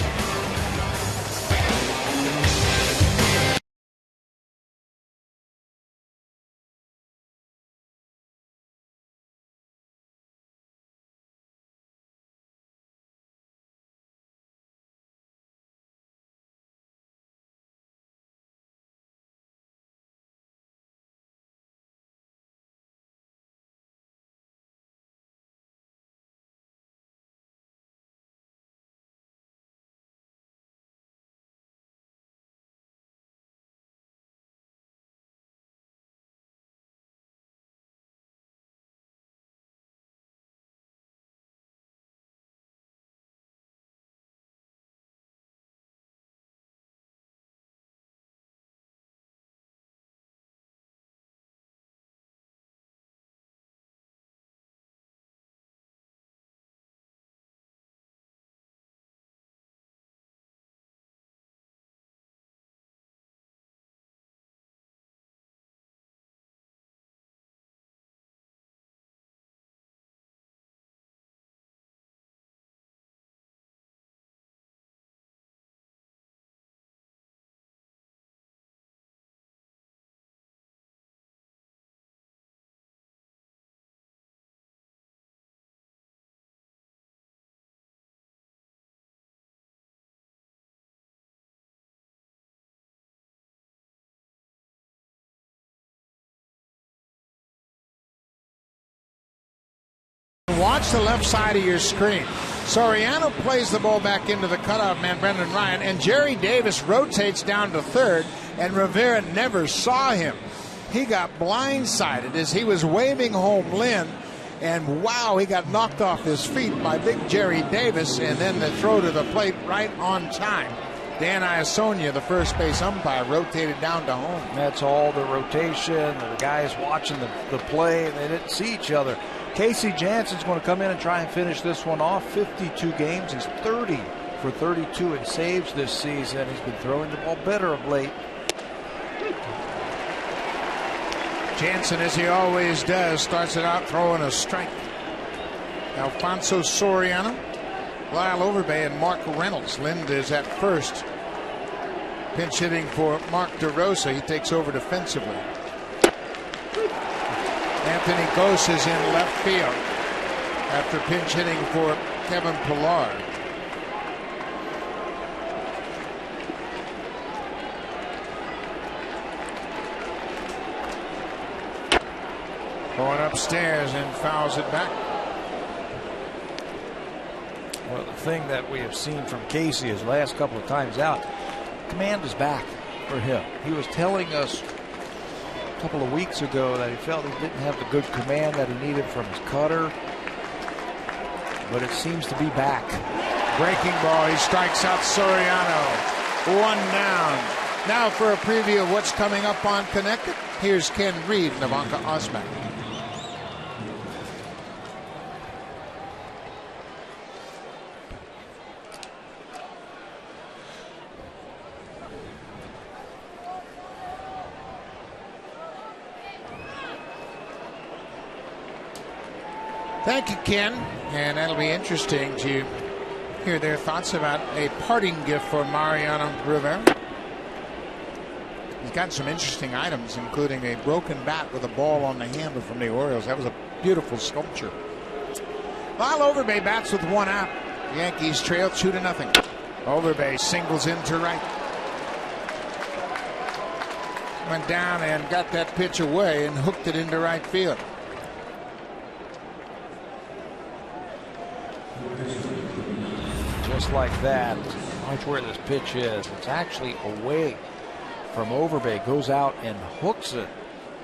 Watch the left side of your screen. Soriano plays the ball back into the cutoff man, Brendan Ryan, and Jerry Davis rotates down to third, and Rivera never saw him. He got blindsided as he was waving home Lind, and wow, he got knocked off his feet by big Jerry Davis, and then the throw to the plate right on time. Dan Iasonia, the first base umpire, rotated down to home. That's all the rotation. The guys watching the play, and they didn't see each other. Casey Jansen's going to come in and try and finish this one off. 52 games. He's 30 for 32 in saves this season. He's been throwing the ball better of late. Jansen, as he always does, starts it out throwing a strike. Alfonso Soriano, Lyle Overbay, and Mark Reynolds. Lind is at first. Pinch hitting for Mark DeRosa. He takes over defensively. Anthony Gose is in left field after pinch hitting for Kevin Pillar. Going upstairs and fouls it back. Well, the thing that we have seen from Casey his last couple of times out, command is back for him. He was telling us a couple of weeks ago that he felt he didn't have the good command that he needed from his cutter. but it seems to be back. Breaking ball. He strikes out Soriano. 1 down. Now for a preview of what's coming up on Connecticut. Here's Ken Reed and Ivanka Osman. Thank you, Ken. And that'll be interesting to hear their thoughts about a parting gift for Mariano Rivera. He's got some interesting items, including a broken bat with a ball on the handle from the Orioles. That was a beautiful sculpture. While Overbay bats with 1 out, the Yankees trail 2-0. Overbay singles into right. Went down and got that pitch away and hooked it into right field. Just like that. Watch where this pitch is. It's actually away from Overbay. Goes out and hooks it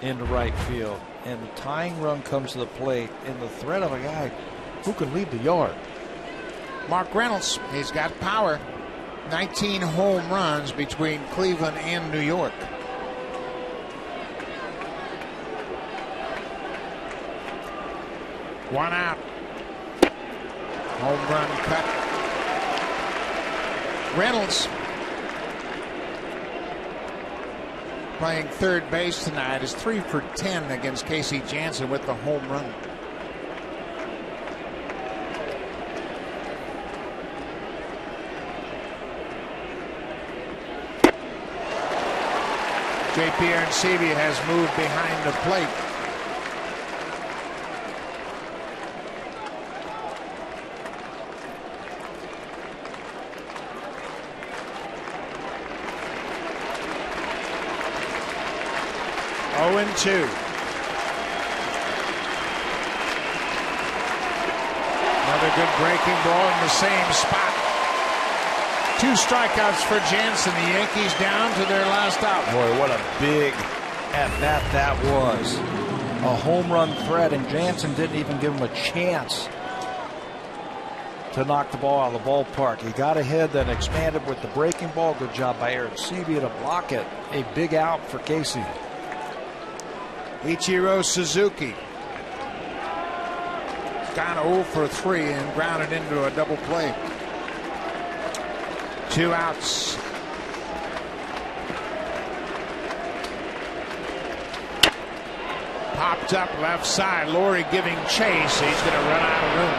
into right field. And the tying run comes to the plate in the threat of a guy who can leave the yard. Mark Reynolds, he's got power. 19 home runs between Cleveland and New York. One out. Home run cut. Reynolds playing third base tonight is 3 for 10 against Casey Jansen with the home run. J.P. Arancibia has moved behind the plate. And 2. Another good breaking ball in the same spot. 2 strikeouts for Jansen. The Yankees down to their last out. Boy, what a big at-bat that was. A home run threat, and Jansen didn't even give him a chance to knock the ball out of the ballpark. He got ahead, then expanded with the breaking ball. Good job by Arancibia to block it. A big out for Casey. Ichiro Suzuki. Gone 0 for 3 and grounded into a double play. 2 outs. Popped up left side. Laurie giving chase. He's going to run out of room.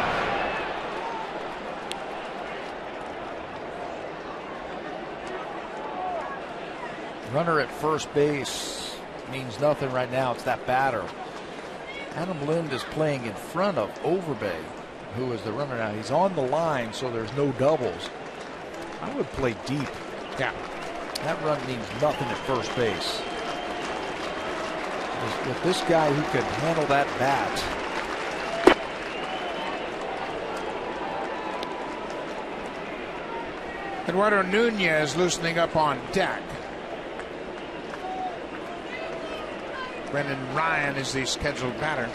Runner at first base means nothing right now. It's that batter. Adam Lind is playing in front of Overbay, who is the runner now. He's on the line, so there's no doubles. I would play deep. Yeah. That run means nothing at first base. With this guy who can handle that bat. Eduardo Nunez loosening up on deck. Brendan Ryan is the scheduled batter.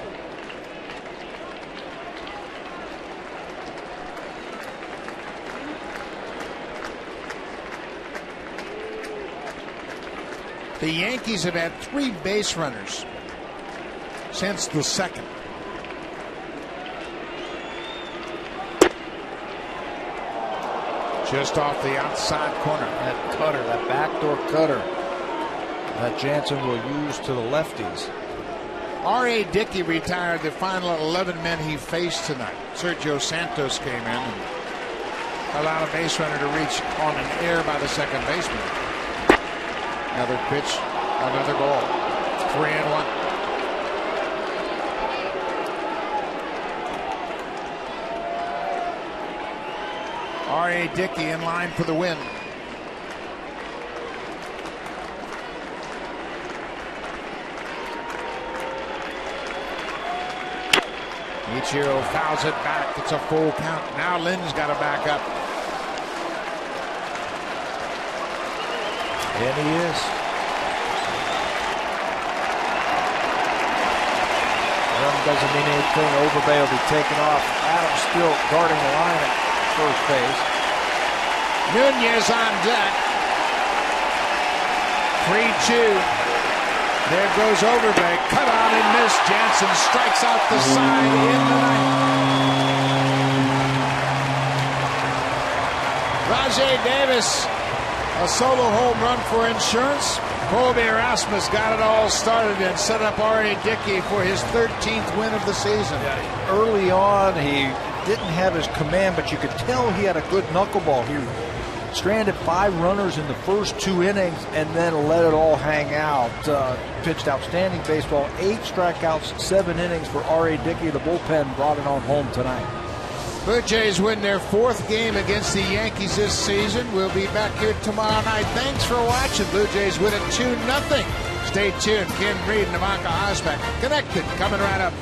The Yankees have had 3 base runners since the second. Just off the outside corner. That cutter, that backdoor cutter that Jansen will use to the lefties. R.A. Dickey retired the final 11 men he faced tonight. Sergio Santos came in and allowed a base runner to reach on an error by the second baseman. Another pitch, another ball. 3-1. R.A. Dickey in line for the win. Ichiro fouls it back. It's a full count. Now Lynn's got to back up. And he is. Run doesn't mean anything. Overbay will be taken off. Adams still guarding the line at first base. Nunez on deck. 3-2. There goes Overbay. Cut on and missed. Jansen strikes out the side in the ninth. Rajay Davis, a solo home run for insurance. Colby Erasmus got it all started and set up R.A. Dickey for his 13th win of the season. Yeah, early on, he didn't have his command, but you could tell he had a good knuckleball. He stranded 5 runners in the first 2 innings and then let it all hang out. Pitched outstanding baseball, 8 strikeouts, 7 innings for R.A. Dickey. The bullpen brought it on home tonight. Blue Jays win their 4th game against the Yankees this season. We'll be back here tomorrow night. Thanks for watching. Blue Jays win it 2-0. Stay tuned. Ken Reed and Namaka Osbeck connected, coming right up.